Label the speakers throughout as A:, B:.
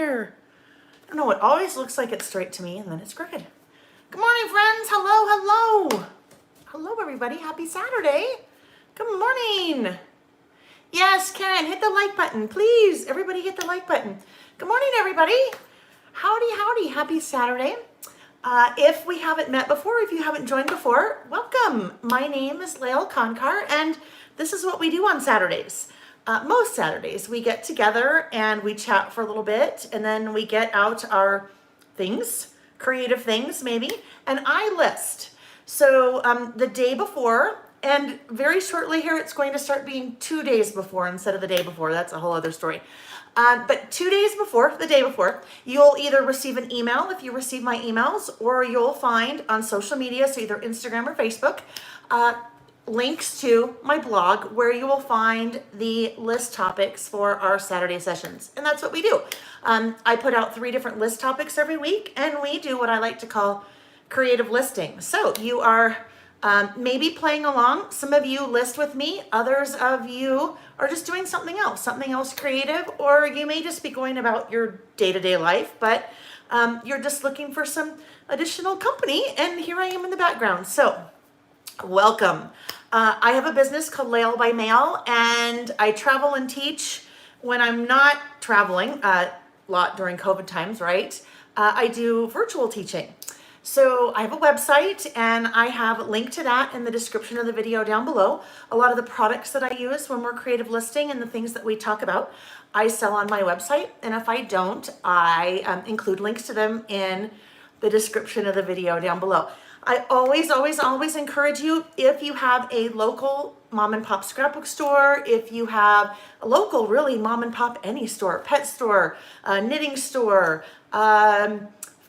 A: here? I don't know, it always looks like it's straight to me and then it's crooked. Good morning, friends. Hello, hello. Hello, everybody. Happy Saturday. Good morning. Yes, Karen, hit the like button, please. Everybody hit the like button. Good morning, everybody. Howdy, howdy. Happy Saturday. If we haven't met before, if you haven't joined before, welcome. My name is Lael Konkar, and this is what we do on Saturdays. Most Saturdays, we get together and we chat for a little bit, and then we get out our things, creative things maybe, and I list. So the day before, and very shortly here, it's going to start being 2 days before instead of the day before. That's a whole other story. But 2 days before, the day before, you'll either receive an email if you receive my emails, or you'll find on social media, so either Instagram or Facebook, links to my blog where you will find the list topics for our Saturday sessions. And that's what we do. I put out 3 different list topics every week, and we do what I like to call creative listing. So you are maybe playing along. Some of you list with me. Others of you are just doing something else creative, or you may just be going about your day-to-day life, but you're just looking for some additional company, and here I am in the background. So welcome. I have a business called Lael by Mail, and I travel and teach when I'm not traveling, a lot during COVID times, right? I do virtual teaching. So I have a website, and I have a link to that in the description of the video down below. A lot of the products that I use when we're creative listing and the things that we talk about, I sell on my website. And if I don't, I include links to them in the description of the video down below. I always, always, always encourage you, if you have a local mom and pop scrapbook store, if you have a local, really mom and pop any store, pet store, knitting store,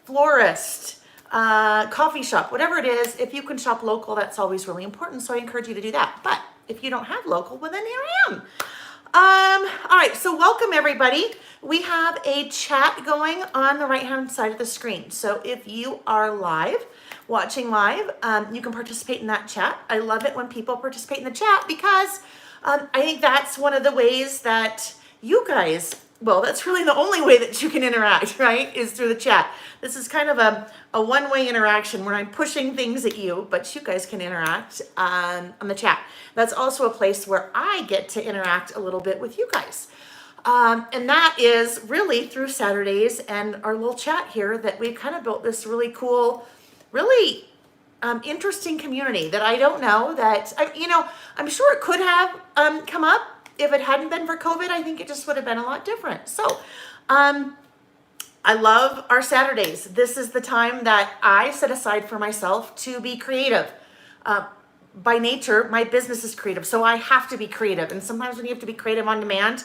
A: florist, coffee shop, whatever it is, if you can shop local, that's always really important. So I encourage you to do that. But if you don't have local, well, then here I am. All right, so welcome everybody. We have a chat going on the right-hand side of the screen. So if you are live, watching live, you can participate in that chat. I love it when people participate in the chat because I think that's one of the ways that you guys, well, that's really the only way that you can interact, right, is through the chat. This is kind of a one-way interaction where I'm pushing things at you, but you guys can interact on the chat. That's also a place where I get to interact a little bit with you guys. And that is really through Saturdays and our little chat here that we've kind of built this really cool, really interesting community that I don't know that, I'm sure it could have come up. If it hadn't been for COVID, I think it just would have been a lot different. So I love our Saturdays. This is the time that I set aside for myself to be creative. By nature, my business is creative, so I have to be creative. And sometimes when you have to be creative on demand,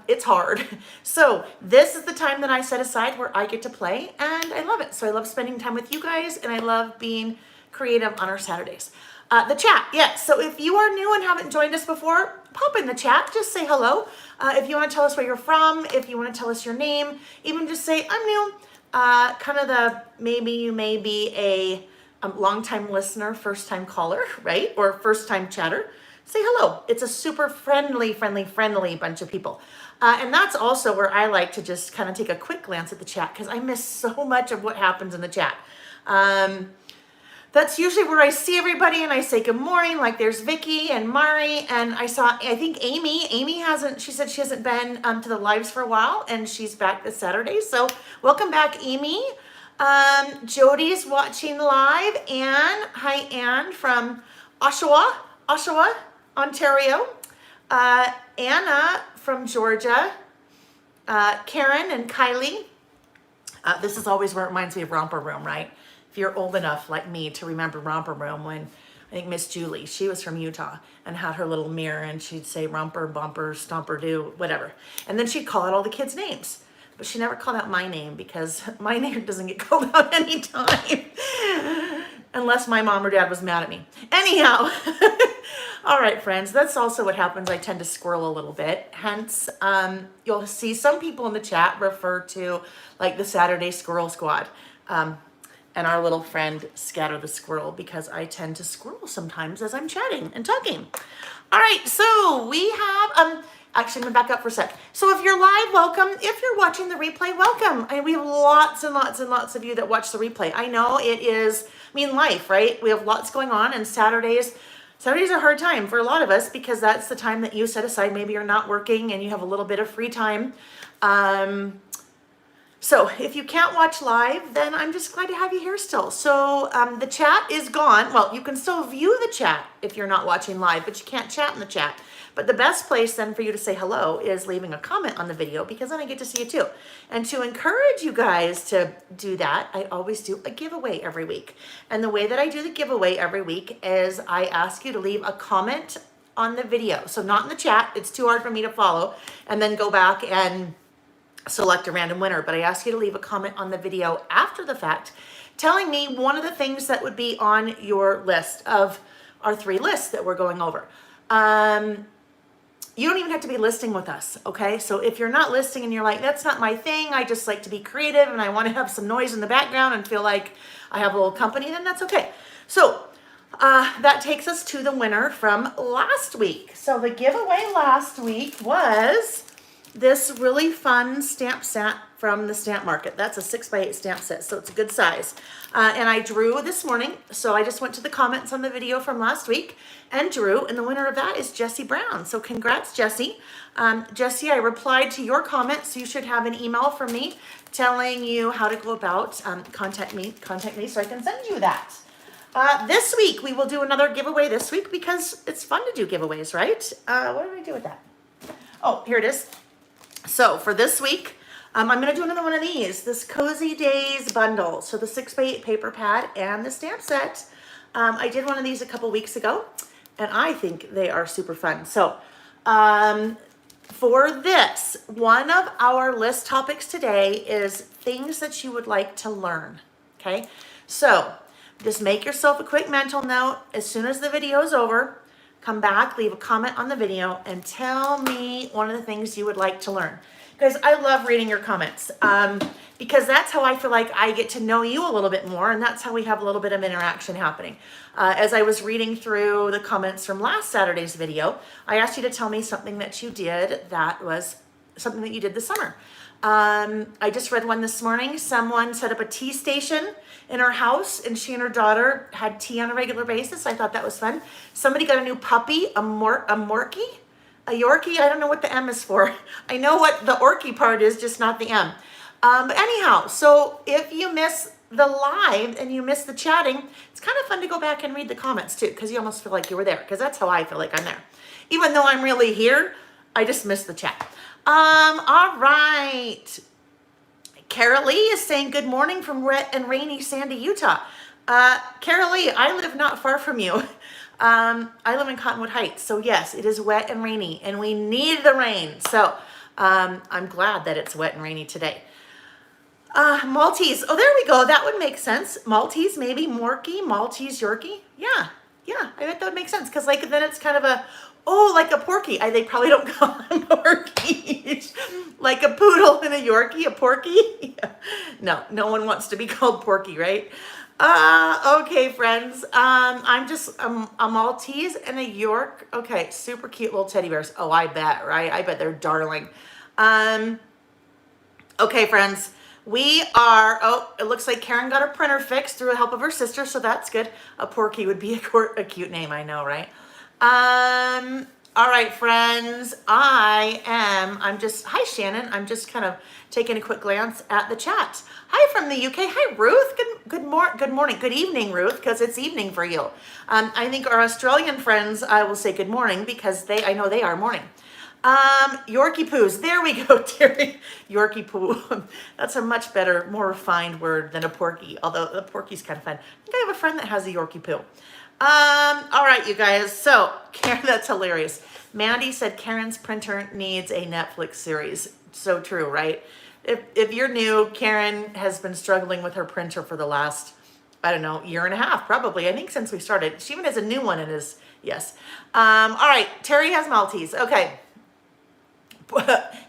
A: it's hard. So this is the time that I set aside where I get to play, and I love it. So I love spending time with you guys, and I love being creative on our Saturdays. The chat, yes. So if you are new and haven't joined us before, pop in the chat, just say hello. If you want to tell us where you're from, if you want to tell us your name, even just say, I'm new. Kind of maybe you may be a long-time listener, first-time caller, right? Or first-time chatter. Say hello. It's a super friendly bunch of people. And that's also where I like to just kind of take a quick glance at the chat because I miss so much of what happens in the chat. That's usually where I see everybody and I say good morning, like there's Vicky and Mari, and I think Amy. She said she hasn't been to the lives for a while, and she's back this Saturday. So welcome back, Amy. Jody's watching live. Anne, hi Anne from Oshawa, Ontario. Anna from Georgia. Karen and Kylie. This is always where it reminds me of Romper Room, right? If you're old enough like me to remember Romper Room, when I think Miss Julie, she was from Utah and had her little mirror and she'd say romper, bumper, stomper, do, whatever. And then she'd call out all the kids' names. But she never called out my name because my name doesn't get called out anytime. Unless my mom or dad was mad at me. Anyhow, all right, friends, that's also what happens. I tend to squirrel a little bit. Hence, you'll see some people in the chat refer to like the Saturday Squirrel Squad. and our little friend Scatter the Squirrel, because I tend to squirrel sometimes as I'm chatting and talking. All right, so we have, actually, I'm gonna back up for a sec. So if you're live, welcome. If you're watching the replay, welcome. And we have lots and lots and lots of you that watch the replay. I know it is, I mean, life, right? We have lots going on, and Saturdays are a hard time for a lot of us because that's the time that you set aside. Maybe you're not working and you have a little bit of free time. So if you can't watch live, then I'm just glad to have you here still. So the chat is gone. Well, you can still view the chat if you're not watching live, but you can't chat in the chat. But the best place then for you to say hello is leaving a comment on the video, because then I get to see you too. And to encourage you guys to do that, I always do a giveaway every week. And the way that I do the giveaway every week is I ask you to leave a comment on the video. So not in the chat, it's too hard for me to follow, and then go back and select a random winner. But I ask you to leave a comment on the video after the fact, telling me one of the things that would be on your list of our 3 lists that we're going over. You don't even have to be listing with us, okay? So if you're not listing and you're like, that's not my thing, I just like to be creative and I want to have some noise in the background and feel like I have a little company, then that's okay. So that takes us to the winner from last week. So the giveaway last week was this really fun stamp set from the Stamp Market. That's a 6x8 stamp set, so it's a good size. And I drew this morning, so I just went to the comments on the video from last week and drew, and the winner of that is Jessie Brown. So congrats, Jessie. Jessie, I replied to your comments, so you should have an email from me telling you how to go about contact me so I can send you that. This week, we will do another giveaway this week because it's fun to do giveaways, right? What did I do with that? Oh, here it is. So for this week, I'm going to do another one of these, this Cozy Days bundle. So the 6x8 paper pad and the stamp set. I did one of these a couple weeks ago, and I think they are super fun. So for this, one of our list topics today is things that you would like to learn, okay? So just make yourself a quick mental note. As soon as the video is over, come back, leave a comment on the video, and tell me one of the things you would like to learn. Because I love reading your comments, because that's how I feel like I get to know you a little bit more, and that's how we have a little bit of interaction happening. As I was reading through the comments from last Saturday's video, I asked you to tell me something that you did that was something that you did this summer. I just read one this morning. Someone set up a tea station in her house, and she and her daughter had tea on a regular basis. I thought that was fun. Somebody got a new puppy, a Morkie, a Yorkie. I don't know what the M is for. I know what the Orky part is, just not the M. But anyhow, so if you miss the live and you miss the chatting, it's kind of fun to go back and read the comments too, because you almost feel like you were there, because that's how I feel like I'm there. Even though I'm really here, I just missed the chat. All right. Carol Lee is saying good morning from wet and rainy Sandy, Utah. Carol Lee, I live not far from you. I live in Cottonwood Heights. So yes, it is wet and rainy, and we need the rain. So I'm glad that it's wet and rainy today. Maltese. Oh, there we go. That would make sense. Maltese, maybe Morkie, Maltese, Yorkie. Yeah, I bet that would make sense, because like then it's kind of a, oh, like a Porky. They probably don't call them Porkies. Like a poodle and a Yorkie, a Porky. No one wants to be called Porky, right? Okay, friends. I'm just a Maltese and a York. Okay, super cute little teddy bears. Oh, I bet, right? I bet they're darling. Okay, friends. We are, oh, it looks like Karen got her printer fixed through the help of her sister, so that's good. A Porky would be a cute name, I know, right? All right, friends, hi Shannon. I'm just kind of taking a quick glance at the chat. Hi from the UK. Hi, Ruth. Good morning. Good evening, Ruth, because it's evening for you. I think our Australian friends, I will say good morning, because I know they are morning. Yorkie poos. There we go, Terry. Yorkie poo. That's a much better, more refined word than a Porky, although the Porky's kind of fun. I think I have a friend that has a Yorkie poo. All right, you guys. So, Karen, that's hilarious. Mandy said Karen's printer needs a Netflix series. So true, right? If you're new, Karen has been struggling with her printer for the last, I don't know, year and a half, probably. I think since we started. She even has a new one in his, yes. All right, Terry has Maltese. Okay.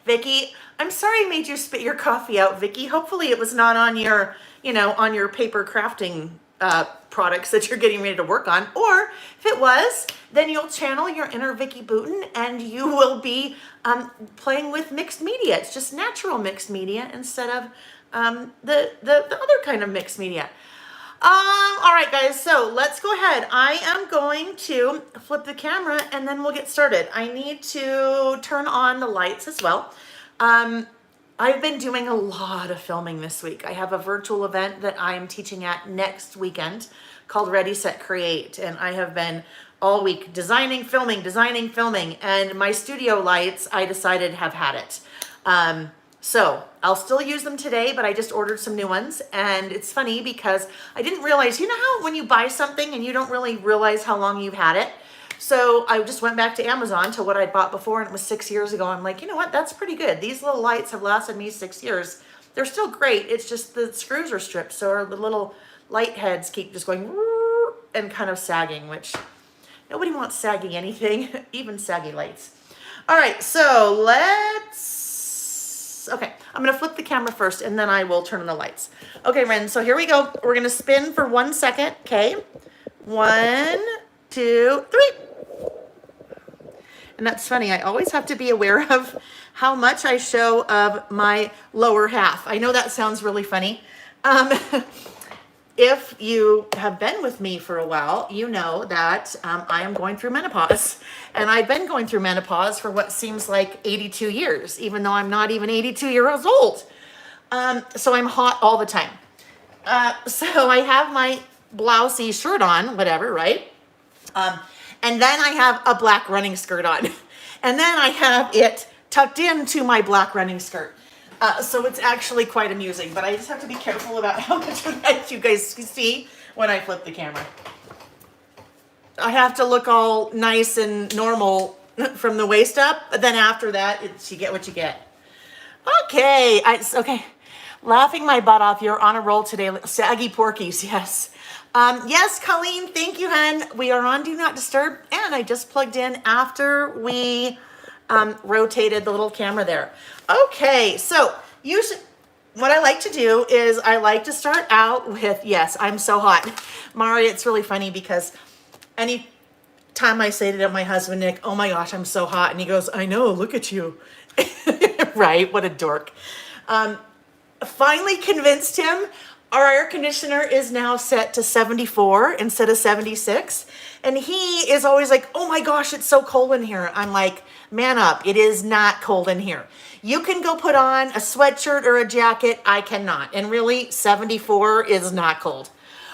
A: Vicky, I'm sorry I made you spit your coffee out, Vicky. Hopefully it was not on your, on your paper crafting products that you're getting ready to work on. Or if it was, then you'll channel your inner Vicky Booten and you will be playing with mixed media. It's just natural mixed media instead of the other kind of mixed media. All right, guys, so let's go ahead. I am going to flip the camera and then we'll get started. I need to turn on the lights as well. I've been doing a lot of filming this week. I have a virtual event that I am teaching at next weekend called Ready, Set, Create. And I have been all week designing, filming, and my studio lights, I decided have had it. So I'll still use them today, but I just ordered some new ones. And it's funny because I didn't realize, you know how when you buy something and you don't really realize how long you've had it? So I just went back to Amazon to what I'd bought before, and it was 6 years ago. I'm like, you know what? That's pretty good. These little lights have lasted me 6 years. They're still great. It's just the screws are stripped, so the little light heads keep just going and kind of sagging, which nobody wants saggy anything, even saggy lights. All right, so okay, I'm gonna flip the camera first and then I will turn on the lights. Okay, Ren, so here we go. We're gonna spin for 1 second, okay? 1, 2, 3. And that's funny, I always have to be aware of how much I show of my lower half. I know that sounds really funny. If you have been with me for a while, you know that I am going through menopause. And I've been going through menopause for what seems like 82 years, even though I'm not even 82 years old. So I'm hot all the time. So I have my blousey shirt on, whatever, right? And then I have a black running skirt on. And then I have it tucked into my black running skirt. So it's actually quite amusing, but I just have to be careful about how much of that you guys see when I flip the camera. I have to look all nice and normal from the waist up, but then after that, you get what you get. Okay, okay. Laughing my butt off. You're on a roll today. Saggy Porkies, yes. Yes, Colleen, thank you, hun. We are on Do Not Disturb, and I just plugged in after we rotated the little camera there. Okay, so usually what I like to do is I like to start out with, yes, I'm so hot. Mari, it's really funny because any time I say to my husband, Nick, oh my gosh, I'm so hot. And he goes, I know, look at you. Right, what a dork. Finally convinced him. Our air conditioner is now set to 74 instead of 76. And he is always like, oh my gosh, it's so cold in here. I'm like, man up, it is not cold in here. You can go put on a sweatshirt or a jacket. I cannot. And really, 74 is not cold.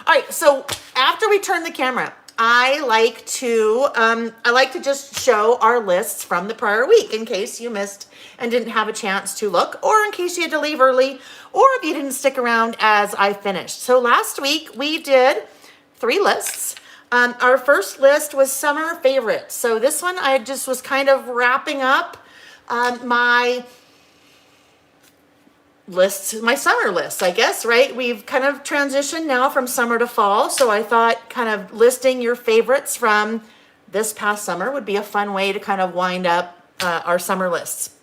A: All right, so after we turn the camera, I like to just show our lists from the prior week in case you missed and didn't have a chance to look, or in case you had to leave early, or if you didn't stick around as I finished. So last week we did 3 lists. Our first list was summer favorites. So this one I just was kind of wrapping up my lists, my summer lists, I guess, right? We've kind of transitioned now from summer to fall. So I thought kind of listing your favorites from this past summer would be a fun way to kind of wind up our summer lists.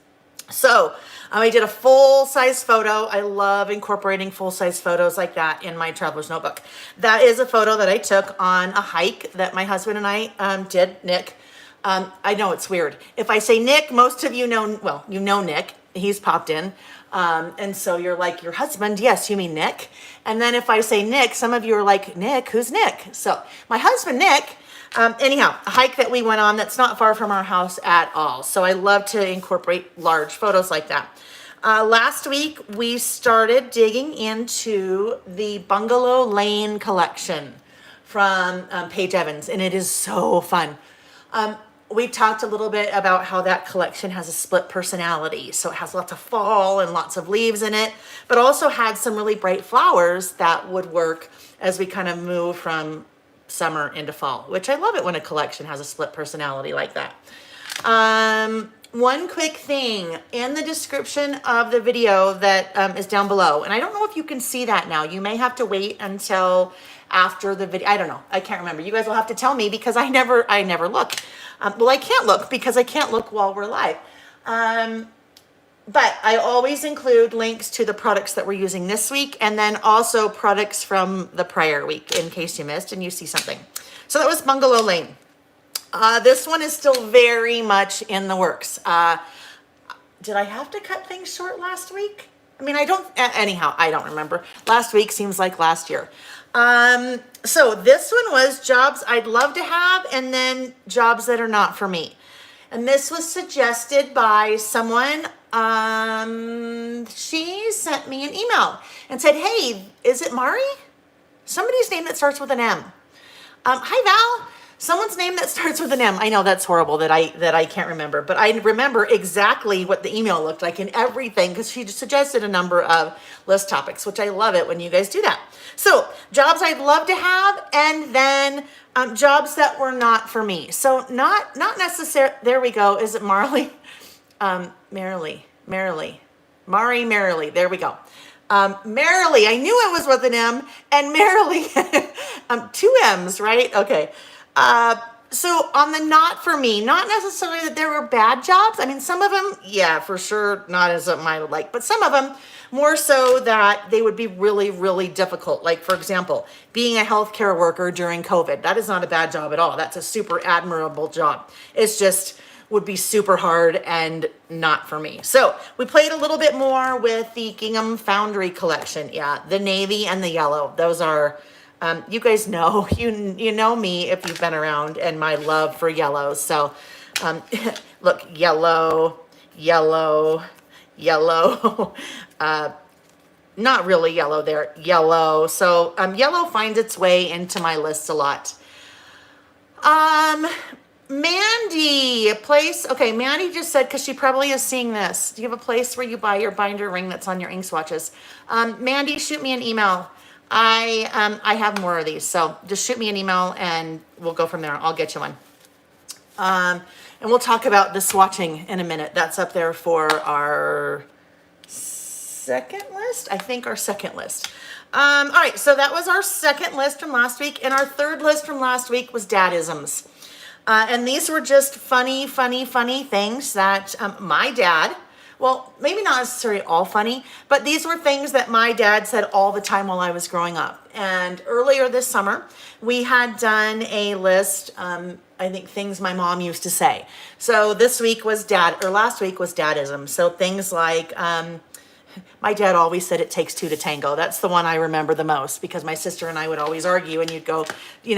A: So I did a full-size photo. I love incorporating full-size photos like that in my traveler's notebook. That is a photo that I took on a hike that my husband and I did, Nick. I know it's weird. If I say Nick, most of you know, well, you know Nick. He's popped in. And so you're like, your husband? Yes, you mean Nick. And then if I say Nick, some of you are like, Nick, who's Nick? So my husband, Nick, anyhow, a hike that we went on that's not far from our house at all. So I love to incorporate large photos like that. Last week, we started digging into the Bungalow Lane collection from Paige Evans, and it is so fun. We talked a little bit about how that collection has a split personality. So it has lots of fall and lots of leaves in it, but also had some really bright flowers that would work as we kind of move from summer into fall, which I love it when a collection has a split personality like that. One quick thing in the description of the video that is down below, and I don't know if you can see that now. You may have to wait until after the video. I don't know. I can't remember. You guys will have to tell me because I never look. Well, I can't look because I can't look while we're live. but I always include links to the products that we're using this week, and then also products from the prior week in case you missed and you see something. So that was Bungalow Lane. This one is still very much in the works. Did I have to cut things short last week? I mean, anyhow, I don't remember. Last week seems like last year. So this one was jobs I'd love to have, and then jobs that are not for me. And this was suggested by someone. She sent me an email and said, hey, is it Mari? Somebody's name that starts with an M. Hi, Val. Someone's name that starts with an M. I know that's horrible that I can't remember, but I remember exactly what the email looked like and everything because she just suggested a number of list topics, which I love it when you guys do that. So jobs I'd love to have, and then jobs that were not for me. So not necessarily. There we go. Is it Marley? Merrily. There we go. Merrily. I knew it was with an M, and Merrily. Two M's, right? Okay. So on the not for me, not necessarily that there were bad jobs. I mean, some of them, yeah, for sure, not as something I would like, but some of them more so that they would be really, really difficult. Like, for example, being a healthcare worker during COVID. That is not a bad job at all. That's a super admirable job. It's just would be super hard and not for me. So we played a little bit more with the Gingham Foundry collection. Yeah, the navy and the yellow. Those are... you guys know, you know me if you've been around and my love for yellow. So, look, yellow, not really yellow there, yellow. So, yellow finds its way into my list a lot. Mandy, a place, okay, Mandy just said, because she probably is seeing this, do you have a place where you buy your binder ring that's on your ink swatches? Mandy, shoot me an email. I have more of these, so just shoot me an email and we'll go from there. I'll get you one. And we'll talk about the swatching in a minute. That's up there for our second list. I think our second list. All right, so that was our second list from last week, and our third list from last week was dadisms. And these were just funny things that my dad, well, maybe not necessarily all funny, but these were things that my dad said all the time while I was growing up. And earlier this summer, we had done a list, I think things my mom used to say. So last week was dadism. So things like, my dad always said it takes two to tango. That's the one I remember the most because my sister and I would always argue and you'd go,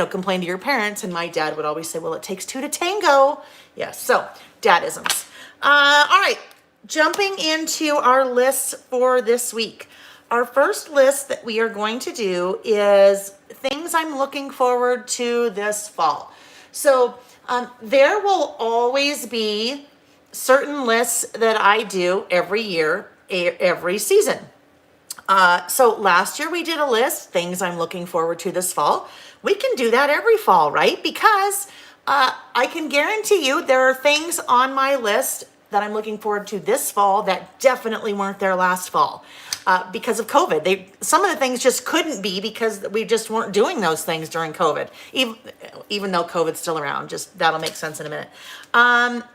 A: complain to your parents. And my dad would always say, well, it takes two to tango. Yes. So dadisms. All right. Jumping into our lists for this week. Our first list that we are going to do is things I'm looking forward to this fall. So there will always be certain lists that I do every year, every season. So last year we did a list, things I'm looking forward to this fall. We can do that every fall, right? Because I can guarantee you there are things on my list that I'm looking forward to this fall that definitely weren't there last fall because of COVID. Some of the things just couldn't be because we just weren't doing those things during COVID, even though COVID's still around. Just that'll make sense in a minute.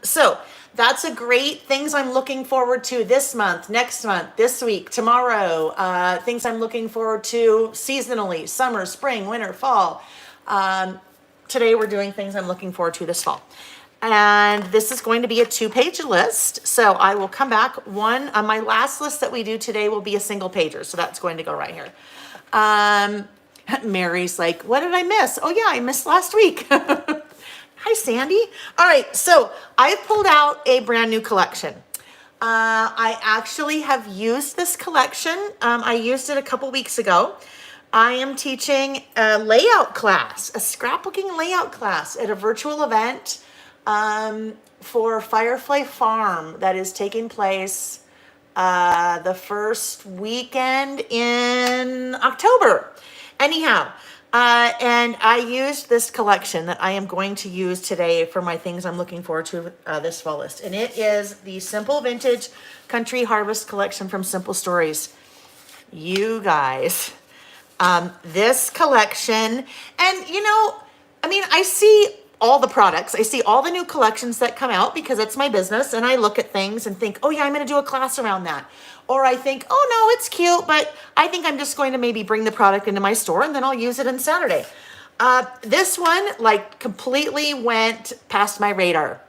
A: So that's a great things I'm looking forward to this month, next month, this week, tomorrow. Things I'm looking forward to seasonally, summer, spring, winter, fall. Today we're doing things I'm looking forward to this fall. And this is going to be a 2-page list. So I will come back. My last list that we do today will be a single pager. So that's going to go right here. Mary's like, what did I miss? Oh yeah, I missed last week. Hi, Sandy. All right, so I pulled out a brand new collection. I actually have used this collection. I used it a couple weeks ago. I am teaching a layout class, a scrapbooking layout class at a virtual event for Firefly Farm that is taking place the first weekend in October. Anyhow, and I used this collection that I am going to use today for my things I'm looking forward to this fall list. And it is the Simple Vintage Country Harvest collection from Simple Stories. You guys, this collection, and I see all the products. I see all the new collections that come out because it's my business, and I look at things and think, oh yeah, I'm going to do a class around that. Or I think, oh no, it's cute, but I think I'm just going to maybe bring the product into my store and then I'll use it on Saturday. This one like completely went past my radar.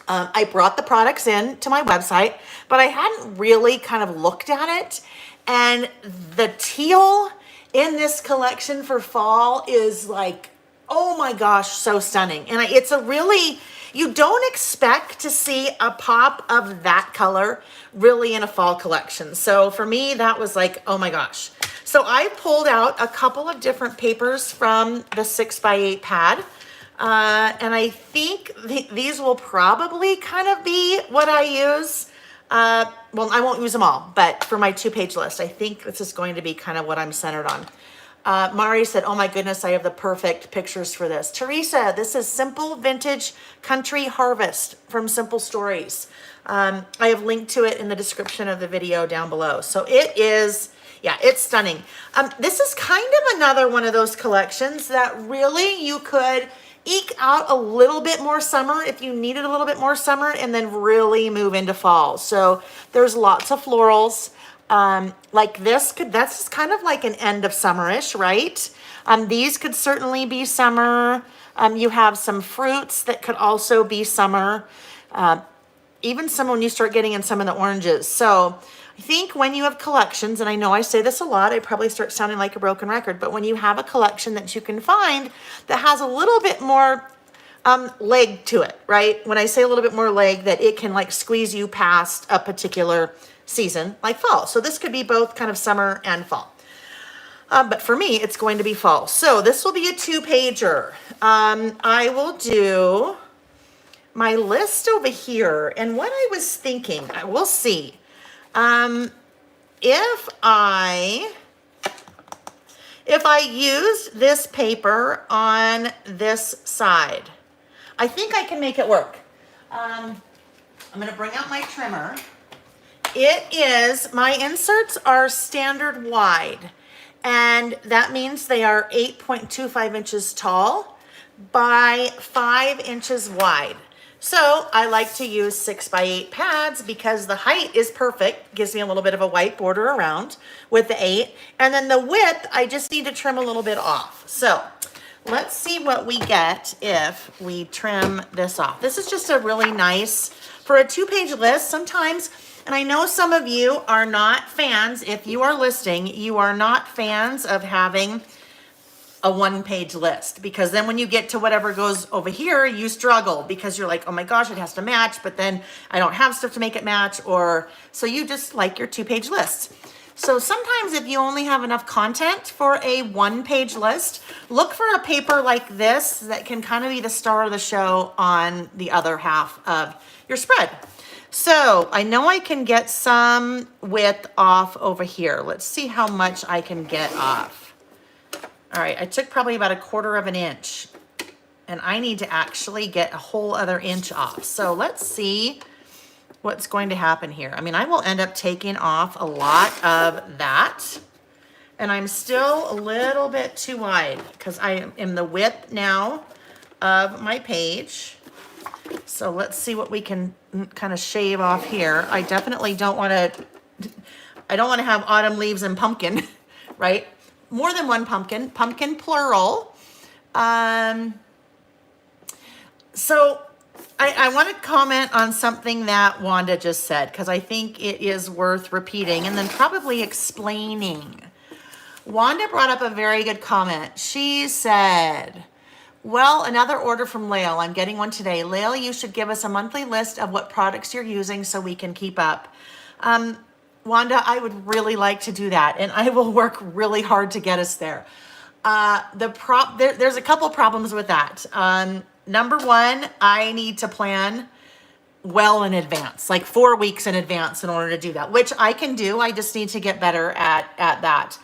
A: I brought the products in to my website, but I hadn't really kind of looked at it. And the teal in this collection for fall is like, oh my gosh, so stunning. And it's a really, you don't expect to see a pop of that color really in a fall collection. So for me, that was like, oh my gosh. So I pulled out a couple of different papers from the 6x8 pad. And I think these will probably kind of be what I use. Well, I won't use them all, but for my 2-page list, I think this is going to be kind of what I'm centered on. Mari said, oh my goodness, I have the perfect pictures for this. Teresa, this is Simple Vintage Country Harvest from Simple Stories. I have linked to it in the description of the video down below. So it is, yeah, it's stunning. This is kind of another one of those collections that really you could eke out a little bit more summer if you needed a little bit more summer, and then really move into fall. So there's lots of florals. Like that's kind of like an end of summerish, right? These could certainly be summer. You have some fruits that could also be summer. Even some when you start getting in some of the oranges. So I think when you have collections, and I know I say this a lot, I probably start sounding like a broken record, but when you have a collection that you can find that has a little bit more leg to it, right? When I say a little bit more leg, that it can like squeeze you past a particular season, like fall. So this could be both kind of summer and fall. But for me, it's going to be fall. So this will be a 2-pager. I will do my list over here. And what I was thinking, we'll see. If I used this paper on this side, I think I can make it work. I'm going to bring out my trimmer. My inserts are standard wide, and that means they are 8.25 inches tall by 5 inches wide. So I like to use 6x8 pads because the height is perfect, gives me a little bit of a white border around with the 8, and then the width, I just need to trim a little bit off. So let's see what we get if we trim this off. This is just a really nice, for a 2-page list, sometimes. And I know some of you are not fans, if you are listing, you are not fans of having a 1-page list, because then when you get to whatever goes over here, you struggle because you're like, oh my gosh, it has to match, but then I don't have stuff to make it match, or so you just like your 2-page lists. So sometimes if you only have enough content for a 1-page list, look for a paper like this that can kind of be the star of the show on the other half of your spread. So I know I can get some width off over here. Let's see how much I can get off. All right, I took probably about 1/4 inch, and I need to actually get a whole other inch off. So let's see what's going to happen here. I mean, I will end up taking off a lot of that, and I'm still a little bit too wide because I am the width now of my page. So let's see what we can kind of shave off here. I definitely don't want to have autumn leaves and pumpkin, right? More than one pumpkin plural. So I want to comment on something that Wanda just said, because I think it is worth repeating and then probably explaining. Wanda brought up a very good comment. She said, well, another order from Lael. I'm getting one today. Lael, you should give us a monthly list of what products you're using so we can keep up. Wanda, I would really like to do that, and I will work really hard to get us there. There's a couple problems with that. Number one, I need to plan well in advance, like 4 weeks in advance in order to do that, which I can do. I just need to get better at that.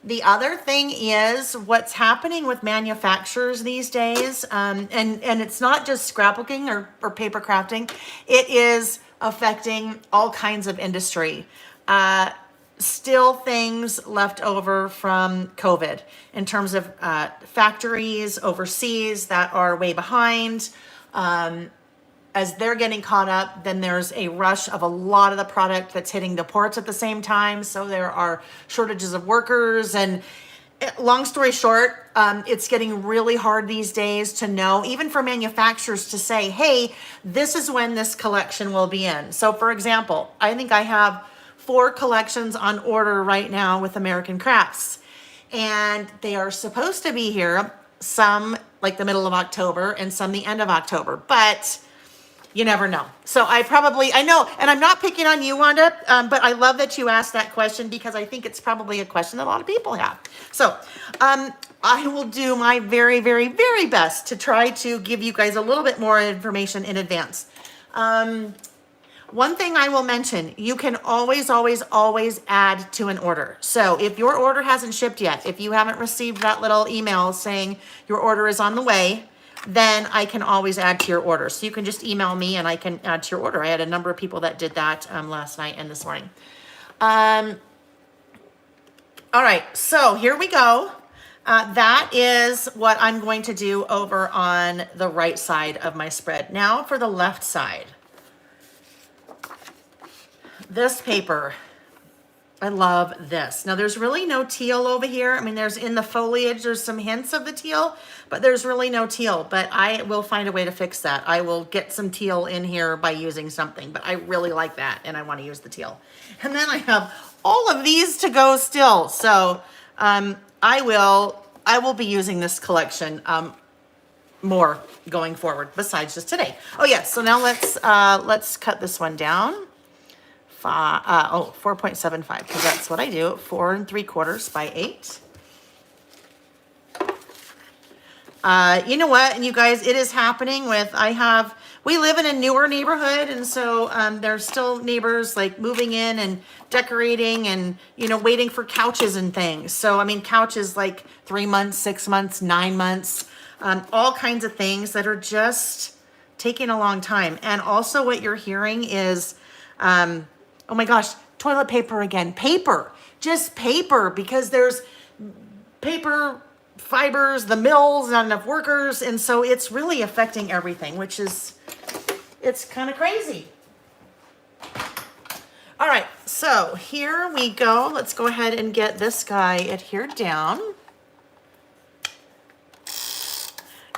A: The other thing is what's happening with manufacturers these days, and it's not just scrapbooking or paper crafting, it is affecting all kinds of industry. still things left over from COVID in terms of factories overseas that are way behind. As they're getting caught up, then there's a rush of a lot of the product that's hitting the ports at the same time. So there are shortages of workers. And long story short, it's getting really hard these days to know, even for manufacturers to say, hey, this is when this collection will be in. So for example, I think I have 4 collections on order right now with American Crafts. And they are supposed to be here, some like the middle of October and some the end of October. But you never know. So I know, and I'm not picking on you, Wanda, but I love that you asked that question because I think it's probably a question that a lot of people have. So I will do my very, very, very best to try to give you guys a little bit more information in advance. One thing I will mention, you can always, always, always add to an order. So if your order hasn't shipped yet, if you haven't received that little email saying your order is on the way, then I can always add to your order. So you can just email me and I can add to your order. I had a number of people that did that last night and this morning. All right, so here we go. That is what I'm going to do over on the right side of my spread. Now for the left side. This paper, I love this. Now there's really no teal over here. I mean, there's in the foliage, there's some hints of the teal, but there's really no teal, but I will find a way to fix that. I will get some teal in here by using something, but I really like that and I want to use the teal. And then I have all of these to go still. So I will be using this collection more going forward besides just today. Oh yeah, so now let's cut this one down. 4.75, because that's what I do, 4 3/4 by 8. You know what, and you guys, it is happening with, we live in a newer neighborhood, and so there's still neighbors like moving in and decorating and, you know, waiting for couches and things. So, I mean, couches like 3 months, 6 months, 9 months, all kinds of things that are just taking a long time. And also what you're hearing is, oh my gosh, toilet paper again. Paper, just paper, because there's paper fibers, the mills, not enough workers. And so it's really affecting everything, which is, it's kind of crazy. All right, so here we go. Let's go ahead and get this guy adhered down.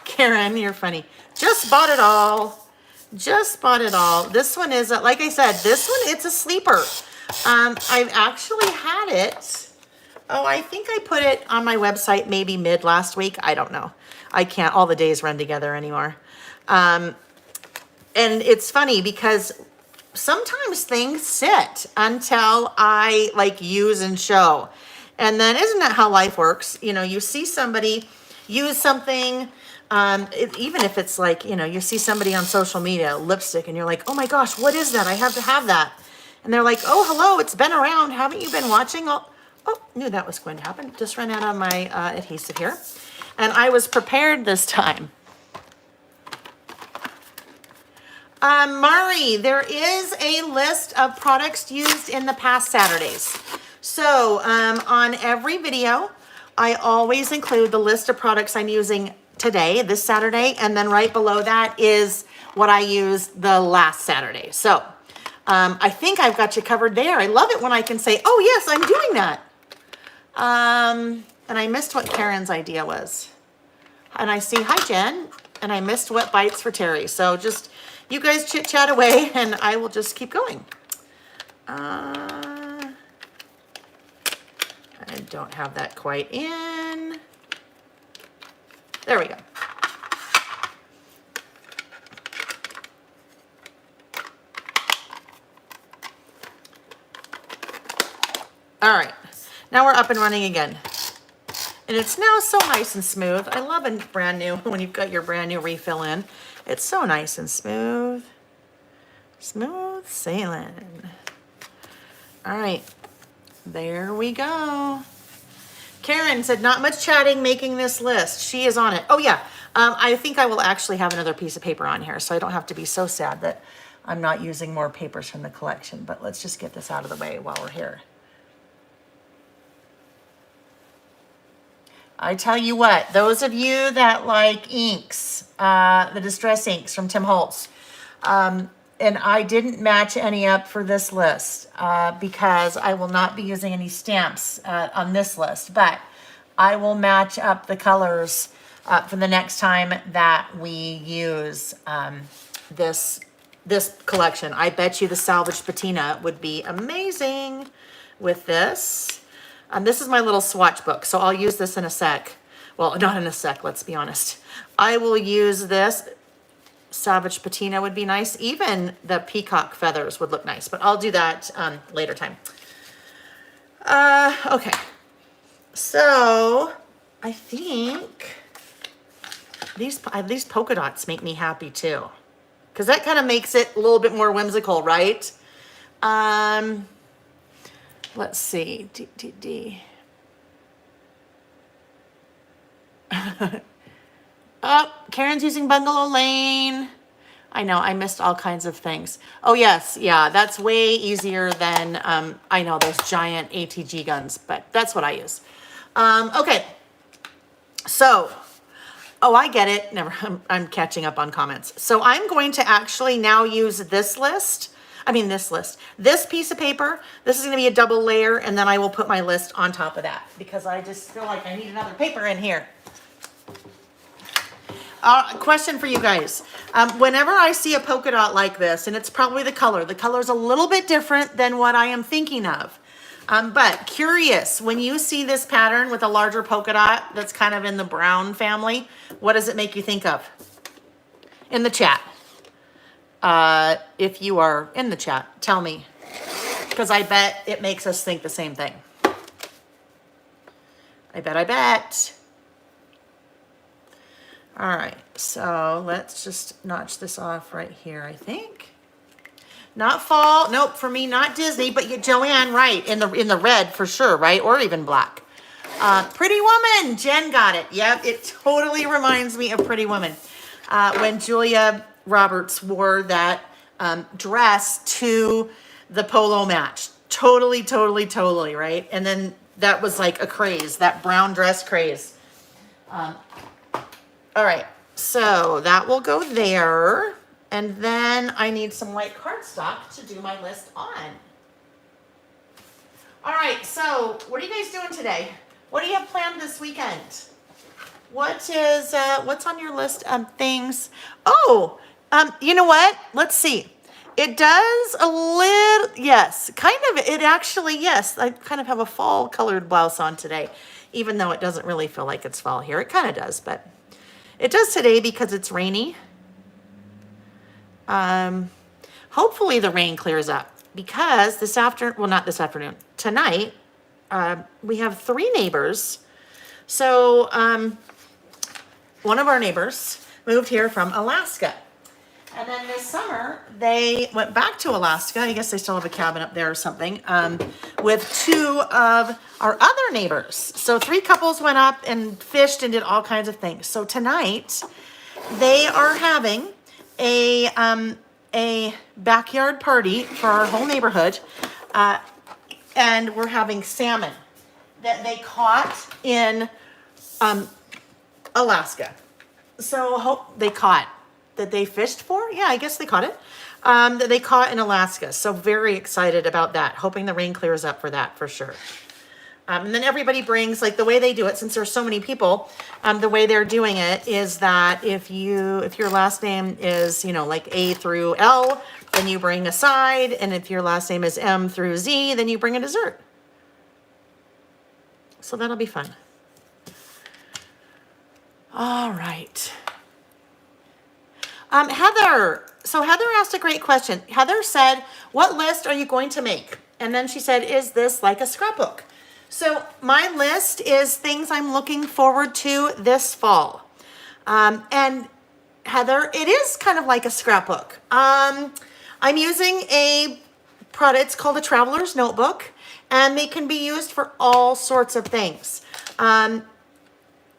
A: Karen, you're funny. Just bought it all. Just bought it all. This one is, like I said, this one, it's a sleeper. I've actually had it. Oh, I think I put it on my website maybe mid last week. I don't know. I can't, all the days run together anymore. And it's funny because sometimes things sit until I like use and show. And then isn't that how life works? You know, you see somebody use something, even if it's like, you know, you see somebody on social media, lipstick, and you're like, oh my gosh, what is that? I have to have that. And they're like, oh, hello, it's been around. Haven't you been watching? Oh, knew that was going to happen. Just ran out of my adhesive here. And I was prepared this time. Mari, there is a list of products used in the past Saturdays. So on every video, I always include the list of products I'm using today, this Saturday, and then right below that is what I used the last Saturday. So I think I've got you covered there. I love it when I can say, oh yes, I'm doing that. And I missed what Karen's idea was. And I see, hi Jen, and I missed what bites for Terry. So just, you guys chit chat away and I will just keep going. I don't have that quite in. There we go. All right, now we're up and running again. And it's now so nice and smooth. I love a brand new, when you've got your brand new refill in. It's so nice and smooth. Smooth sailing. All right, there we go. Karen said, not much chatting making this list. She is on it. Oh yeah, I think I will actually have another piece of paper on here, so I don't have to be so sad that I'm not using more papers from the collection, but let's just get this out of the way while we're here. I tell you what, those of you that like inks, the Distress inks from Tim Holtz, and I didn't match any up for this list because I will not be using any stamps on this list, but I will match up the colors for the next time that we use this collection. I bet you the salvaged patina would be amazing with this. This is my little swatch book, so I'll use this in a sec. Well, not in a sec, let's be honest. I will use this. Savage patina would be nice. Even the peacock feathers would look nice, but I'll do that later time. Okay. So I think these polka dots make me happy too, because that kind of makes it a little bit more whimsical, right? Let's see. Oh, Karen's using Bungalow Lane. I know, I missed all kinds of things. Oh yes, yeah, that's way easier than, I know, those giant ATG guns, but that's what I use. Okay, so, oh, I get it. Never, I'm catching up on comments. So I'm going to actually now use this list. This piece of paper. This is gonna be a double layer, and then I will put my list on top of that because I just feel like I need another paper in here. Question for you guys. Whenever I see a polka dot like this, and it's probably the color's a little bit different than what I am thinking of. But curious, when you see this pattern with a larger polka dot that's kind of in the brown family, what does it make you think of? In the chat. If you are in the chat, tell me. Because I bet it makes us think the same thing. I bet. All right, so let's just notch this off right here, I think. Not fall, nope, for me, not Disney, but Joanne, right, in the red for sure, right? Or even black. Pretty Woman, Jen got it. Yep, it totally reminds me of Pretty Woman. When Julia Roberts wore that dress to the polo match. Totally, right? And then that was like a craze, that brown dress craze. All right, so that will go there. And then I need some white cardstock to do my list on. All right, so what are you guys doing today? What do you have planned this weekend? What's on your list of things? Oh, you know what? Let's see. It does a little, yes, kind of, it actually, yes, I kind of have a fall colored blouse on today, even though it doesn't really feel like it's fall here. It kind of does, but it does today because it's rainy. Hopefully the rain clears up because not this afternoon, tonight, we have 3 neighbors. So, one of our neighbors moved here from Alaska. And then this summer, they went back to Alaska. I guess they still have a cabin up there or something, with 2 of our other neighbors. So 3 couples went up and fished and did all kinds of things. So tonight, they are having a backyard party for our whole neighborhood. And we're having salmon that they caught in Alaska. So that they fished for? Yeah, I guess they caught it. That they caught in Alaska. So very excited about that. Hoping the rain clears up for that for sure. And then everybody brings, like the way they do it, since there's so many people, the way they're doing it is that if your last name is, like A through L, then you bring a side. And if your last name is M through Z, then you bring a dessert. So that'll be fun. All right. Heather. So Heather asked a great question. Heather said, what list are you going to make? And then she said, is this like a scrapbook? So my list is things I'm looking forward to this fall. And Heather, it is kind of like a scrapbook. I'm using a product, it's called a Traveler's Notebook, and they can be used for all sorts of things.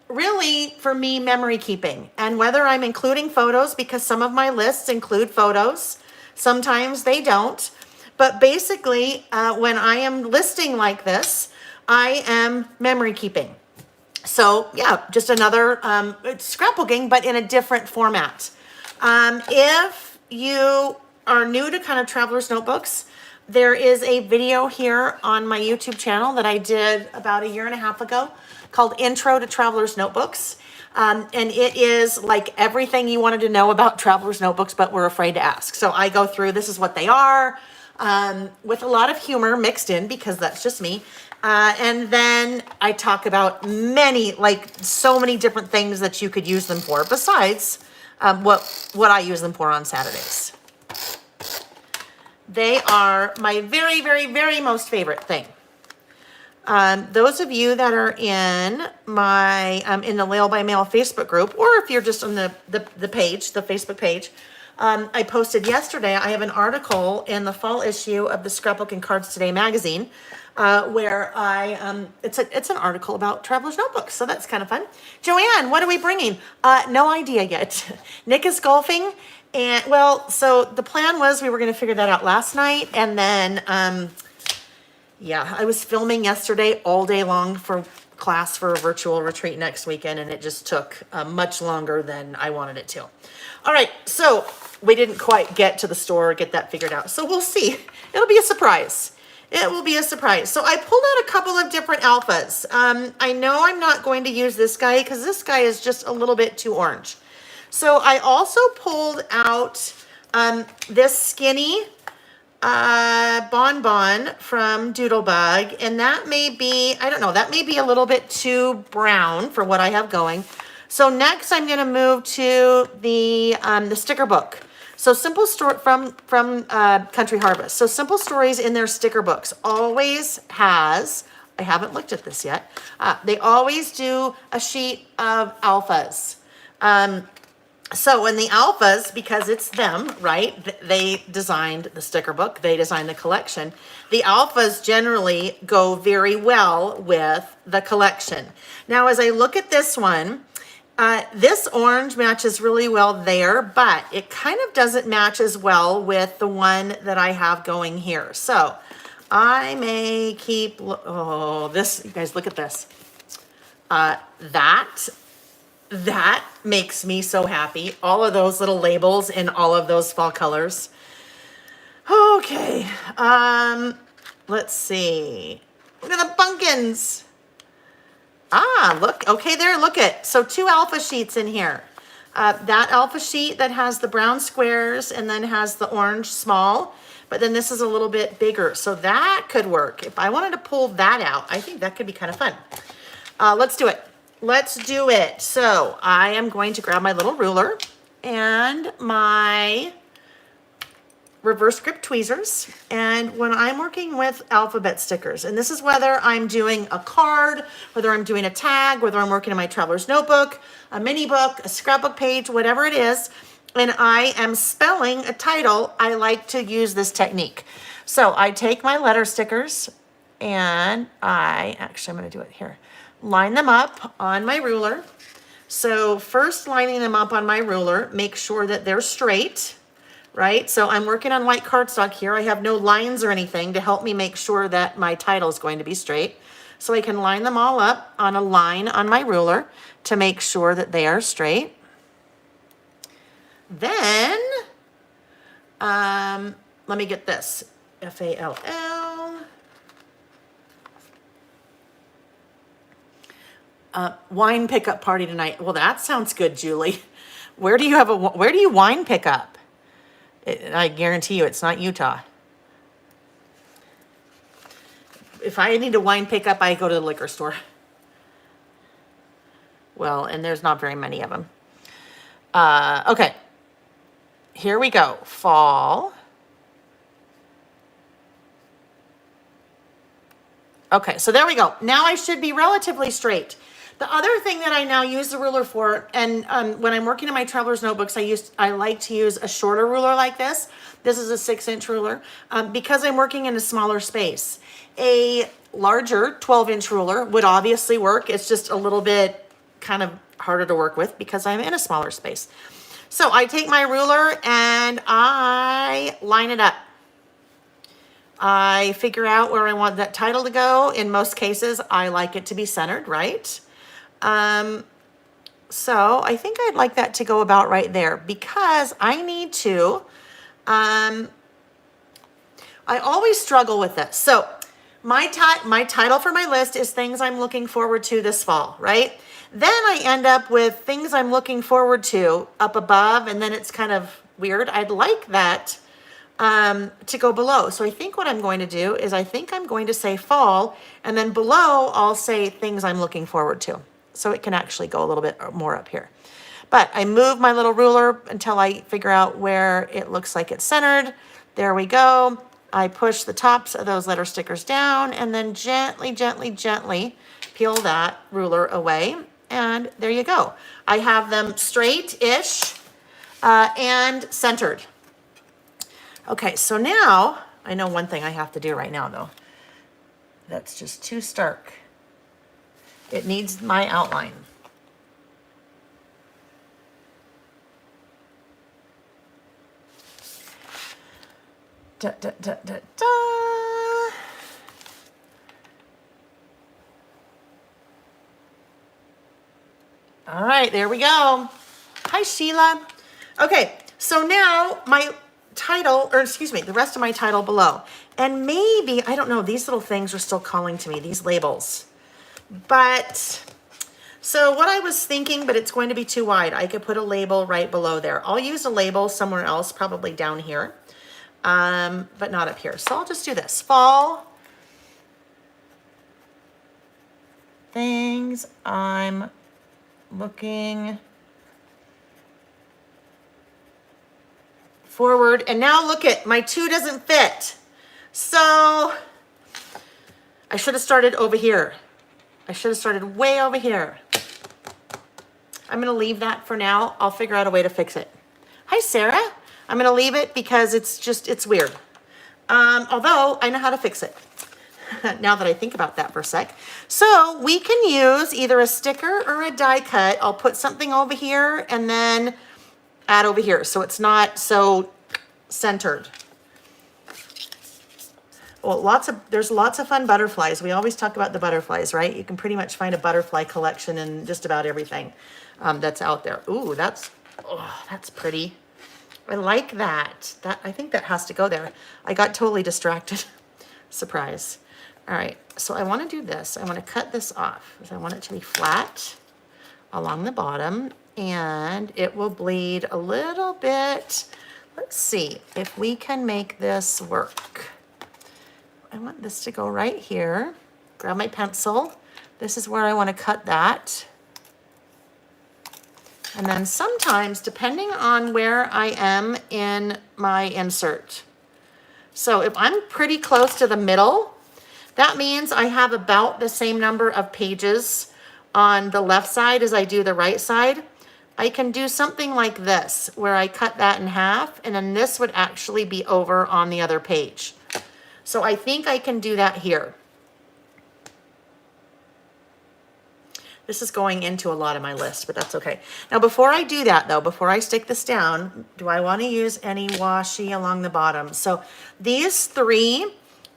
A: Really, for me, memory keeping. And whether I'm including photos, because some of my lists include photos, sometimes they don't. But basically, when I am listing like this, I am memory keeping. So yeah, just another it's scrapbooking, but in a different format. If you are new to kind of traveler's notebooks, there is a video here on my YouTube channel that I did about a year and a half ago called Intro to Traveler's Notebooks. And it is like everything you wanted to know about traveler's notebooks, but were afraid to ask. So I go through, this is what they are, with a lot of humor mixed in because that's just me. And then I talk about many, like so many different things that you could use them for besides what I use them for on Saturdays. They are my very, very, very most favorite thing. Those of you that are in my, in the Lail by Mail Facebook group, or if you're just on the page, the Facebook page, I posted yesterday, I have an article in the fall issue of the Scrapbook and Cards Today magazine, where it's an article about traveler's notebooks. So that's kind of fun. Joanne, what are we bringing? No idea yet. Nick is golfing. And well, so the plan was we were going to figure that out last night. And then, yeah, I was filming yesterday all day long for class for a virtual retreat next weekend. And it just took much longer than I wanted it to. All right. So we didn't quite get to the store or get that figured out. So we'll see. It'll be a surprise. It will be a surprise. So I pulled out a couple of different alphas. I know I'm not going to use this guy because this guy is just a little bit too orange. So I also pulled out this skinny bonbon from Doodlebug, and that may be, I don't know, that may be a little bit too brown for what I have going. So next I'm going to move to the sticker book. So Simple Story from Country Harvest. So Simple Stories in their sticker books always has, I haven't looked at this yet, they always do a sheet of alphas. So in the alphas, because it's them, right? They designed the sticker book. They designed the collection. The alphas generally go very well with the collection. Now, as I look at this one, this orange matches really well there, but it kind of doesn't match as well with the one that I have going here. So I may keep, oh, this, you guys look at this. That makes me so happy. All of those little labels in all of those fall colors. Okay, let's see. Look at the pumpkins. Ah, look, okay there, look it. So 2 alpha sheets in here. That alpha sheet that has the brown squares and then has the orange small, but then this is a little bit bigger. So that could work. If I wanted to pull that out, I think that could be kind of fun. Let's do it. Let's do it. So I am going to grab my little ruler and my reverse grip tweezers. And when I'm working with alphabet stickers, and this is whether I'm doing a card, whether I'm doing a tag, whether I'm working in my traveler's notebook, a mini book, a scrapbook page, whatever it is, and I am spelling a title, I like to use this technique. So I take my letter stickers and I'm going to do it here. Line them up on my ruler. So first lining them up on my ruler, make sure that they're straight, right? So I'm working on white cardstock here. I have no lines or anything to help me make sure that my title is going to be straight. So I can line them all up on a line on my ruler to make sure that they are straight. Then, let me get this, F-A-L-L. Wine pickup party tonight. Well, that sounds good, Julie. Where do you wine pick up? I guarantee you it's not Utah. If I need a wine pickup, I go to the liquor store. Well, and there's not very many of them. Okay. Here we go. Fall. Okay, so there we go. Now I should be relatively straight. The other thing that I now use the ruler for, and when I'm working in my traveler's notebooks, I like to use a shorter ruler like this. This is a 6-inch ruler because I'm working in a smaller space. A larger 12-inch ruler would obviously work. It's just a little bit kind of harder to work with because I'm in a smaller space. So I take my ruler and I line it up. I figure out where I want that title to go. In most cases, I like it to be centered, right? So I think I'd like that to go about right there because I need to, I always struggle with this. So my title for my list is things I'm looking forward to this fall, right? Then I end up with things I'm looking forward to up above, and then it's kind of weird. I'd like that to go below. So I think what I'm going to do is I think I'm going to say fall, and then below I'll say things I'm looking forward to. So it can actually go a little bit more up here. But I move my little ruler until I figure out where it looks like it's centered. There we go. I push the tops of those letter stickers down and then gently, gently, gently peel that ruler away. And there you go. I have them straight-ish and centered. Okay, so now, I know one thing I have to do right now though. That's just too stark. It needs my outline. Da, da, da, da, da. All right, there we go. Hi, Sheila. Okay, so now my title, or excuse me, the rest of my title below. And maybe, I don't know, these little things are still calling to me, these labels. But, so what I was thinking, but it's going to be too wide, I could put a label right below there. I'll use a label somewhere else, probably down here, but not up here. So I'll just do this. Fall things I'm looking forward. And now look at, my 2 doesn't fit. So I should have started over here. I should have started way over here. I'm going to leave that for now. I'll figure out a way to fix it. Hi, Sarah. I'm going to leave it because it's weird. Although I know how to fix it. Now that I think about that for a sec. So we can use either a sticker or a die cut. I'll put something over here and then add over here so it's not so centered. Well, there's lots of fun butterflies. We always talk about the butterflies, right? You can pretty much find a butterfly collection in just about everything that's out there. Ooh, that's pretty. I like that. I think that has to go there. I got totally distracted. Surprise. All right, so I want to do this. I want to cut this off because I want it to be flat along the bottom, and it will bleed a little bit. Let's see if we can make this work. I want this to go right here. Grab my pencil. This is where I want to cut that. And then sometimes, depending on where I am in my insert. So if I'm pretty close to the middle, that means I have about the same number of pages on the left side as I do the right side. I can do something like this, where I cut that in half, and then this would actually be over on the other page. So I think I can do that here. This is going into a lot of my list, but that's okay. Now, before I do that though, before I stick this down, do I want to use any washi along the bottom? So these 3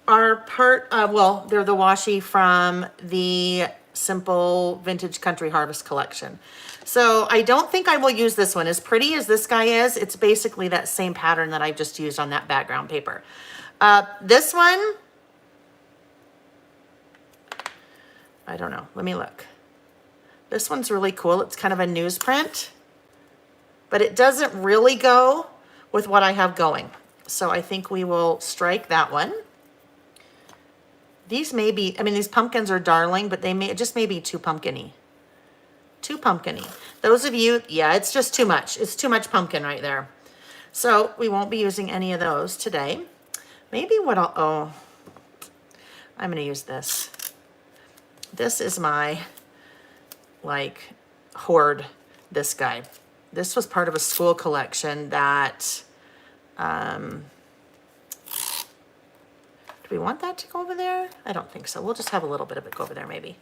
A: are part of, well, they're the washi from the Simple Vintage Country Harvest collection. So I don't think I will use this one. As pretty as this guy is, it's basically that same pattern that I just used on that background paper. This one, I don't know. Let me look. This one's really cool. It's kind of a newsprint, but it doesn't really go with what I have going. So I think we will strike that one. These may be, I mean, these pumpkins are darling, but they may just may be too pumpkin-y. Too pumpkin-y. Those of you, yeah, it's just too much. It's too much pumpkin right there. So we won't be using any of those today. Maybe what I'm going to use this. This is my, like, hoard, this guy. This was part of a school collection that, do we want that to go over there? I don't think so. We'll just have a little bit of it go over there maybe.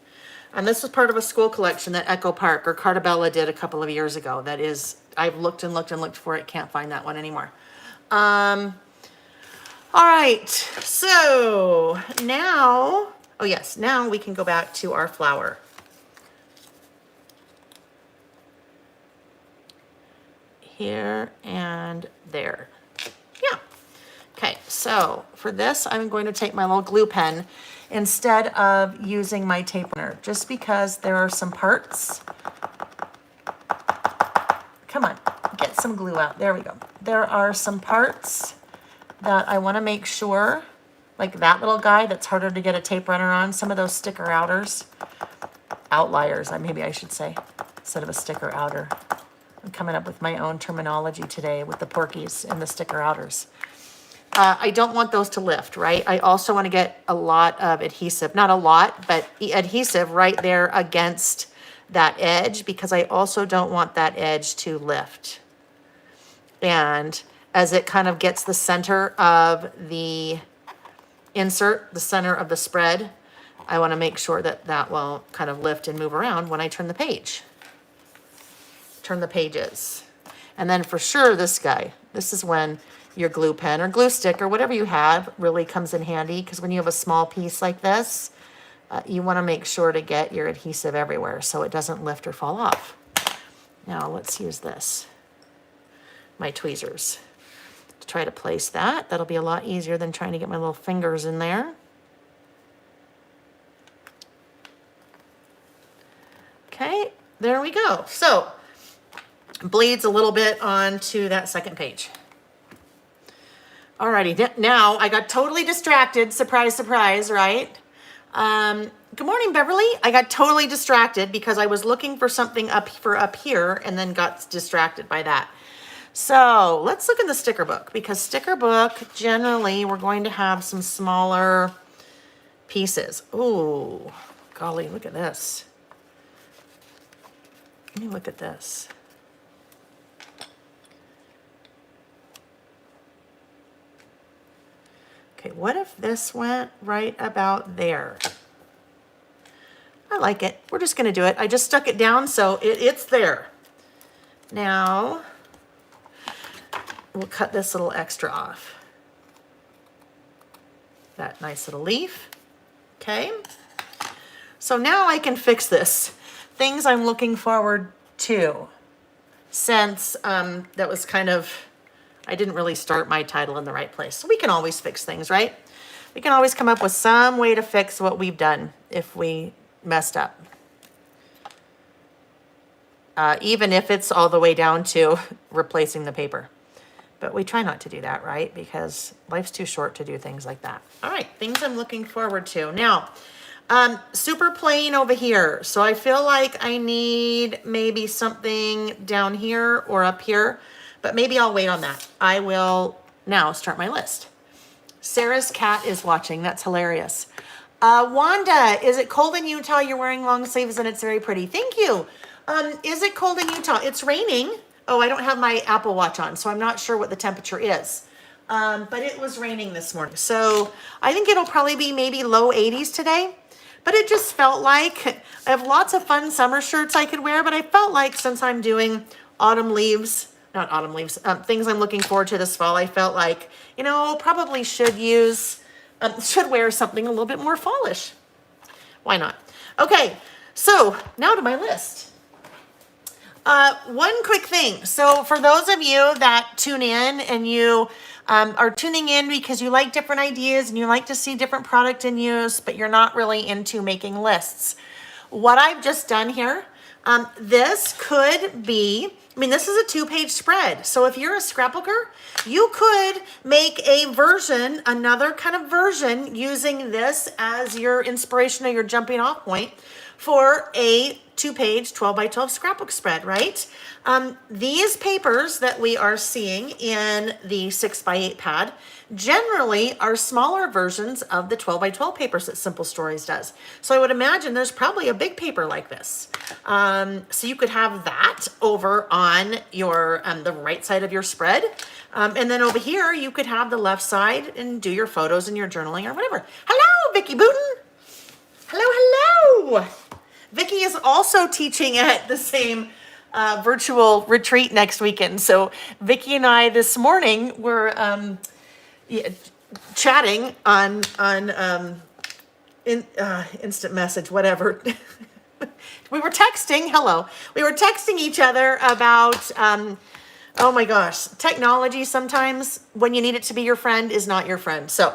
A: And this was part of a school collection that Echo Park or Cartabella did a couple of years ago. That is, I've looked and looked and looked for it. Can't find that one anymore. All right, so now, oh yes, now we can go back to our flower. here and there. Yeah. Okay, so for this, I'm going to take my little glue pen instead of using my tape runner, just because there are some parts. Come on, get some glue out. There we go. There are some parts that I want to make sure, like that little guy that's harder to get a tape runner on, some of those sticker outliers, maybe I should say, instead of a sticker outer. I'm coming up with my own terminology today with the porkies and the sticker outers. I don't want those to lift, right? I also want to get a lot of adhesive, not a lot, but adhesive right there against that edge, because I also don't want that edge to lift. And as it kind of gets the center of the insert, the center of the spread, I want to make sure that that will kind of lift and move around when I turn the page. Turn the pages. And then for sure this guy, this is when your glue pen or glue stick or whatever you have really comes in handy, because when you have a small piece like this, you want to make sure to get your adhesive everywhere so it doesn't lift or fall off. Now let's use this, my tweezers, to try to place that. That'll be a lot easier than trying to get my little fingers in there. Okay, there we go. So bleeds a little bit onto that second page. Alrighty, now I got totally distracted. Surprise, surprise, right? Good morning, Beverly. I got totally distracted because I was looking for something up here and then got distracted by that. So let's look in the sticker book, because sticker book, generally, we're going to have some smaller pieces. Oh, golly, look at this. Let me look at this. Okay, what if this went right about there? I like it. We're just going to do it. I just stuck it down, so it's there. Now, we'll cut this little extra off. That nice little leaf. Okay. So now I can fix this. Things I'm looking forward to, since that was kind of, I didn't really start my title in the right place. So we can always fix things, right? We can always come up with some way to fix what we've done if we messed up. Even if it's all the way down to replacing the paper. But we try not to do that, right? Because life's too short to do things like that. All right, things I'm looking forward to. Now, super plain over here. So I feel like I need maybe something down here or up here, but maybe I'll wait on that. I will now start my list. Sarah's cat is watching. That's hilarious. Wanda, is it cold in Utah? You're wearing long sleeves and it's very pretty. Thank you. Is it cold in Utah? It's raining. Oh, I don't have my Apple Watch on, so I'm not sure what the temperature is. But it was raining this morning. So I think it'll probably be maybe low 80s today. But it just felt like, I have lots of fun summer shirts I could wear, but I felt like since I'm doing things I'm looking forward to this fall, I felt like, probably should wear something a little bit more fallish. Why not? Okay, so now to my list. One quick thing. So for those of you that tune in and you are tuning in because you like different ideas and you like to see different product in use, but you're not really into making lists. What I've just done here, this could be, this is a 2-page spread. So if you're a scrapbooker, you could make a version, another kind of version, using this as your inspiration or your jumping off point for a 2-page 12 by 12 scrapbook spread, right? These papers that we are seeing in the 6 by 8 pad generally are smaller versions of the 12 by 12 papers that Simple Stories does. So I would imagine there's probably a big paper like this. So you could have that over on your the right side of your spread. And then over here, you could have the left side and do your photos and your journaling or whatever. Hello, Vicki Booten. Hello, hello. Vicki is also teaching at the same virtual retreat next weekend. So Vicki and I this morning were chatting on instant message, whatever. We were texting. Hello. We were texting each other about Oh my gosh. Technology sometimes, when you need it to be your friend, is not your friend. So,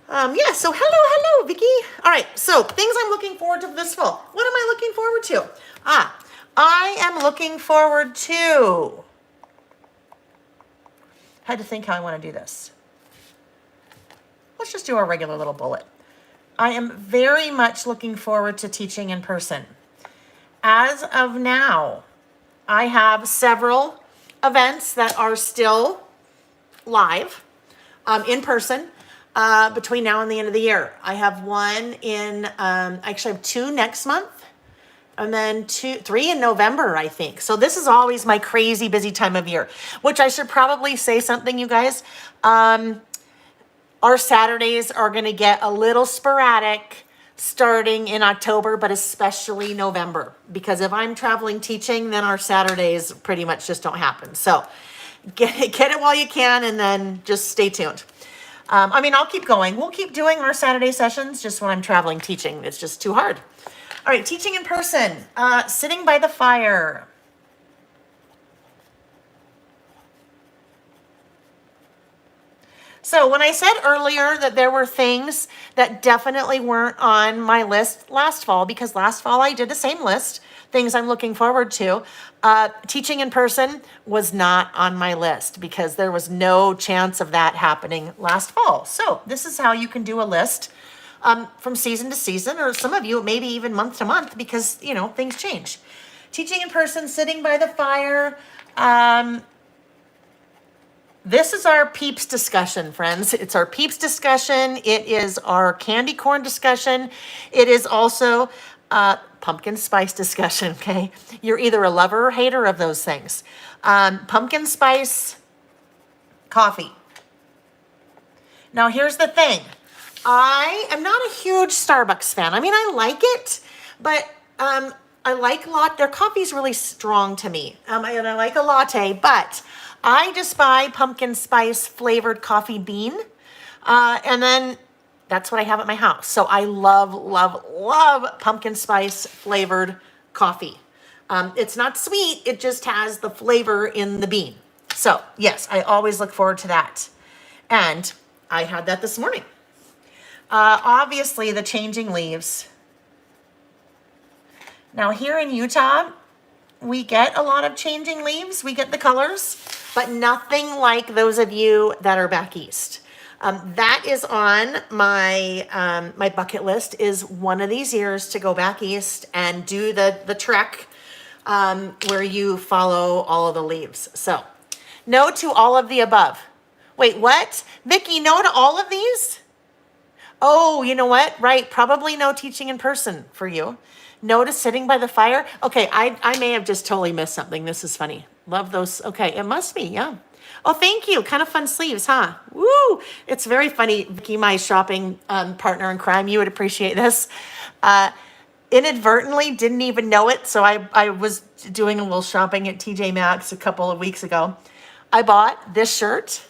A: yeah, so hello, Vicky. All right, so things I'm looking forward to this fall. What am I looking forward to? I am looking forward to, had to think how I want to do this. Let's just do our regular little bullet. I am very much looking forward to teaching in person. As of now, I have several events that are still live in person between now and the end of the year. I have one in, I actually have 2 next month, and then 3 in November, I think. So this is always my crazy busy time of year, which I should probably say something, you guys. Our Saturdays are going to get a little sporadic starting in October, but especially November, because if I'm traveling teaching, then our Saturdays pretty much just don't happen. So get it while you can, and then just stay tuned. I mean, I'll keep going. We'll keep doing our Saturday sessions just when I'm traveling teaching. It's just too hard. All right, teaching in person, sitting by the fire. So when I said earlier that there were things that definitely weren't on my list last fall, because last fall I did the same list, things I'm looking forward to, teaching in person was not on my list because there was no chance of that happening last fall. So this is how you can do a list from season to season, or some of you maybe even month to month, because, you know, things change. Teaching in person, sitting by the fire. This is our peeps discussion, friends. It's our peeps discussion. It is our candy corn discussion. It is also pumpkin spice discussion, okay? You're either a lover or hater of those things. Pumpkin spice coffee. Now, here's the thing. I am not a huge Starbucks fan. I mean, I like it, but I like their coffee's really strong to me. And I like a latte, but I just buy pumpkin spice flavored coffee bean. And then that's what I have at my house. So I love, love, love pumpkin spice flavored coffee. It's not sweet. It just has the flavor in the bean. So yes, I always look forward to that. And I had that this morning. Obviously the changing leaves. Now here in Utah, we get a lot of changing leaves. We get the colors, but nothing like those of you that are back east. That is on my my bucket list, is one of these years to go back east and do the trek where you follow all of the leaves. So no to all of the above. Wait, what? Vicki, no to all of these? Oh, you know what? Right, probably no teaching in person for you. No to sitting by the fire. Okay, I may have just totally missed something. This is funny. Love those. Okay, it must be, yeah. Oh, thank you. Kind of fun sleeves, huh? Woo! It's very funny. Vicki, my shopping partner in crime, you would appreciate this. Inadvertently, didn't even know it. So I was doing a little shopping at TJ Maxx a couple of weeks ago. I bought this shirt.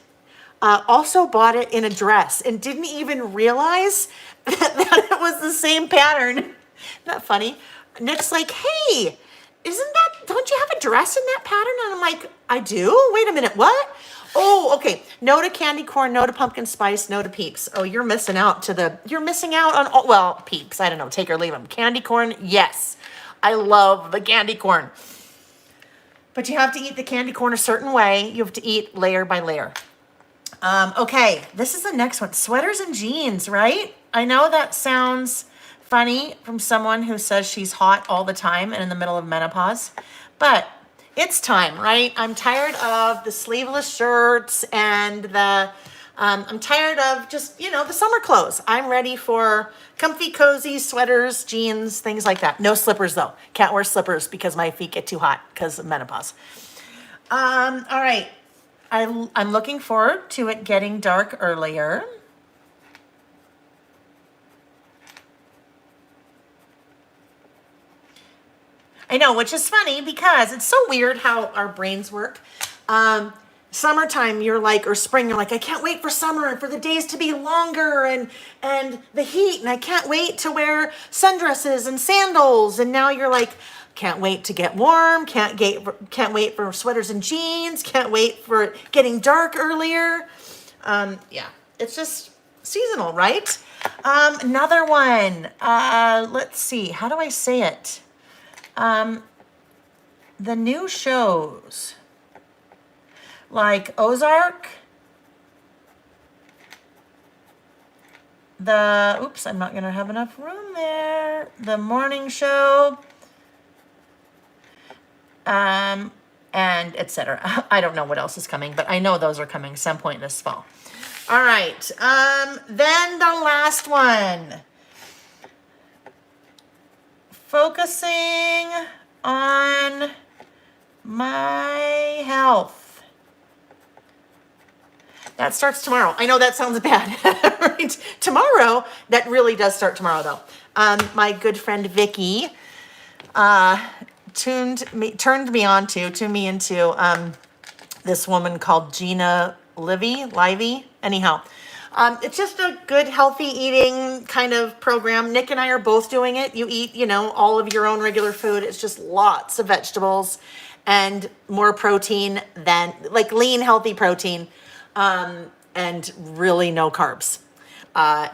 A: Also bought it in a dress and didn't even realize that it was the same pattern. Isn't that funny? Nick's like, hey, don't you have a dress in that pattern? And I'm like, I do? Wait a minute, what? Oh, okay. No to candy corn, no to pumpkin spice, no to peeps. Oh, you're missing out on all, well, peeps, I don't know, take or leave them. Candy corn, yes. I love the candy corn. But you have to eat the candy corn a certain way. You have to eat layer by layer. Okay, this is the next one. Sweaters and jeans, right? I know that sounds funny from someone who says she's hot all the time and in the middle of menopause, but it's time, right? I'm tired of the sleeveless shirts and I'm tired of just, the summer clothes. I'm ready for comfy, cozy sweaters, jeans, things like that. No slippers though. Can't wear slippers because my feet get too hot because of menopause. All right. I'm looking forward to it getting dark earlier. I know, which is funny because it's so weird how our brains work. Summertime, you're like, or spring, you're like, I can't wait for summer and for the days to be longer and the heat, and I can't wait to wear sundresses and sandals. And now you're like, Can't wait to get warm. Can't wait for sweaters and jeans. Can't wait for getting dark earlier. Yeah, it's just seasonal, right? Another one. Let's see. How do I say it? The new shows like Ozark. Oops, I'm not going to have enough room there. The morning show. And etc. I don't know what else is coming, but I know those are coming some point this fall. All right. Then the last one. Focusing on my health. That starts tomorrow. I know that sounds bad. Right? Tomorrow, that really does start tomorrow though. My good friend Vicky tuned me into this woman called Gina Livy. Anyhow, it's just a good healthy eating kind of program. Nick and I are both doing it. You eat, all of your own regular food. It's just lots of vegetables and more protein than like lean, healthy protein. And really no carbs,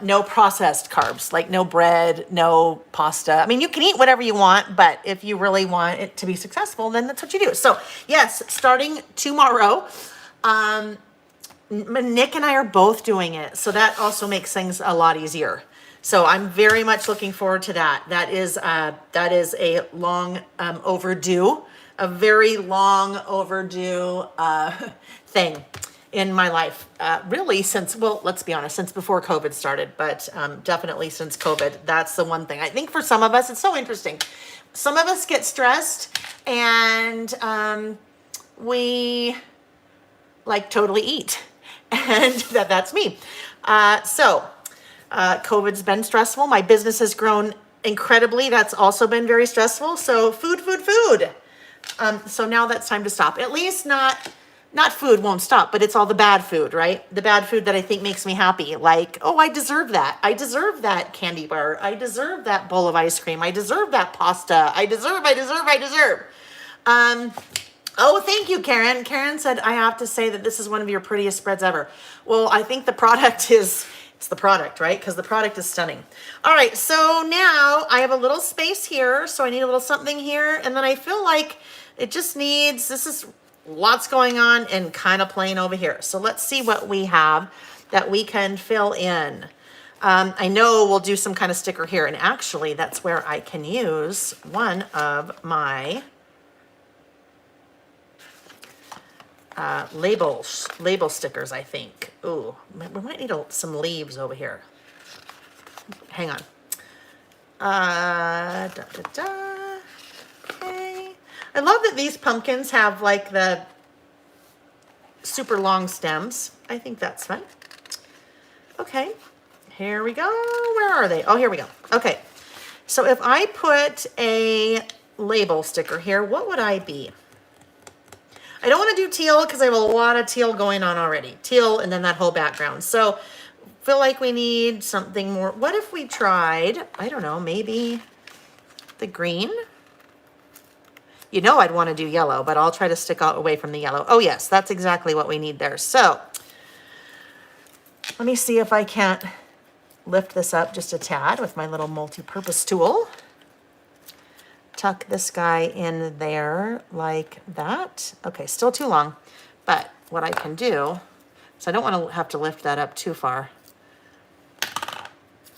A: no processed carbs, like no bread, no pasta. I mean, you can eat whatever you want, but if you really want it to be successful, then that's what you do. So yes, starting tomorrow, Nick and I are both doing it. So that also makes things a lot easier. So I'm very much looking forward to that. That is a long, a very long overdue, thing in my life, really since, well, let's be honest, since before COVID started, but definitely since COVID. That's the one thing. I think for some of us, it's so interesting. Some of us get stressed and we like totally eat. And that's me. COVID's been stressful. My business has grown incredibly. That's also been very stressful. So food. So now that's time to stop. At least not food won't stop, but it's all the bad food, right? The bad food that I think makes me happy. Like, oh, I deserve that. I deserve that candy bar. I deserve that bowl of ice cream. I deserve that pasta. I deserve. Oh, thank you, Karen. Karen said, I have to say that this is one of your prettiest spreads ever. Well, I think the product it's the product, right? Because the product is stunning. All right, so now I have a little space here, so I need a little something here, and then I feel like it just needs, this is lots going on and kind of plain over here. So let's see what we have that we can fill in. I know we'll do some kind of sticker here, and actually that's where I can use one of my label stickers, I think. Ooh, we might need some leaves over here. Hang on. Okay. I love that these pumpkins have like the super long stems. I think that's fun. Okay, here we go. Where are they? Oh, here we go. Okay, so if I put a label sticker here, what would I be? I don't want to do teal because I have a lot of teal going on already. Teal and then that whole background. So feel like we need something more. What if we tried, I don't know, maybe the green? You know I'd want to do yellow, but I'll try to stick out away from the yellow. Oh yes, that's exactly what we need there. So let me see if I can't lift this up just a tad with my little multi-purpose tool. Tuck this guy in there like that. Okay, still too long, but what I can do, so I don't want to have to lift that up too far.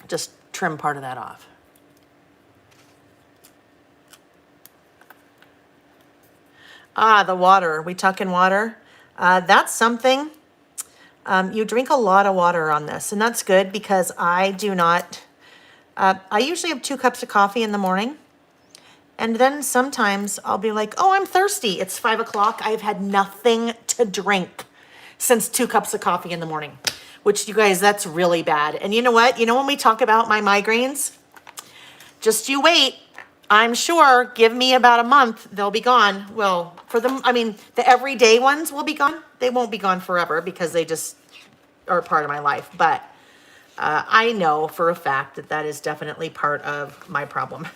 A: Just trim part of that off. Ah, the water. We tuck in water. That's something. You drink a lot of water on this, and that's good because I do not. I usually have 2 cups of coffee in the morning, and then sometimes I'll be like, oh, I'm thirsty. It's 5 o'clock. I've had nothing to drink since 2 cups of coffee in the morning, which you guys, that's really bad. And you know what? You know when we talk about my migraines, just you wait. I'm sure, give me about a month, they'll be gone. Well, for them, I mean, the everyday ones will be gone. They won't be gone forever because they just are part of my life. But I know for a fact that that is definitely part of my problem.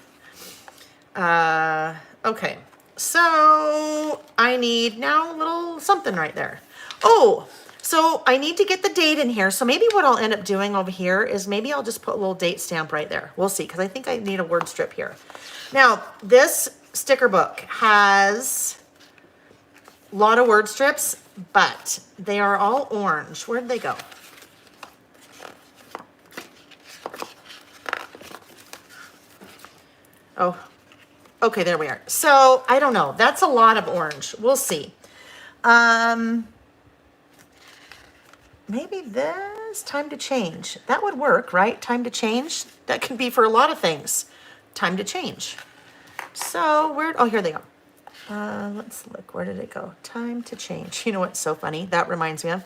A: Okay, so I need now a little something right there. Oh, so I need to get the date in here. So maybe what I'll end up doing over here is maybe I'll just put a little date stamp right there. We'll see, because I think I need a word strip here. Now, this sticker book has a lot of word strips, but they are all orange. Where'd they go? Oh, okay, there we are. So I don't know. That's a lot of orange. We'll see. Maybe this time to change. That would work, right? Time to change. That can be for a lot of things. Time to change. So where? Oh, here they go. Let's look. Where did it go? Time to change. You know what's so funny? That reminds me of.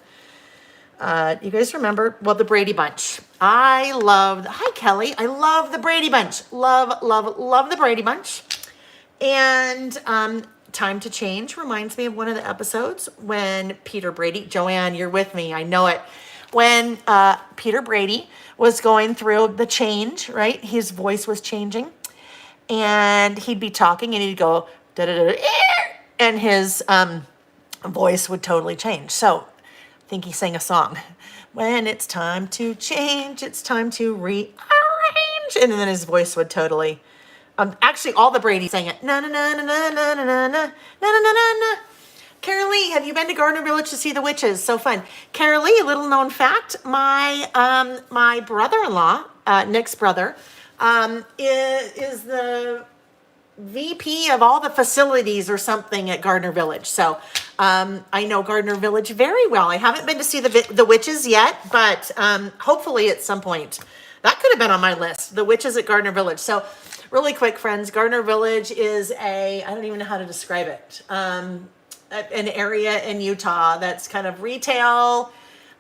A: You guys remember? Well, the Brady Bunch. I loved. Hi, Kelly. I love the Brady Bunch. Love, love, love the Brady Bunch. And Time to Change reminds me of one of the episodes when Peter Brady, Joanne, you're with me, I know it. When Peter Brady was going through the change, right? His voice was changing. And he'd be talking and he'd go, da da da, and his voice would totally change. So I think he sang a song. When it's time to change, it's time to rearrange. And then his voice would totally... actually, all the Brady sang it. Na na na na na na na na na na na na. Carolee, have you been to Gardner Village to see the witches? So fun. Carolee, a little known fact: my brother-in-law, Nick's brother, is the VP of all the facilities or something at Gardner Village. So I know Gardner Village very well. I haven't been to see the witches yet, but hopefully at some point. That could have been on my list. The witches at Gardner Village. So. Really quick, friends, Gardner Village is I don't even know how to describe it, an area in Utah that's kind of retail,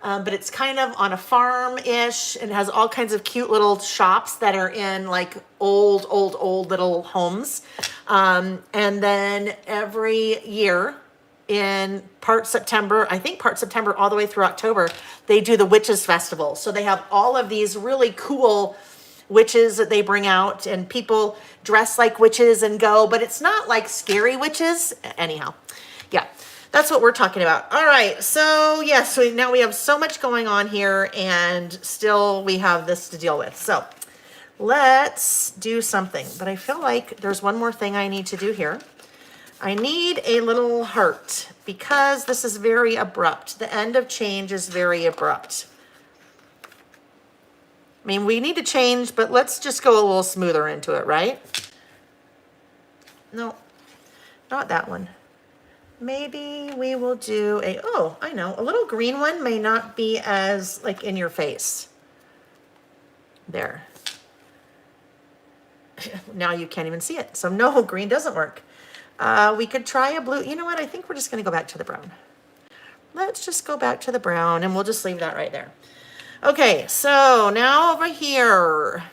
A: but it's kind of on a farm-ish, and has all kinds of cute little shops that are in like old little homes. And then every year in part September all the way through October, they do the Witches Festival. So they have all of these really cool witches that they bring out, and people dress like witches and go, but it's not like scary witches. Anyhow, yeah, that's what we're talking about. All right, so yes, now we have so much going on here, and still we have this to deal with. So let's do something, but I feel like there's one more thing I need to do here. I need a little heart, because this is very abrupt. The end of change is very abrupt. I mean, we need to change, but let's just go a little smoother into it, right? No, not that one. Maybe we will do oh, I know, a little green one may not be as like in your face. There. Now you can't even see it. So no, green doesn't work. We could try a blue. You know what? I think we're just going to go back to the brown. Let's just go back to the brown, and we'll just leave that right there. Okay, so now over here,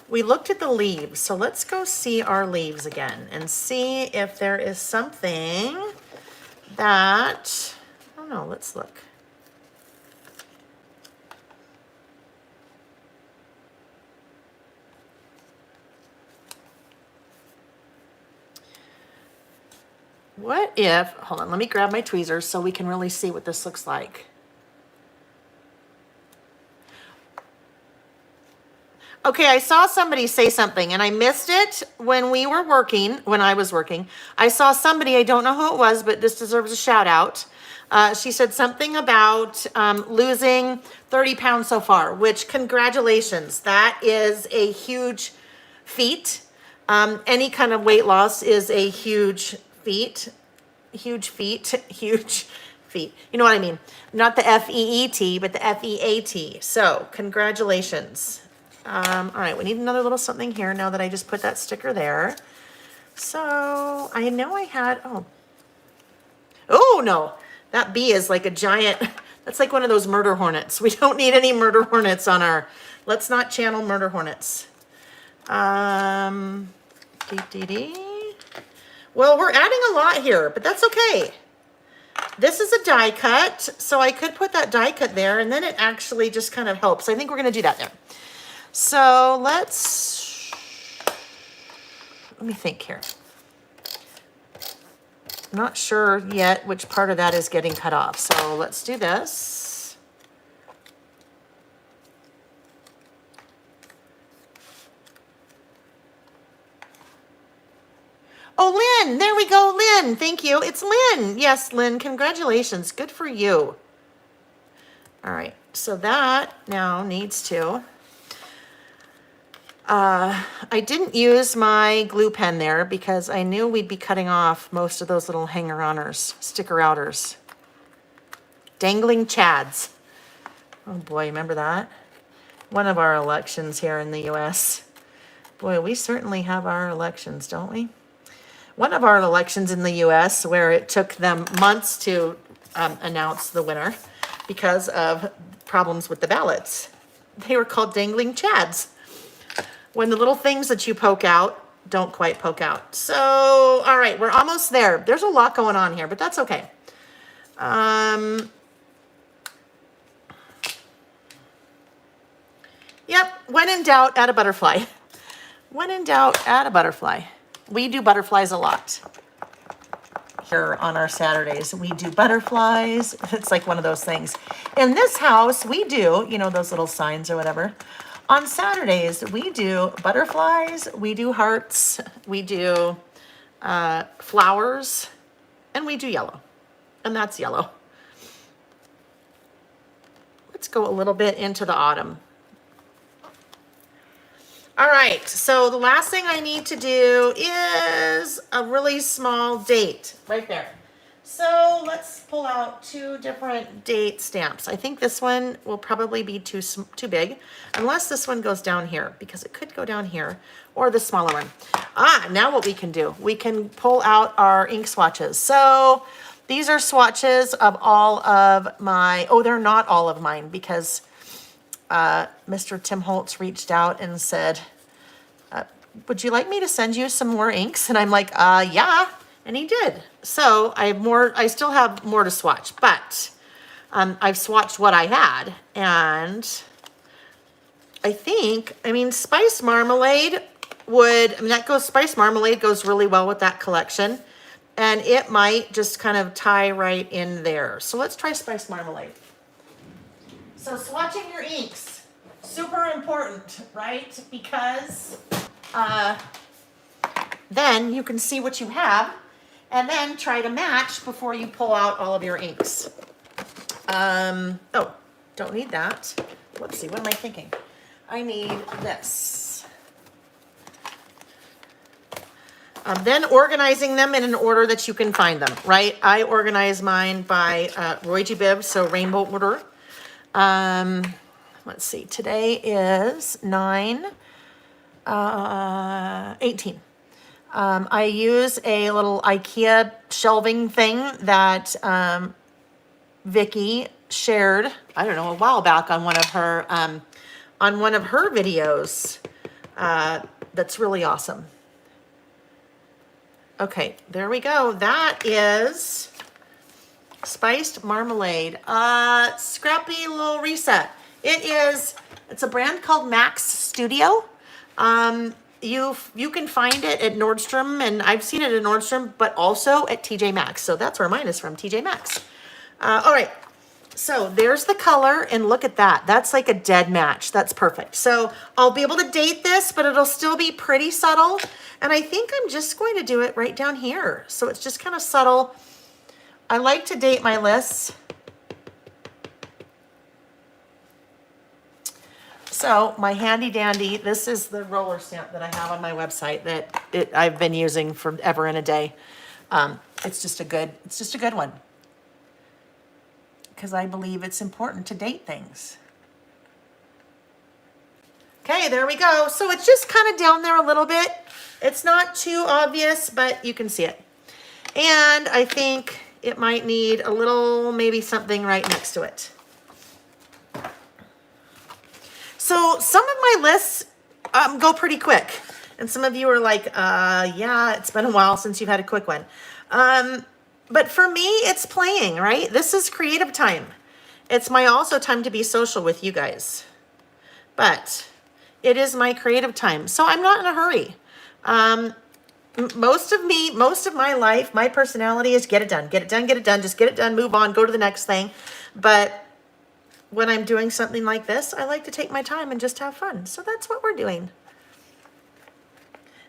A: we looked at the leaves. So let's go see our leaves again and see if there is something that, I don't know, let's look. What if, hold on, let me grab my tweezers so we can really see what this looks like. Okay, I saw somebody say something and I missed it when I was working. I saw somebody, I don't know who it was, but this deserves a shout out. She said something about losing 30 pounds so far, which congratulations. That is a huge feat. Any kind of weight loss is a huge feet. You know what I mean? Not the F-E-E-T, but the F-E-A-T. So congratulations. All right, we need another little something here now that I just put that sticker there. So I know I had, oh no, that bee is like a giant, that's like one of those murder hornets. We don't need any murder hornets on our, let's not channel murder hornets. Well, we're adding a lot here, but that's okay. This is a die cut, so I could put that die cut there, and then it actually just kind of helps. I think we're going to do that there. So let's let me think here. I'm not sure yet which part of that is getting cut off. So let's do this. Oh, Lynn, there we go, Lynn. Thank you. It's Lynn. Yes, Lynn, congratulations. Good for you. All right, so that now needs to, I didn't use my glue pen there because I knew we'd be cutting off most of those little hanger-oners, sticker-outers. Dangling chads. Oh boy, remember that? One of our elections here in the US. Boy, we certainly have our elections, don't we? One of our elections in the US where it took them months to announce the winner because of problems with the ballots. They were called dangling chads. When the little things that you poke out don't quite poke out. So, all right, we're almost there. There's a lot going on here, but that's okay. Yep, when in doubt, add a butterfly. When in doubt, add a butterfly. We do butterflies a lot. Here on our Saturdays, we do butterflies. It's like one of those things. In this house, we do, you know, those little signs or whatever. On Saturdays, we do butterflies, we do hearts, we do flowers, and we do yellow. And that's yellow. Let's go a little bit into the autumn. All right, so the last thing I need to do is a really small date right there. So let's pull out 2 different date stamps. I think this one will probably be too big, unless this one goes down here, because it could go down here, or the smaller one. Now what we can do, we can pull out our ink swatches. So these are swatches of all of my, oh, they're not all of mine, because Mr. Tim Holtz reached out and said, would you like me to send you some more inks? And I'm like, yeah. And he did. So I have more, I still have more to swatch, but I've swatched what I had. And I think, I mean, Spice Marmalade would, I mean, that goes, Spice Marmalade goes really well with that collection. And it might just kind of tie right in there. So let's try Spice Marmalade. So swatching your inks, super important, right? Because then you can see what you have and then try to match before you pull out all of your inks. Oh, don't need that. Let's see, what am I thinking? I need this. Then organizing them in an order that you can find them, right? I organize mine by Roy G. Biv, so rainbow order. Let's see, today is 9/18. I use a little Ikea shelving thing that Vicky shared, I don't know, a while back on one of her videos. That's really awesome. Okay, there we go. That is Spiced Marmalade. Scrappy little reset. It's a brand called Max Studio. You can find it at Nordstrom, and I've seen it at Nordstrom, but also at TJ Maxx. So that's where mine is from, TJ Maxx. All right, so there's the color, and look at that. That's like a dead match. That's perfect. So I'll be able to date this, but it'll still be pretty subtle. And I think I'm just going to do it right down here. So it's just kind of subtle. I like to date my lists. So my handy dandy, this is the roller stamp that I have on my website that I've been using forever and a day. It's just a good one. Because I believe it's important to date things. Okay, there we go. So it's just kind of down there a little bit. It's not too obvious, but you can see it. And I think it might need a little, maybe something right next to it. So some of my lists go pretty quick. And some of you are like, yeah, it's been a while since you've had a quick one. But for me, it's playing, right? This is creative time. It's my also time to be social with you guys. But it is my creative time. So I'm not in a hurry. most of my life, my personality is get it done, get it done, get it done, just get it done, move on, go to the next thing. But when I'm doing something like this, I like to take my time and just have fun. So that's what we're doing.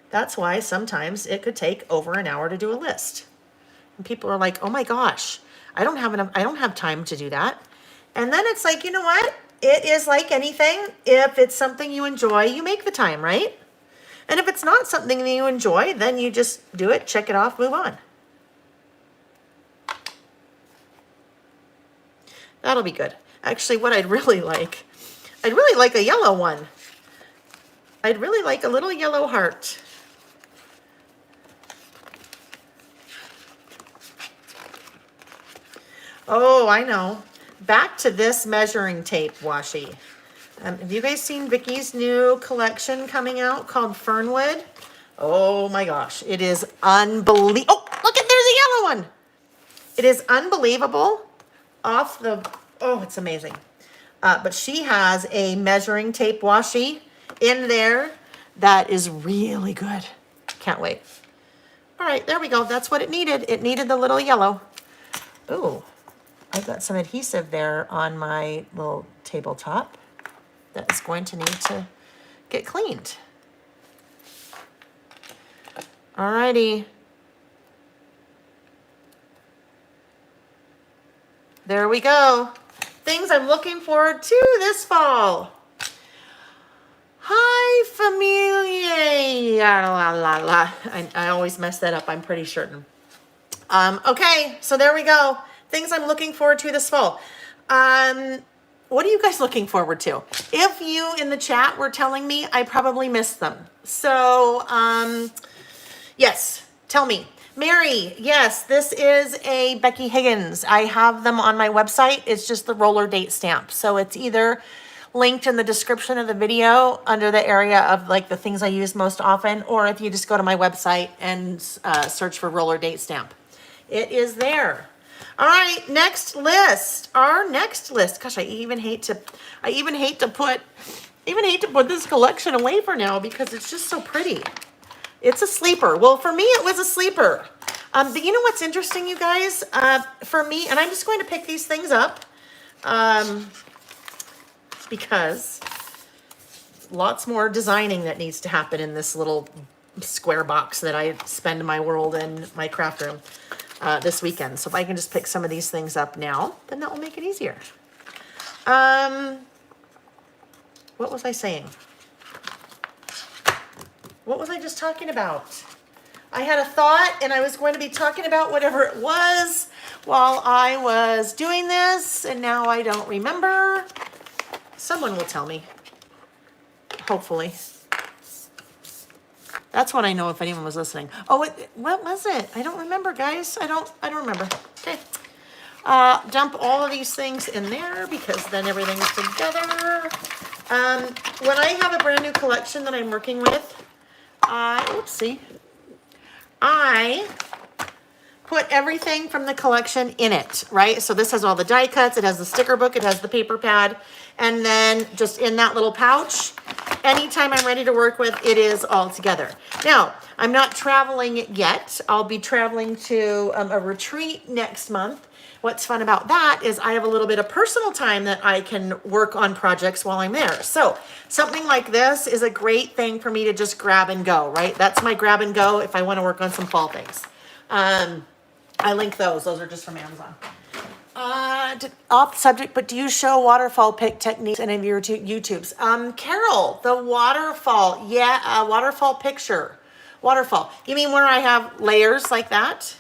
A: That's why sometimes it could take over an hour to do a list. And people are like, oh my gosh, I don't have time to do that. And then it's like, you know what? It is like anything. If it's something you enjoy, you make the time, right? And if it's not something that you enjoy, then you just do it, check it off, move on. That'll be good. Actually, what I'd really like a yellow one. I'd really like a little yellow heart. Oh, I know. Back to this measuring tape washi. Have you guys seen Vicky's new collection coming out called Fernwood? Oh my gosh, it is unbelievable. Oh, look at, there's a yellow one. It is unbelievable. It's amazing. But she has a measuring tape washi in there that is really good. Can't wait. All right, there we go. That's what it needed. It needed the little yellow. Ooh, I've got some adhesive there on my little tabletop that is going to need to get cleaned. All righty. There we go. Things I'm looking forward to this fall. Hi, familia. La, la, la. I always mess that up, I'm pretty certain. Okay, so there we go. Things I'm looking forward to this fall. What are you guys looking forward to? If you in the chat were telling me, I probably missed them. So, yes, tell me. Mary, yes, this is a Becky Higgins. I have them on my website. It's just the roller date stamp. So it's either linked in the description of the video under the area of like the things I use most often, or if you just go to my website and search for roller date stamp. It is there. All right, next list. Our next list. Gosh, I even hate to put this collection away for now because it's just so pretty. It's a sleeper. Well, for me, it was a sleeper. But you know what's interesting, you guys? For me, and I'm just going to pick these things up because lots more designing that needs to happen in this little square box that I spend my world in my craft room this weekend. So if I can just pick some of these things up now, then that will make it easier. What was I saying? What was I just talking about? I had a thought and I was going to be talking about whatever it was while I was doing this, and now I don't remember. Someone will tell me. Hopefully. That's when I know if anyone was listening. Oh, what was it? I don't remember, guys. I don't remember. Okay. Dump all of these things in there because then everything's together. When I have a brand new collection that I'm working with, I put everything from the collection in it, right? So this has all the die cuts, it has the sticker book, it has the paper pad, and then just in that little pouch, anytime I'm ready to work with, it is all together. Now, I'm not traveling yet. I'll be traveling to a retreat next month. What's fun about that is I have a little bit of personal time that I can work on projects while I'm there. So something like this is a great thing for me to just grab and go, right? That's my grab and go if I want to work on some fall things. I link those. Those are just from Amazon. Off subject, but do you show waterfall pick techniques in any of your YouTubes? Carol, the waterfall. Yeah, waterfall picture. Waterfall. You mean where I have layers like that?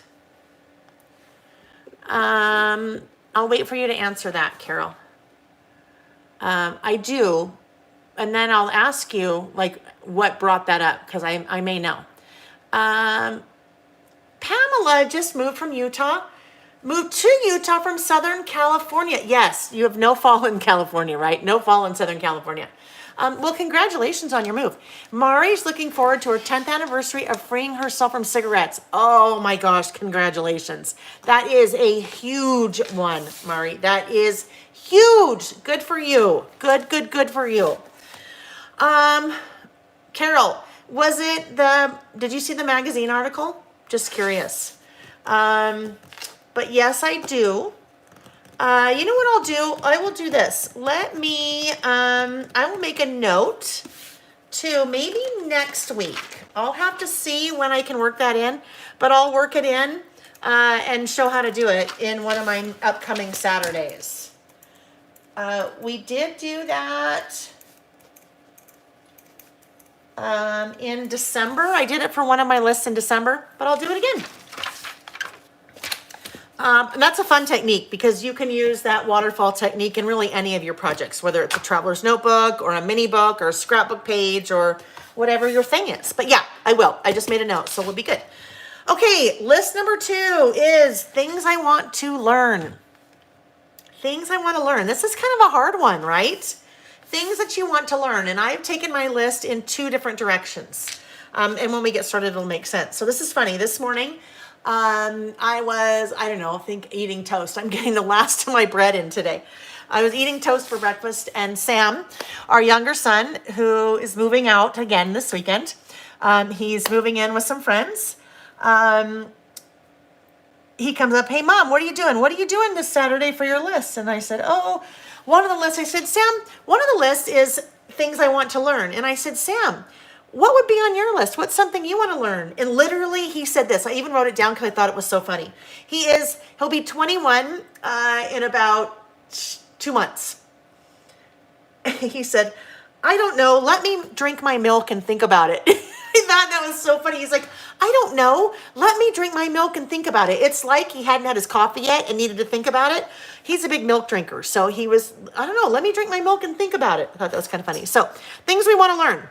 A: I'll wait for you to answer that, Carol. I do. And then I'll ask you, like, what brought that up, because I may know. Pamela just moved from Utah. Moved to Utah from Southern California. Yes, you have no fall in California, right? No fall in Southern California. Well, congratulations on your move. Mari's looking forward to her 10th anniversary of freeing herself from cigarettes. Oh my gosh, congratulations. That is a huge one, Mari. That is huge. Good for you. Good for you. Carol, did you see the magazine article? Just curious. But yes, I do. You know what I'll do? I will do this. I will make a note to maybe next week. I'll have to see when I can work that in, but I'll work it in and show how to do it in one of my upcoming Saturdays. We did do that in December. I did it for one of my lists in December, but I'll do it again. And that's a fun technique because you can use that waterfall technique in really any of your projects, whether it's a traveler's notebook or a mini book or a scrapbook page or whatever your thing is. But yeah, I will. I just made a note, so we'll be good. Okay, list number 2 is things I want to learn. Things I want to learn. This is kind of a hard one, right? Things that you want to learn. And I've taken my list in 2 different directions. And when we get started, it'll make sense. So this is funny. This morning, I think eating toast. I'm getting the last of my bread in today. I was eating toast for breakfast, and Sam, our younger son, who is moving out again this weekend, he's moving in with some friends. He comes up, "Hey Mom, what are you doing? What are you doing this Saturday for your list?" And I said, one of the lists, I said, "Sam, one of the lists is things I want to learn." And I said, "Sam, what would be on your list? What's something you want to learn?" And literally he said this. I even wrote it down because I thought it was so funny. He'll be 21 in about 2 months. He said, "I don't know. Let me drink my milk and think about it." I thought that was so funny. He's like, "I don't know. Let me drink my milk and think about it." It's like he hadn't had his coffee yet and needed to think about it. He's a big milk drinker. So he was, "I don't know. Let me drink my milk and think about it." I thought that was kind of funny. So things we want to learn.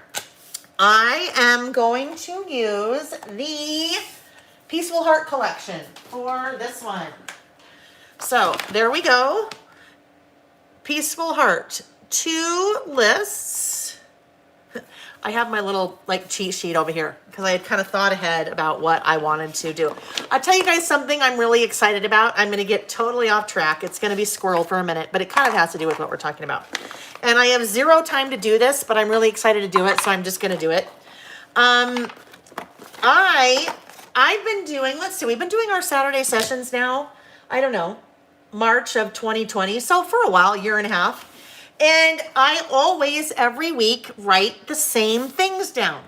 A: I am going to use the Peaceful Heart collection for this one. So there we go. Peaceful Heart. 2 lists. I have my little cheat sheet over here because I had kind of thought ahead about what I wanted to do. I'll tell you guys something I'm really excited about. I'm going to get totally off track. It's going to be squirrel for a minute, but it kind of has to do with what we're talking about. And I have 0 time to do this, but I'm really excited to do it, so I'm just going to do it. I've been doing, we've been doing our Saturday sessions now, I don't know, March of 2020. So for a while, 1.5 years. And I always, every week, write the same things down.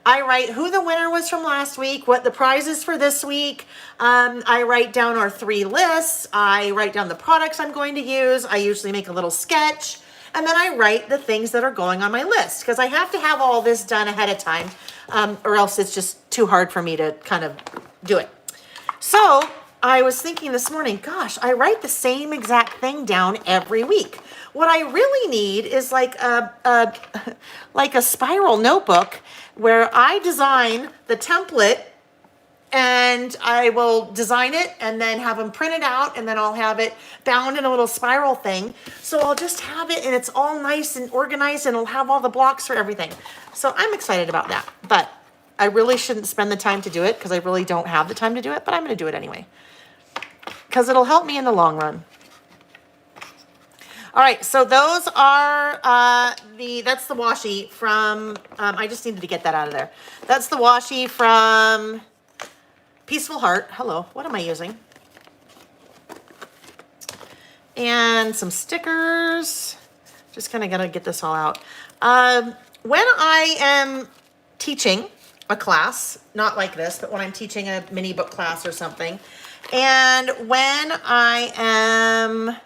A: I write who the winner was from last week, what the prize is for this week. I write down our 3 lists. I write down the products I'm going to use. I usually make a little sketch. And then I write the things that are going on my list because I have to have all this done ahead of time or else it's just too hard for me to kind of do it. So I was thinking this morning, gosh, I write the same exact thing down every week. What I really need is like a spiral notebook where I design the template and I will design it and then have them printed out and then I'll have it bound in a little spiral thing. So I'll just have it and it's all nice and organized and it'll have all the blocks for everything. So I'm excited about that, but I really shouldn't spend the time to do it because I really don't have the time to do it, but I'm going to do it anyway because it'll help me in the long run. All right, so those are that's the washi from, I just needed to get that out of there. That's the washi from Peaceful Heart. Hello, what am I using? And some stickers. Just kind of gotta get this all out. When I am teaching a class, not like this, but when I'm teaching a mini book class or something, and when I am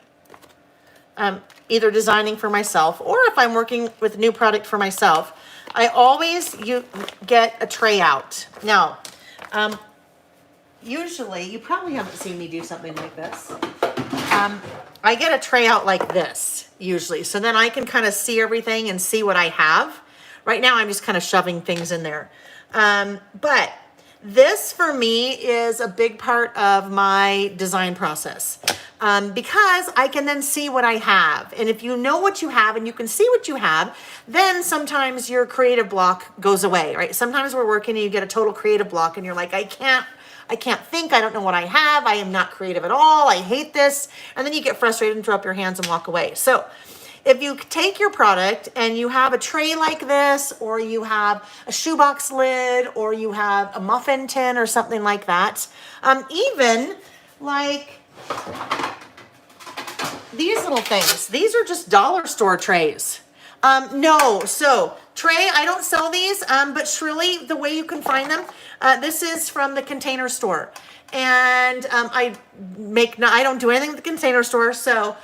A: either designing for myself or if I'm working with a new product for myself, I always get a tray out. Now, usually, you probably haven't seen me do something like this. I get a tray out like this, usually. So then I can kind of see everything and see what I have. Right now, I'm just kind of shoving things in there. But this, for me, is a big part of my design process. Because I can then see what I have. And if you know what you have and you can see what you have, then sometimes your creative block goes away, right? Sometimes we're working and you get a total creative block and you're like, I can't think, I don't know what I have, I am not creative at all, I hate this. And then you get frustrated and throw up your hands and walk away. So if you take your product and you have a tray like this, or you have a shoebox lid, or you have a muffin tin or something like that, even like these little things, these are just dollar store trays. No, so tray, I don't sell these, but Shrilly, the way you can find them, this is from the Container Store. And I don't do anything at the Container Store, so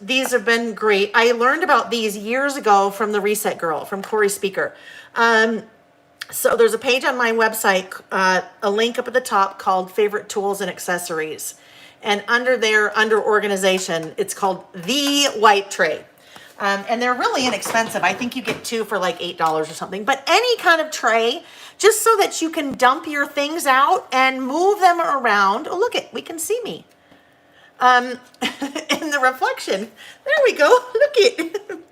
A: these have been great. I learned about these years ago from the Reset Girl, from Corey Speaker. So there's a page on my website, a link up at the top called Favorite Tools and Accessories. And under organization, it's called The White Tray. And they're really inexpensive. I think you get 2 for like $8 or something. But any kind of tray, just so that you can dump your things out and move them around. Oh, look we can see me. In the reflection. There we go. Look Isn't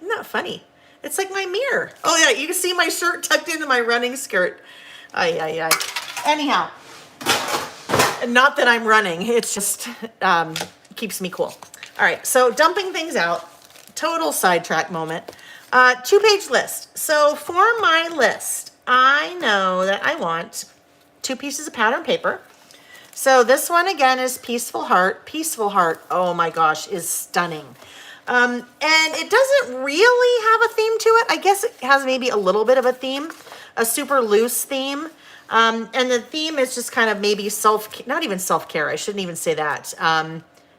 A: that funny? It's like my mirror. Oh yeah, you can see my shirt tucked into my running skirt. Ay. Anyhow, not that I'm running. It's just keeps me cool. All right, so dumping things out. Total sidetrack moment. 2-page list. So for my list, I know that I want 2 pieces of pattern paper. So this one again is Peaceful Heart. Peaceful Heart, oh my gosh, is stunning. And it doesn't really have a theme to it. I guess it has maybe a little bit of a theme, a super loose theme. And the theme is just kind of maybe not even self-care. I shouldn't even say that.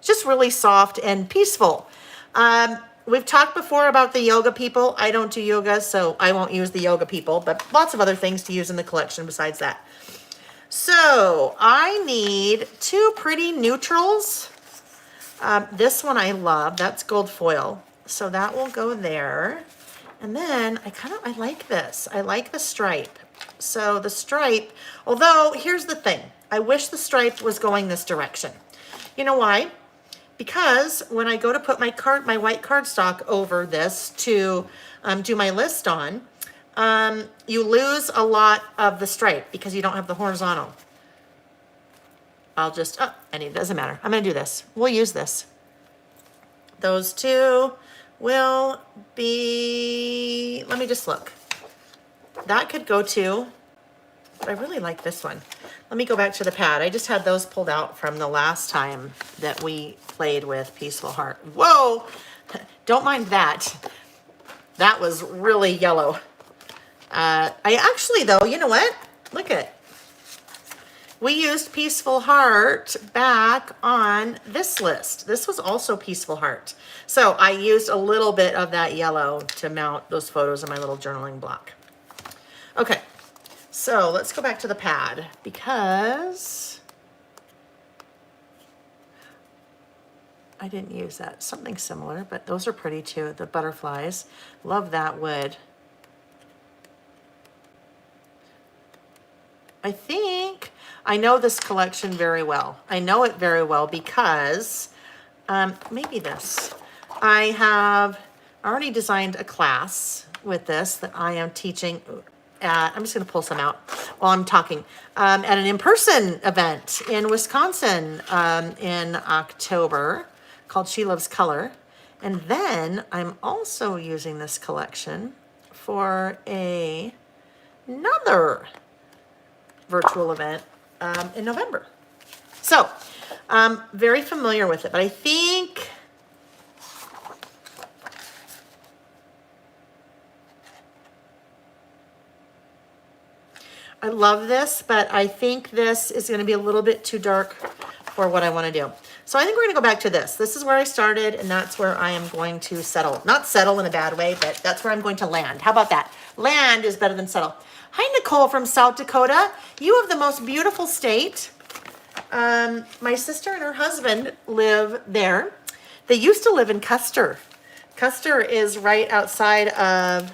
A: Just really soft and peaceful. We've talked before about the yoga people. I don't do yoga, so I won't use the yoga people, but lots of other things to use in the collection besides that. So I need 2 pretty neutrals. This one I love. That's gold foil. So that will go there. And then I like this. I like the stripe. So the stripe, although here's the thing. I wish the stripe was going this direction. You know why? Because when I go to put my white cardstock over this to do my list on, you lose a lot of the stripe because you don't have the horizontal. It doesn't matter. I'm going to do this. We'll use this. Those 2 will be, let me just look. That could go to, but I really like this one. Let me go back to the pad. I just had those pulled out from the last time that we played with Peaceful Heart. Whoa! Don't mind that. That was really yellow. I actually, though, you know what? Look at it. We used Peaceful Heart back on this list. This was also Peaceful Heart. So I used a little bit of that yellow to mount those photos in my little journaling block. Okay. So let's go back to the pad because I didn't use that. Something similar, but those are pretty too. The butterflies. Love that wood. I think I know this collection very well. I know it very well because maybe this. I have already designed a class with this that I am teaching at, I'm just going to pull some out while I'm talking, at an in-person event in Wisconsin in October called She Loves Color. And then I'm also using this collection for another virtual event in November. So I'm very familiar with it, but I think I love this, but I think this is going to be a little bit too dark for what I want to do. So I think we're going to go back to this. This is where I started, and that's where I am going to settle. Not settle in a bad way, but that's where I'm going to land. How about that? Land is better than settle. Hi, Nicole from South Dakota. You have the most beautiful state. My sister and her husband live there. They used to live in Custer. Custer is right outside of,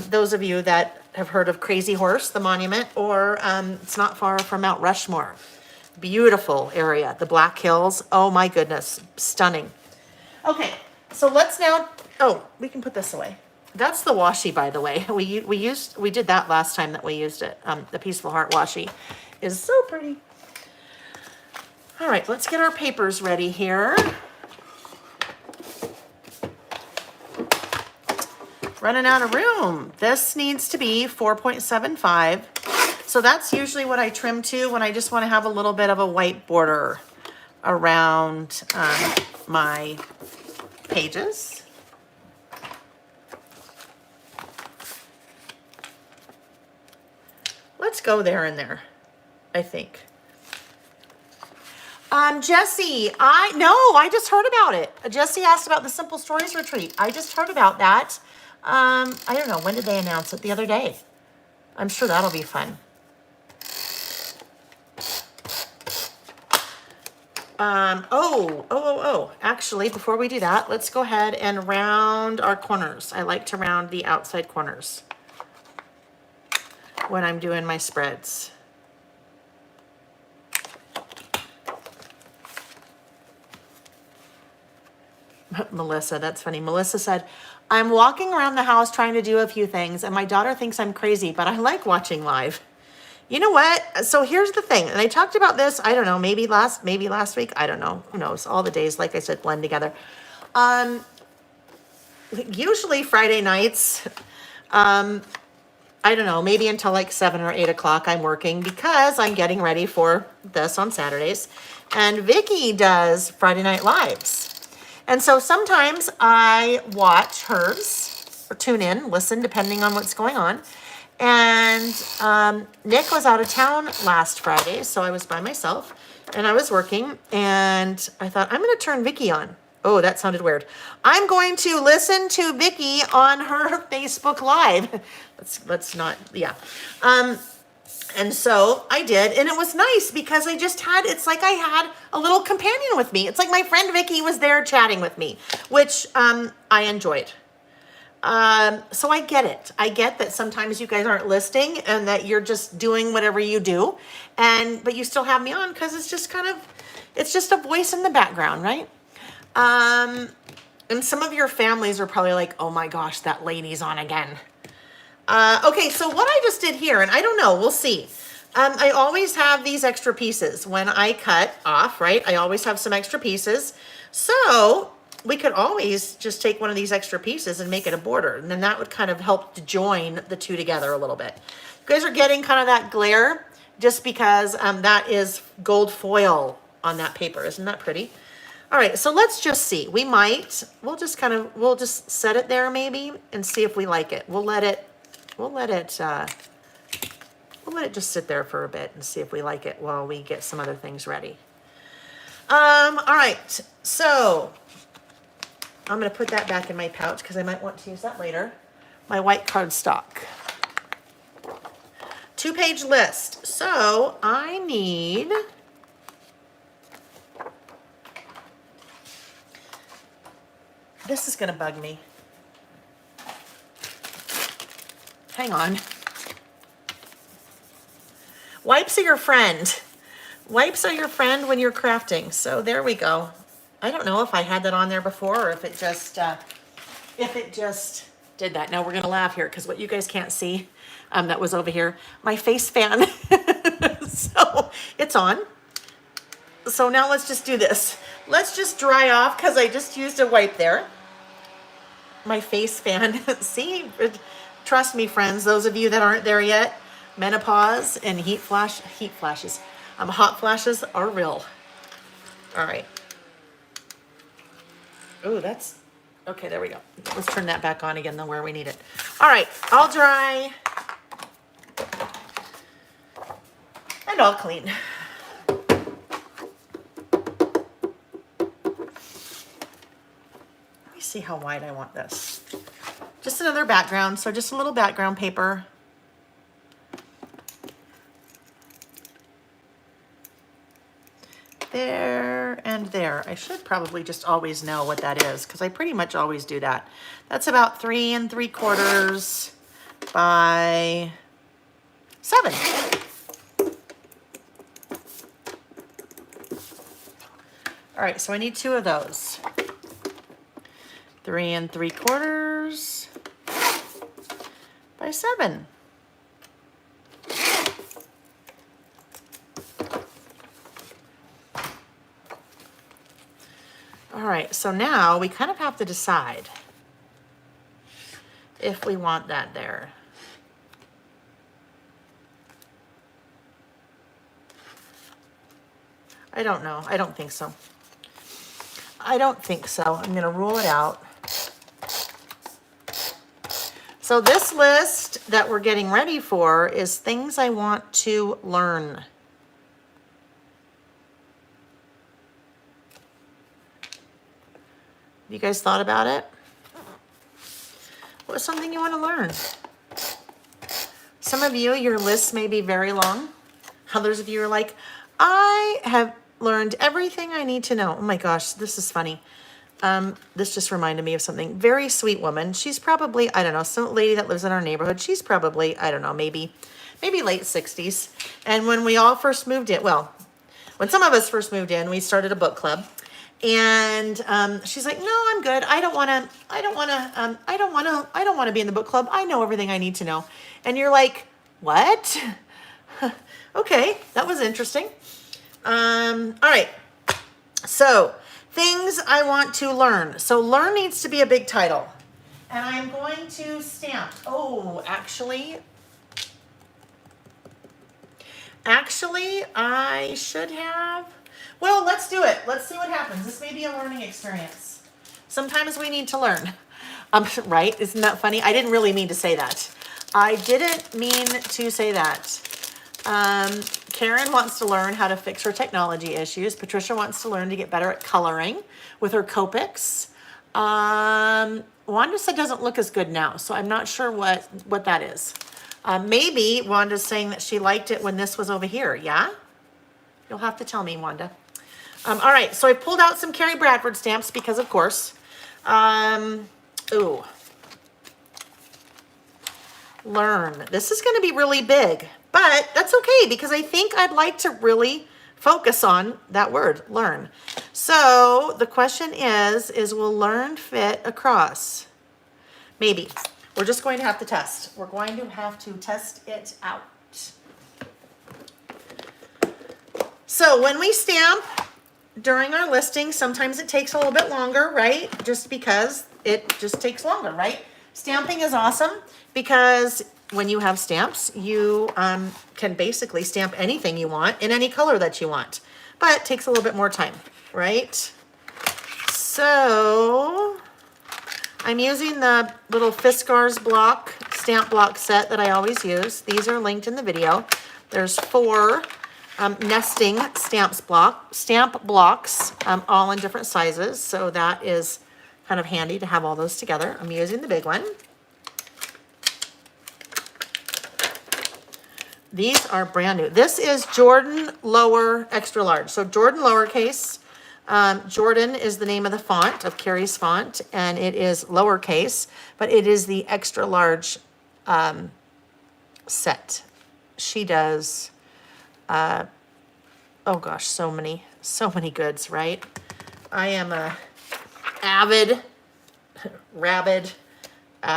A: those of you that have heard of Crazy Horse, the monument, or it's not far from Mount Rushmore. Beautiful area, the Black Hills. Oh my goodness, stunning. Okay, so let's now, oh, we can put this away. That's the washi, by the way. We did that last time that we used it. The Peaceful Heart washi is so pretty. All right, let's get our papers ready here. Running out of room. This needs to be 4.75. So that's usually what I trim to when I just want to have a little bit of a white border around my pages. Let's go there, I think. Jesse, I just heard about it. Jesse asked about the Simple Stories Retreat. I just heard about that. I don't know, when did they announce it? The other day. I'm sure that'll be fun. Actually, before we do that, let's go ahead and round our corners. I like to round the outside corners when I'm doing my spreads. Melissa, that's funny. Melissa said, I'm walking around the house trying to do a few things, and my daughter thinks I'm crazy, but I like watching live. You know what? So here's the thing, and I talked about this, I don't know, maybe last week, I don't know, who knows? All the days, like I said, blend together. Usually Friday nights, I don't know, maybe until like 7 or 8 o'clock I'm working because I'm getting ready for this on Saturdays. And Vicky does Friday Night Lives. And so sometimes I watch hers or tune in, listen, depending on what's going on. And Nick was out of town last Friday, so I was by myself and I was working, and I thought, I'm going to turn Vicky on. Oh, that sounded weird. I'm going to listen to Vicky on her Facebook Live. Let's not, yeah. And so I did, and it was nice because I just had, it's like I had a little companion with me. It's like my friend Vicky was there chatting with me, which I enjoyed. So I get it. I get that sometimes you guys aren't listening and that you're just doing whatever you do, but you still have me on because it's just it's just a voice in the background, right? And some of your families are probably like, oh my gosh, that lady's on again. Okay, so what I just did here, and I don't know, we'll see. I always have these extra pieces when I cut off, right? I always have some extra pieces. So we could always just take one of these extra pieces and make it a border. And then that would kind of help to join the two together a little bit. You guys are getting kind of that glare just because that is gold foil on that paper. Isn't that pretty? All right, so let's just see. We'll just set it there maybe and see if we like it. We'll let it just sit there for a bit and see if we like it while we get some other things ready. All right, so I'm going to put that back in my pouch because I might want to use that later. My white cardstock. 2-page list. So I need... This is going to bug me. Hang on. Wipes are your friend. Wipes are your friend when you're crafting. So there we go. I don't know if I had that on there before or if it just did that. Now we're going to laugh here because what you guys can't see, that was over here, my face fan. So it's on. So now let's just do this. Let's just dry off because I just used a wipe there. My face fan. See? Trust me, friends, those of you that aren't there yet, menopause and hot flashes are real. All right. Oh, that's, okay, there we go. Let's turn that back on again, though, where we need it. All right, all dry and all clean. Let me see how wide I want this. Just another background, so just a little background paper. There and there. I should probably just always know what that is because I pretty much always do that. That's about 3 3/4 by 7. All right, so I need 2 of those. 3 3/4 by 7. All right, so now we kind of have to decide. if we want that there. I don't know. I don't think so. I don't think so. I'm going to rule it out. So this list that we're getting ready for is things I want to learn. You guys thought about it? What's something you want to learn? Some of you, your lists may be very long. Others of you are like, I have learned everything I need to know. Oh my gosh, this is funny. This just reminded me of something. Very sweet woman. She's probably, I don't know, some lady that lives in our neighborhood. She's probably, I don't know, maybe late 60s. And when we all first moved in, well, when some of us first moved in, we started a book club. And she's like, no, I'm good. I don't want to be in the book club. I know everything I need to know. And you're like, what? Okay, that was interesting. All right. So things I want to learn. So learn needs to be a big title. And I'm going to stamp. Oh, actually, I should have. Well, let's do it. Let's see what happens. This may be a learning experience. Sometimes we need to learn. Right? Isn't that funny? I didn't really mean to say that. I didn't mean to say that. Karen wants to learn how to fix her technology issues. Patricia wants to learn to get better at coloring with her Copics. Wanda said doesn't look as good now, so I'm not sure what that is. Maybe Wanda's saying that she liked it when this was over here. Yeah? You'll have to tell me, Wanda. All right, so I pulled out some Carrie Bradford stamps because, of course. Ooh. Learn. This is going to be really big, but that's okay because I think I'd like to really focus on that word, learn. So the question is will learn fit across? Maybe. We're just going to have to test. We're going to have to test it out. So when we stamp during our listing, sometimes it takes a little bit longer, right? Just because it just takes longer, right? Stamping is awesome because when you have stamps, you can basically stamp anything you want in any color that you want, but it takes a little bit more time, right? So I'm using the little Fiskars block, stamp block set that I always use. These are linked in the video. There's 4 nesting stamp blocks, all in different sizes. So that is kind of handy to have all those together. I'm using the big one. These are brand new. This is Jordan Lower Extra Large. So Jordan Lowercase. Jordan is the name of the font, of Carrie's font, and it is lowercase, but it is the extra large set. She does, oh gosh, so many goods, right? I am a rabid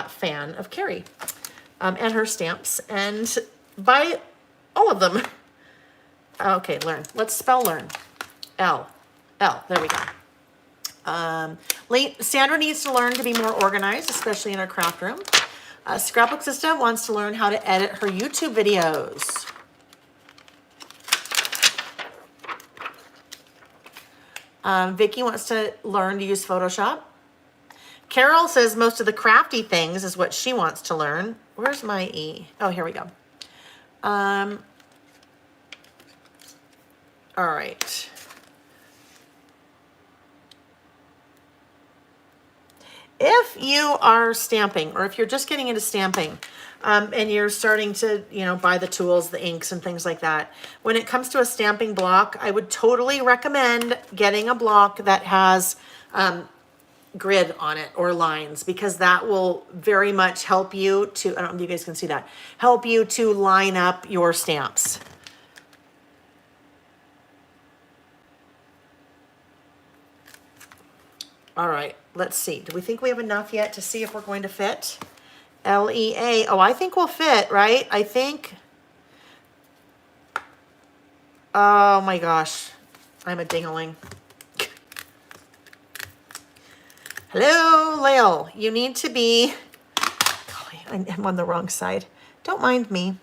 A: fan of Carrie and her stamps, and buy all of them. Okay, learn. Let's spell learn. L. There we go. Sandra needs to learn to be more organized, especially in her craft room. Scrapbook Sister wants to learn how to edit her YouTube videos. Vicky wants to learn to use Photoshop. Carol says most of the crafty things is what she wants to learn. Where's my E? Oh, here we go. All right. If you are stamping, or if you're just getting into stamping, and you're starting to, buy the tools, the inks and things like that, when it comes to a stamping block, I would totally recommend getting a block that has grid on it or lines, because that will very much help you to, I don't know if you guys can see that, help you to line up your stamps. All right, let's see. Do we think we have enough yet to see if we're going to fit? LEA. Oh, I think we'll fit, right? I think. Oh my gosh. I'm a ding-a-ling. Hello, Lael. You need to be I'm on the wrong side. Don't mind me.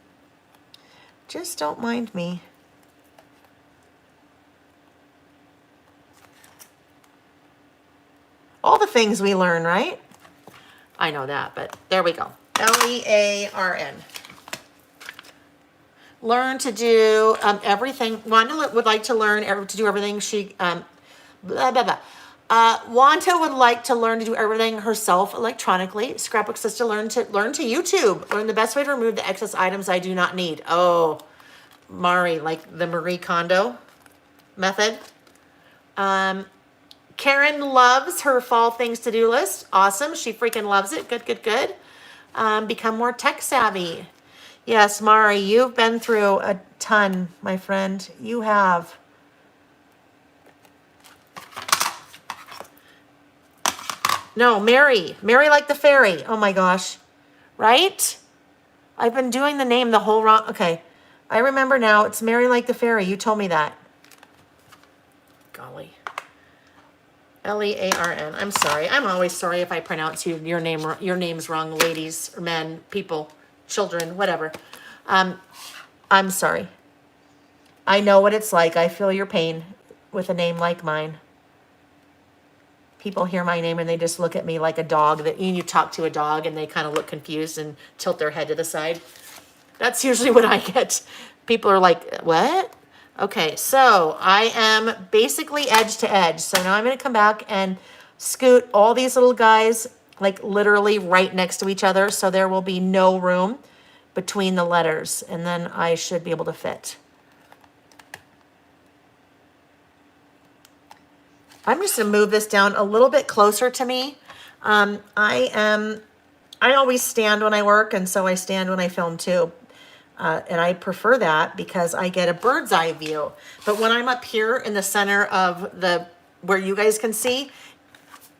A: Just don't mind me. All the things we learn, right? I know that, but there we go. Learn. Learn to do everything. Wanda would like to learn to do everything she, blah, blah, blah. Wanda would like to learn to do everything herself electronically. Scrapbook says to learn to YouTube. Learn the best way to remove the excess items I do not need. Oh, Mari, like the Marie Kondo method. Karen loves her fall things to-do list. Awesome. She freaking loves it. Good, good, good. Become more tech savvy. Yes, Mari, you've been through a ton, my friend. You have. No, Mary like the fairy. Oh my gosh. Right? I've been doing the name the whole wrong. Okay. I remember now. It's Mary like the fairy. You told me that. Golly. Learn. I'm sorry. I'm always sorry if I pronounce your names wrong, ladies or men, people, children, whatever. I'm sorry. I know what it's like. I feel your pain with a name like mine. People hear my name and they just look at me like a dog. That you talk to a dog and they kind of look confused and tilt their head to the side. That's usually what I get. People are like, what? Okay, so I am basically edge to edge. So now I'm going to come back and scoot all these little guys like literally right next to each other. So there will be no room between the letters. And then I should be able to fit. I'm just going to move this down a little bit closer to me. I always stand when I work, and so I stand when I film too. And I prefer that because I get a bird's eye view. But when I'm up here in the center of where you guys can see,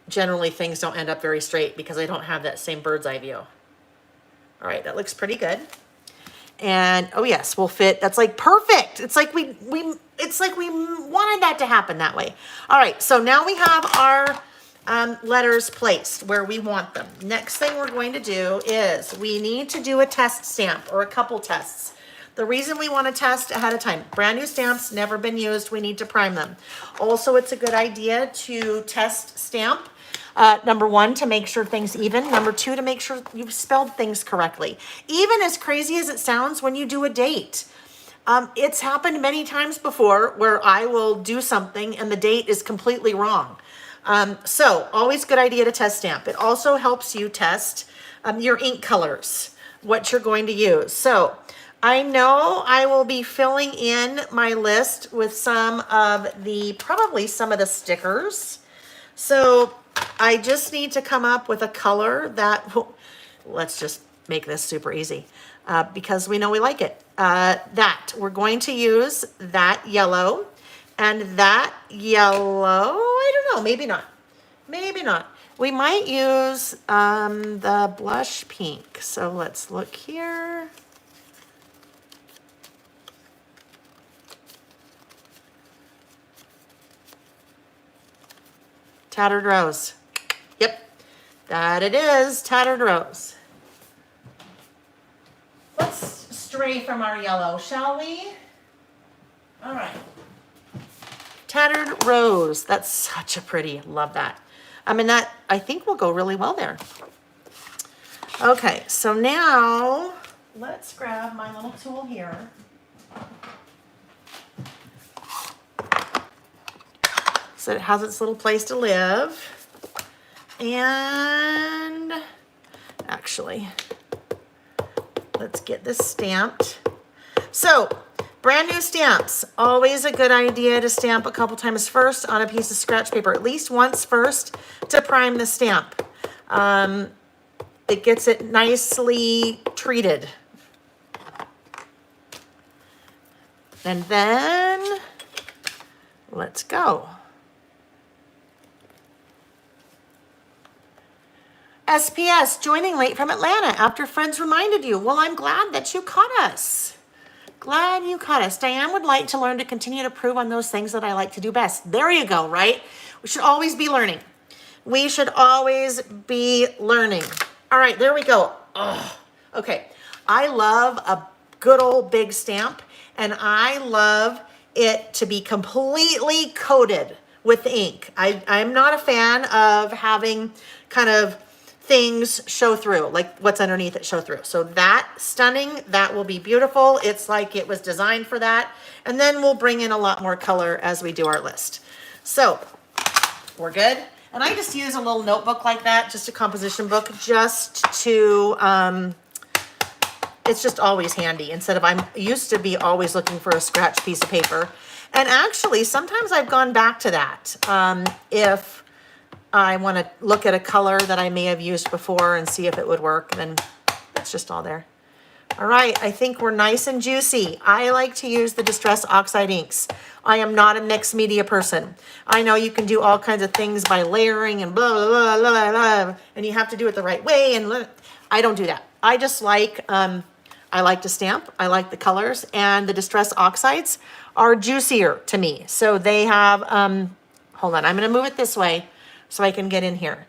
A: generally things don't end up very straight because I don't have that same bird's eye view. All right, that looks pretty good. And oh yes, we'll fit. That's like perfect. It's like we wanted that to happen that way. All right, so now we have our letters placed where we want them. Next thing we're going to do is we need to do a test stamp or a couple tests. The reason we want to test ahead of time, brand new stamps, never been used, we need to prime them. Also, it's a good idea to test stamp. Number one, to make sure things even. Number two, to make sure you've spelled things correctly. Even as crazy as it sounds when you do a date. It's happened many times before where I will do something and the date is completely wrong. So always good idea to test stamp. It also helps you test your ink colors, what you're going to use. So I know I will be filling in my list with probably some of the stickers. So I just need to come up with a color that, let's just make this super easy because we know we like it. We're going to use that yellow and that yellow. I don't know, maybe not. Maybe not. We might use the blush pink. So let's look here. Tattered Rose. Yep, that it is, Tattered Rose. Let's stray from our yellow, shall we? All right. Tattered Rose. That's such a pretty, love that. I mean, that I think will go really well there. Okay, so now let's grab my little tool here. So it has its little place to live. And actually, let's get this stamped. So, brand new stamps. Always a good idea to stamp a couple times first on a piece of scratch paper. At least once first to prime the stamp. It gets it nicely treated. And then, let's go. SPS, joining late from Atlanta after friends reminded you. Well, I'm glad that you caught us. Glad you caught us. Diane would like to learn to continue to improve on those things that I like to do best. There you go, right? We should always be learning. We should always be learning. All right, there we go. Oh, Okay, I love a good old big stamp, and I love it to be completely coated with ink. I'm not a fan of having kind of things show through, like what's underneath it show through. So that stunning, that will be beautiful. It's like it was designed for that. And then we'll bring in a lot more color as we do our list. So we're good. And I just use a little notebook like that, just a composition book, just to, it's just always handy instead of, I'm used to be always looking for a scratch piece of paper. And actually, sometimes I've gone back to that. If I want to look at a color that I may have used before and see if it would work, then it's just all there. All right, I think we're nice and juicy. I like to use the Distress Oxide inks. I am not a mixed media person. I know you can do all kinds of things by layering and blah, blah, blah, blah, blah, and you have to do it the right way. And I don't do that. I just like, I like to stamp. I like the colors, and the Distress Oxides are juicier to me. So they have, hold on, I'm going to move it this way so I can get in here.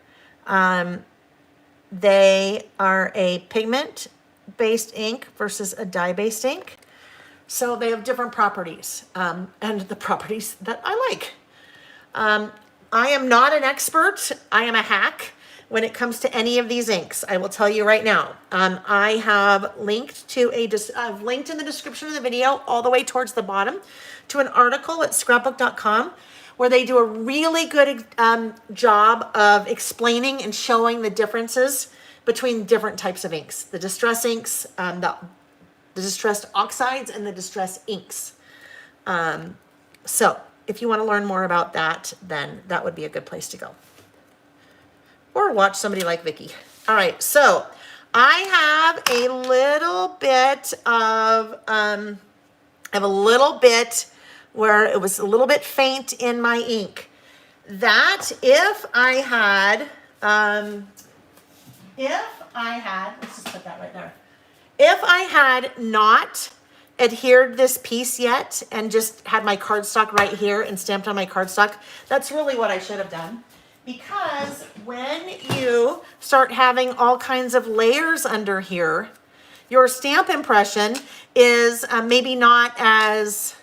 A: They are a pigment-based ink versus a dye-based ink. So they have different properties, and the properties that I like. I am not an expert. I am a hack when it comes to any of these inks. I will tell you right now. I have linked to I've linked in the description of the video all the way towards the bottom to an article at scrapbook.com where they do a really good job of explaining and showing the differences between different types of inks. The distress inks, the distressed oxides, and the distress inks. So if you want to learn more about that, then that would be a good place to go. Or watch somebody like Vicky. All right, so I have a little bit of, I have a little bit where it was a little bit faint in my ink. That if I had, let's just put that right there. If I had not adhered this piece yet and just had my cardstock right here and stamped on my cardstock, that's really what I should have done. Because when you start having all kinds of layers under here, your stamp impression is maybe not as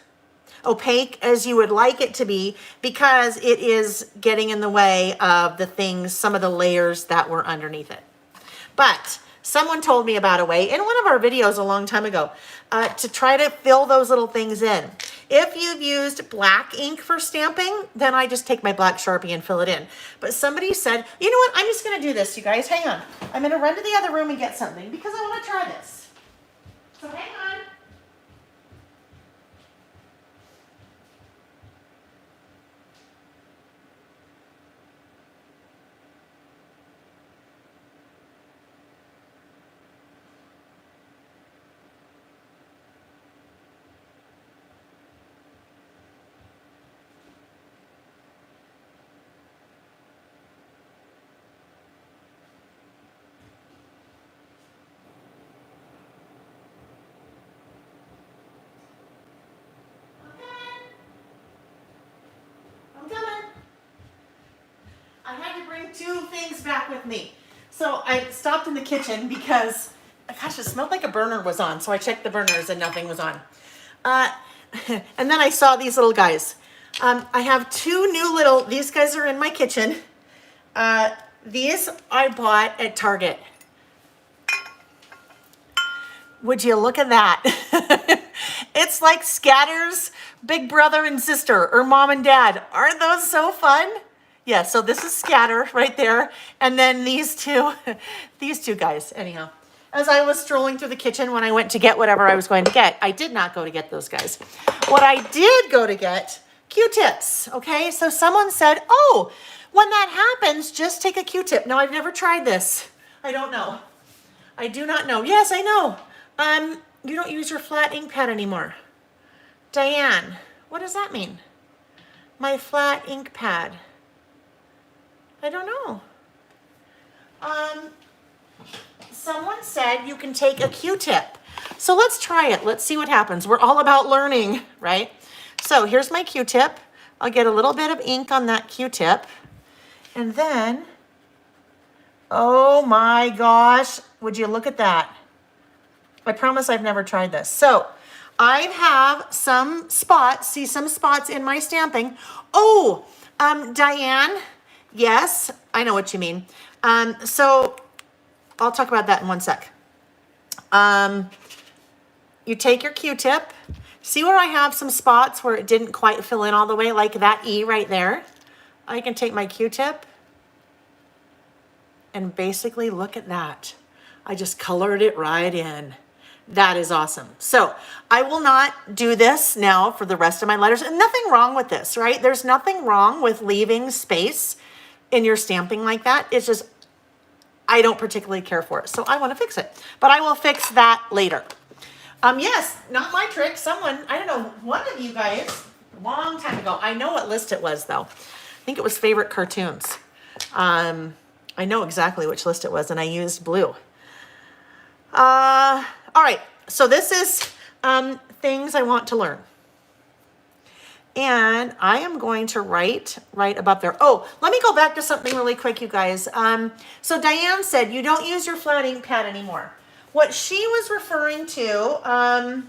A: opaque as you would like it to be, because it is getting in the way of the things, some of the layers that were underneath it. But someone told me about a way in one of our videos a long time ago to try to fill those little things in. If you've used black ink for stamping, then I just take my black Sharpie and fill it in. But somebody said, you know what, I'm just gonna do this, you guys, hang on. I'm gonna run to the other room and get something because I wanna try this. So hang on. I had to bring two things back with me. So I stopped in the kitchen because, gosh, it smelled like a burner was on. So I checked the burners and nothing was on. And then I saw these little guys. I have two new little, these guys are in my kitchen. These I bought at Target. Would you look at that? It's like Scatter's big brother and sister, or mom and dad. Aren't those so fun? Yeah, so this is Scatter right there. And then these two guys, anyhow. As I was strolling through the kitchen when I went to get whatever I was going to get, I did not go to get those guys. What I did go to get, Q-tips, okay? So someone said, oh, when that happens, just take a Q-tip. Now, I've never tried this. I don't know. I do not know. Yes, I know. You don't use your flat ink pad anymore. Diane, what does that mean? My flat ink pad. I don't know. Someone said you can take a Q-tip. So let's try it. Let's see what happens. We're all about learning, right? So here's my Q-tip. I'll get a little bit of ink on that Q-tip. And then, oh my gosh, would you look at that? I promise I've never tried this. So I have some spots, see some spots in my stamping. Oh, Diane, yes, I know what you mean. So I'll talk about that in one sec. You take your Q-tip. See where I have some spots where it didn't quite fill in all the way, like that E right there? I can take my Q-tip and basically look at that. I just colored it right in. That is awesome. So I will not do this now for the rest of my letters, and nothing wrong with this, right? There's nothing wrong with leaving space in your stamping like that. It's just, I don't particularly care for it. So I want to fix it, but I will fix that later. Yes, not my trick. Someone, I don't know, one of you guys, a long time ago, I know what list it was though. I think it was favorite cartoons. I know exactly which list it was, and I used blue. All right, so this is things I want to learn. And I am going to write right above there. Oh, let me go back to something really quick, you guys. So Diane said you don't use your flat ink pad anymore. What she was referring to,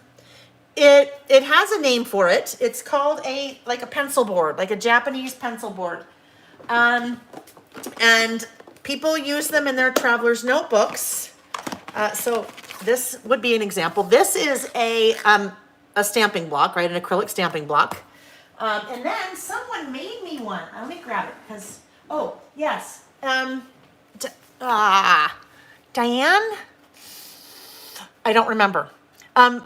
A: it has a name for it. It's called like a pencil board, like a Japanese pencil board. And people use them in their traveler's notebooks. So this would be an example. This is a stamping block, right? An acrylic stamping block. And then someone made me one. Let me grab it because, oh, yes. Diane? I don't remember.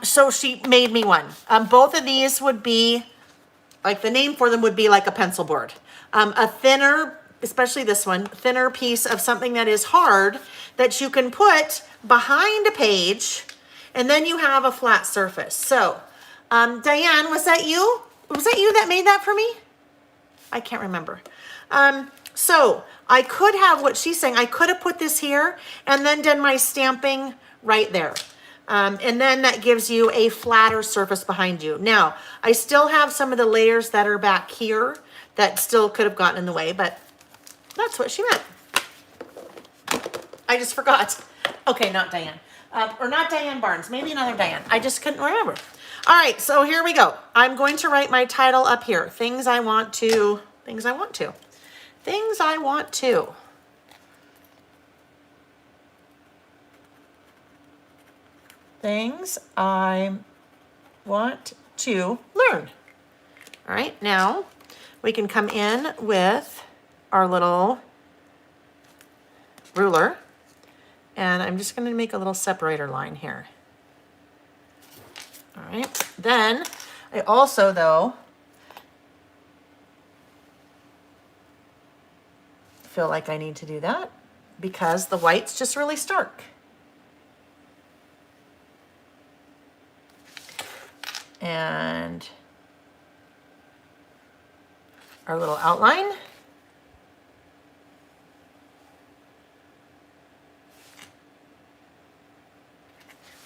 A: So she made me one. Both of these would be, like the name for them would be like a pencil board. A thinner, especially this one, thinner piece of something that is hard that you can put behind a page, and then you have a flat surface. So, Diane, was that you? Was that you that made that for me? I can't remember. So I could have, what she's saying, I could have put this here and then done my stamping right there. And then that gives you a flatter surface behind you. Now, I still have some of the layers that are back here that still could have gotten in the way, but that's what she meant. I just forgot. Okay, not Diane. Or not Diane Barnes, maybe another Diane. I just couldn't remember. All right, so here we go. I'm going to write my title up here. Things I want to. Things I want to. Things I want to. Things I want to learn. All right, now we can come in with our little ruler, and I'm just going to make a little separator line here. All right, then I also, though, feel like I need to do that because the white's just really stark. And our little outline.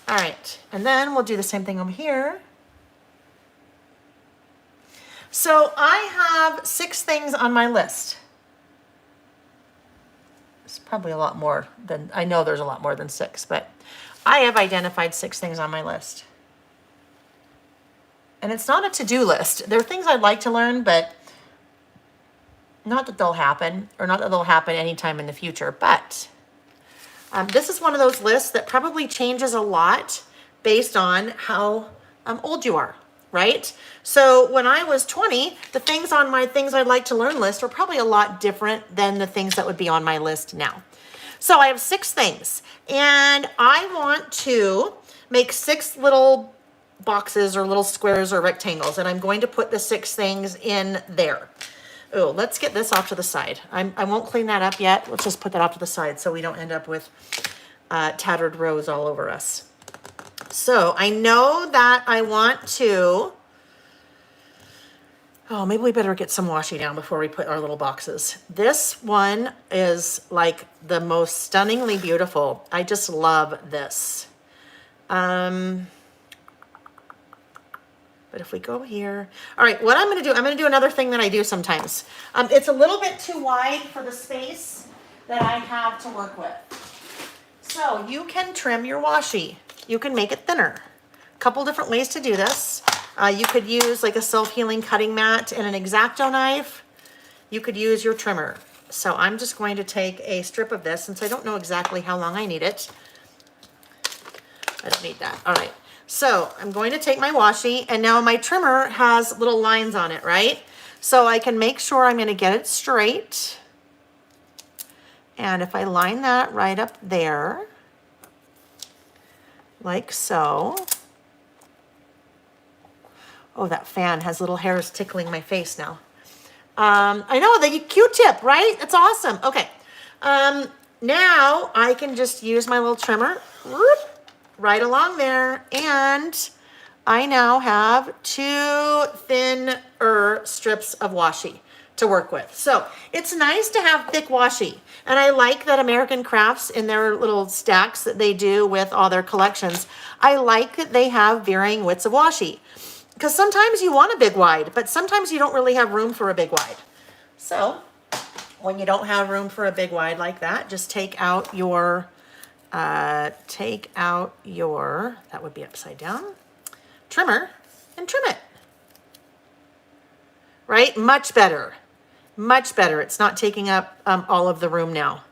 A: All right, and then we'll do the same thing over here. So I have 6 things on my list. It's probably a lot more than, I know there's a lot more than 6, but I have identified 6 things on my list. And it's not a to-do list. There are things I'd like to learn, but not that they'll happen, or not that they'll happen anytime in the future, but this is one of those lists that probably changes a lot based on how old you are, right? So when I was 20, the things on my things I'd like to learn list were probably a lot different than the things that would be on my list now. So I have 6 things, and I want to make 6 little boxes or little squares or rectangles, and I'm going to put the 6 things in there. Oh, let's get this off to the side. I won't clean that up yet. Let's just put that off to the side so we don't end up with tattered rows all over us. So I know that I want to, oh, maybe we better get some washi down before we put our little boxes. This one is like the most stunningly beautiful. I just love this. But if we go here, all right, what I'm going to do another thing that I do sometimes. It's a little bit too wide for the space that I have to work with. So you can trim your washi. you can make it thinner. A couple different ways to do this. You could use like a self-healing cutting mat and an X-Acto knife. You could use your trimmer. So I'm just going to take a strip of this since I don't know exactly how long I need it. I don't need that. All right. So I'm going to take my washi, and now my trimmer has little lines on it, right? So I can make sure I'm going to get it straight. And if I line that right up there, like so. Oh, that fan has little hairs tickling my face now. I know, the Q-tip, right? That's awesome. Okay. Now I can just use my little trimmer right along there, and I now have 2 thinner strips of washi to work with. So it's nice to have thick washi, and I like that American Crafts in their little stacks that they do with all their collections, I like that they have varying widths of washi. Because sometimes you want a big wide, but sometimes you don't really have room for a big wide. So when you don't have room for a big wide like that, just take out your, that would be upside down, trimmer, and trim it. Right? Much better. Much better. It's not taking up all of the room now.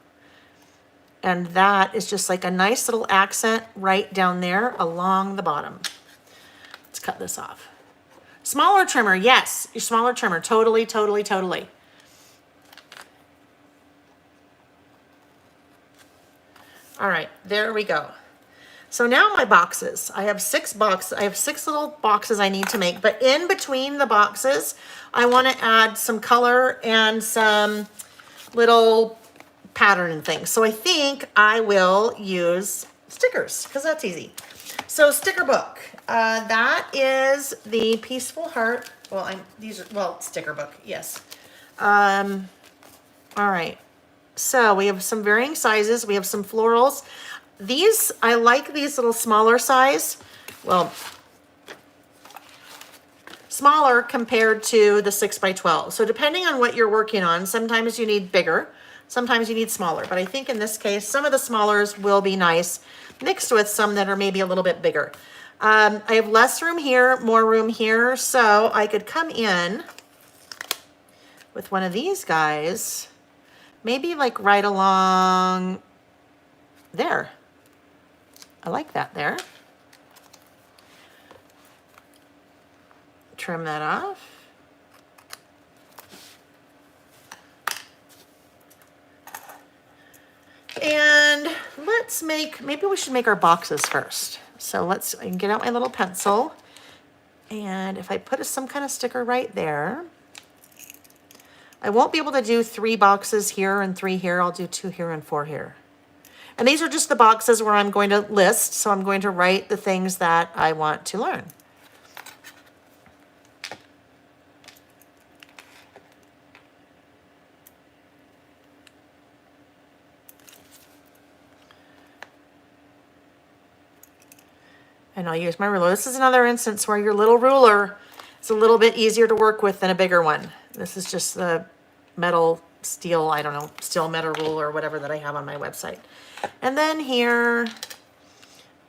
A: And that is just like a nice little accent right down there along the bottom. Let's cut this off. Smaller trimmer, yes, your smaller trimmer, totally, totally, totally. All right, there we go. So now my boxes, I have 6 boxes. I have 6 little boxes I need to make, but in between the boxes, I want to add some color and some little pattern and things. So I think I will use stickers because that's easy. So sticker book, that is the Peaceful Heart. Well, sticker book, yes. All right. So we have some varying sizes. We have some florals. These, I like these little smaller size. Well, smaller compared to the 6x12. So depending on what you're working on, sometimes you need bigger, sometimes you need smaller. But I think in this case, some of the smallers will be nice mixed with some that are maybe a little bit bigger. I have less room here, more room here. So I could come in with one of these guys, maybe like right along there. I like that there. Trim that off. And let's make, maybe we should make our boxes first. So I can get out my little pencil. And if I put some kind of sticker right there, I won't be able to do 3 boxes here and 3 here. I'll do 2 here and 4 here. And these are just the boxes where I'm going to list. So I'm going to write the things that I want to learn. And I'll use my ruler. This is another instance where your little ruler is a little bit easier to work with than a bigger one. This is just the metal, steel, I don't know, steel metal ruler or whatever that I have on my website. And then here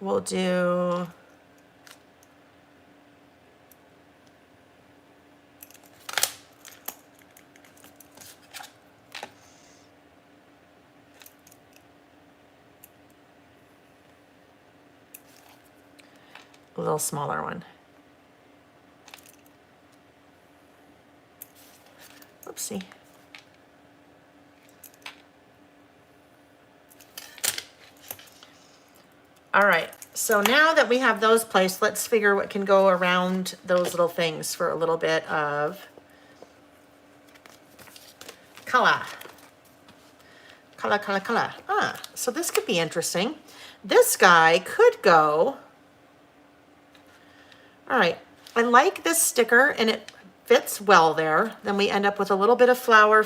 A: we'll do a little smaller one. Oopsie. All right, so now that we have those placed, let's figure what can go around those little things for a little bit of color. Color. So this could be interesting. This guy could go, all right, I like this sticker and it fits well there. Then we end up with a little bit of flower,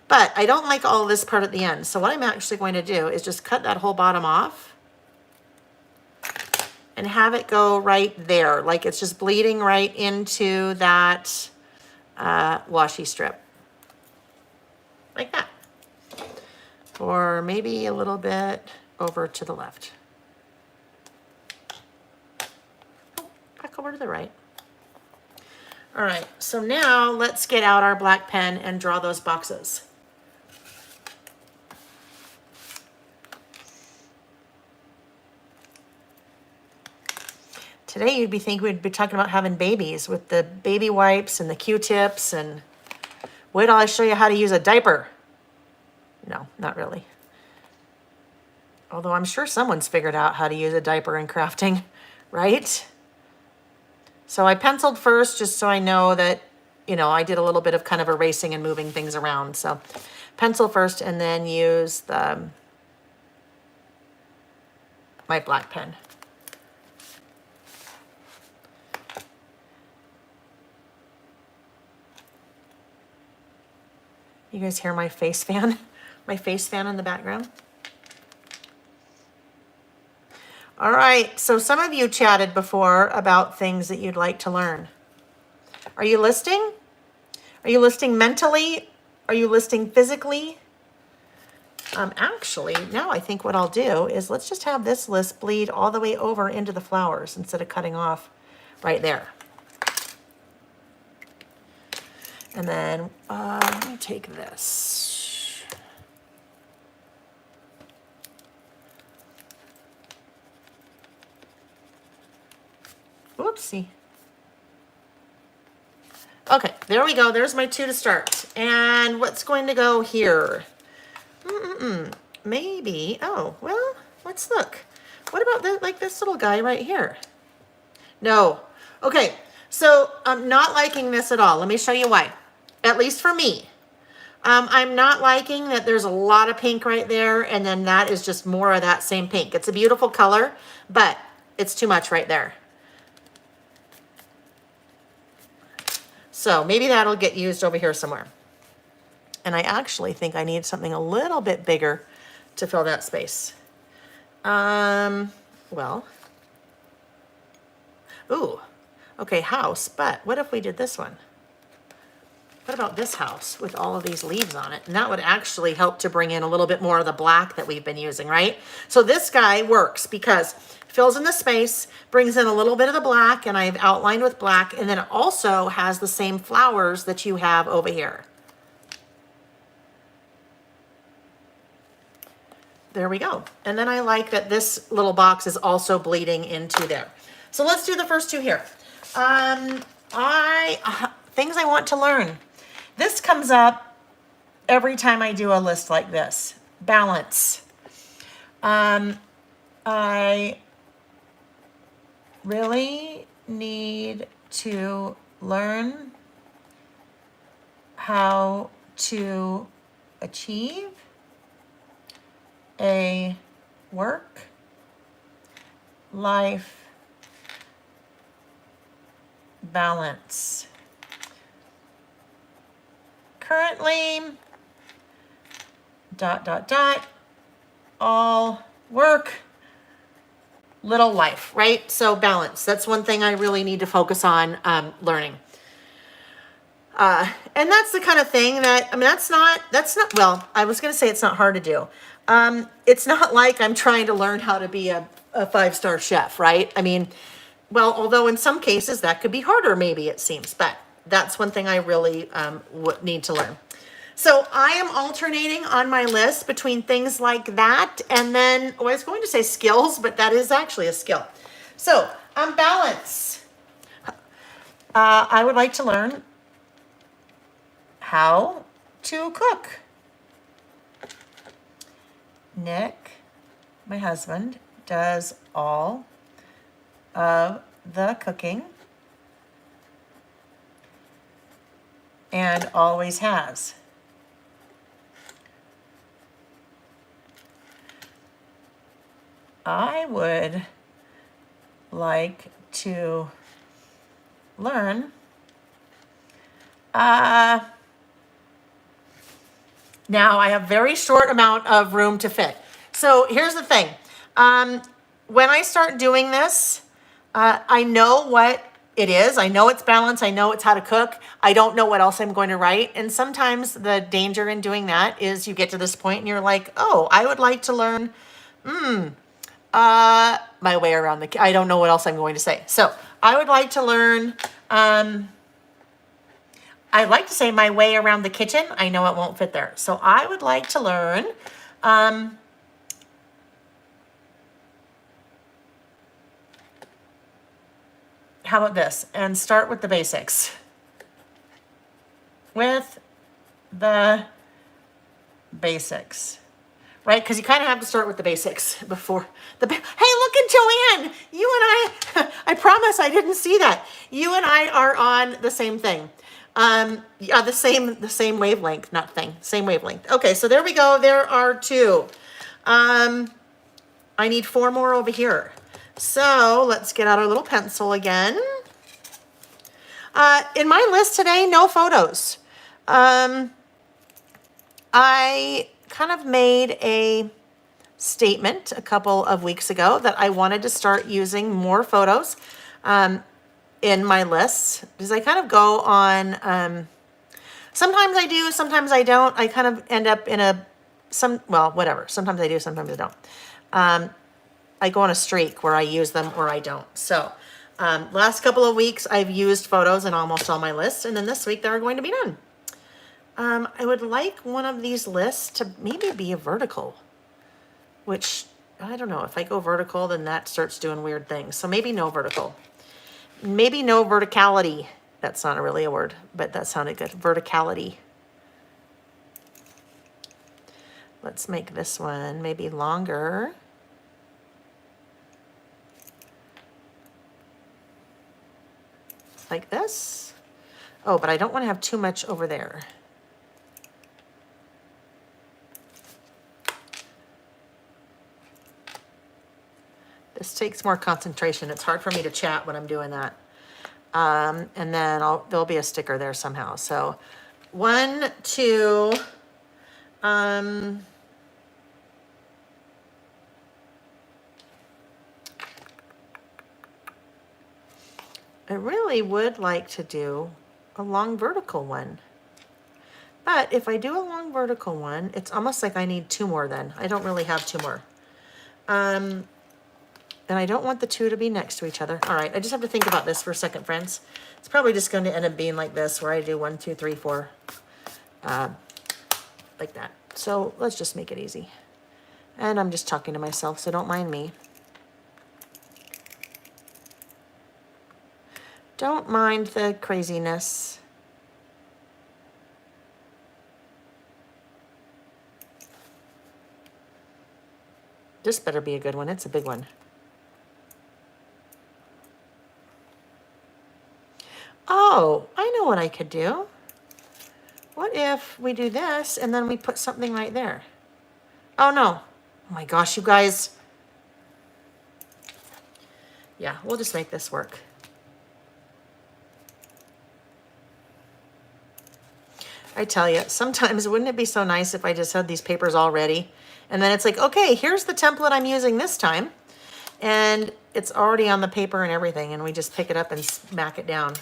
A: but I don't like all this part at the end. So what I'm actually going to do is just cut that whole bottom off and have it go right there. Like it's just bleeding right into that washi strip. Like that. Or maybe a little bit over to the left. back over to the right. All right, so now let's get out our black pen and draw those boxes. Today you'd be thinking we'd be talking about having babies with the baby wipes and the Q-tips, and wait till I show you how to use a diaper. No, not really. Although I'm sure someone's figured out how to use a diaper in crafting, right? So I penciled first just so I know that, you know, I did a little bit of kind of erasing and moving things around. So pencil first and then use my black pen. You guys hear my face fan? My face fan in the background? All right, so some of you chatted before about things that you'd like to learn. Are you listing? Are you listing mentally? Are you listing physically? Actually, now I think what I'll do is let's just have this list bleed all the way over into the flowers instead of cutting off right there. And then let me take this. Whoopsie. Okay, there we go. There's my 2 to start. And what's going to go here? Maybe, oh, well, let's look. What about like this little guy right here? No. Okay, so I'm not liking this at all. Let me show you why. At least for me. I'm not liking that there's a lot of pink right there, and then that is just more of that same pink. It's a beautiful color, but it's too much right there. So maybe that'll get used over here somewhere. And I actually think I need something a little bit bigger to fill that space. Well, ooh, okay, house, but what if we did this one? What about this house with all of these leaves on it? And that would actually help to bring in a little bit more of the black that we've been using, right? So this guy works because it fills in the space, brings in a little bit of the black, and I've outlined with black, and then it also has the same flowers that you have over here. There we go. And then I like that this little box is also bleeding into there. So let's do the first 2 here. Things I want to learn. This comes up every time I do a list like this. Balance. I really need to learn how to achieve a work-life balance. Currently, ... all work, little life, right? So balance. That's one thing I really need to focus on learning. And that's the kind of thing that, I mean, that's not, well, I was going to say it's not hard to do. It's not like I'm trying to learn how to be a 5-star chef, right? I mean, well, although in some cases that could be harder, maybe it seems, but that's one thing I really need to learn. So I am alternating on my list between things like that and then, I was going to say skills, but that is actually a skill. So balance. I would like to learn how to cook. Nick, my husband, does all of the cooking and always has. I would like to learn now I have very short amount of room to fit. So here's the thing. When I start doing this, I know what it is. I know it's balance. I know it's how to cook. I don't know what else I'm going to write. And sometimes the danger in doing that is you get to this point and you're like, oh, I would like to learn my way around I don't know what else I'm going to say. So I would like to learn, I'd like to say my way around the kitchen. I know it won't fit there. So I would like to learn, how about this? And start with the basics. With the basics. Right? Because you kind of have to start with the basics before the... Hey, look at Joanne! You and I promise I didn't see that. You and I are on the same thing. Yeah, the same wavelength, not thing, same wavelength. Okay, so there we go. There are 2. I need 4 more over here. So let's get out our little pencil again. In my list today, no photos. I kind of made a statement a couple of weeks ago that I wanted to start using more photos in my lists, because I kind of go on, sometimes I do, sometimes I don't. I kind of end up in well, whatever. Sometimes I do, sometimes I don't. I go on a streak where I use them or I don't. So last couple of weeks, I've used photos in almost all my lists, and then this week they're going to be done. I would like one of these lists to maybe be a vertical, which I don't know. If I go vertical, then that starts doing weird things. So maybe no vertical. Maybe no verticality. That's not really a word, but that sounded good. Verticality. Let's make this one maybe longer. Like this. Oh, but I don't want to have too much over there. This takes more concentration. It's hard for me to chat when I'm doing that. And then there'll be a sticker there somehow. So 1, 2, I really would like to do a long vertical one. But if I do a long vertical one, it's almost like I need 2 more then. I don't really have 2 more. And I don't want the 2 to be next to each other. All right, I just have to think about this for a second, friends. It's probably just going to end up being like this, where I do 1, 2, 3, 4, like that. So let's just make it easy. And I'm just talking to myself, so don't mind me. Don't mind the craziness. This better be a good one. It's a big one. Oh, I know what I could do. What if we do this and then we put something right there? Oh no. Oh my gosh, you guys. Yeah, we'll just make this work. I tell you, sometimes wouldn't it be so nice if I just had these papers all ready? And then it's like, okay, here's the template I'm using this time. And it's already on the paper and everything. And we just pick it up and smack it down.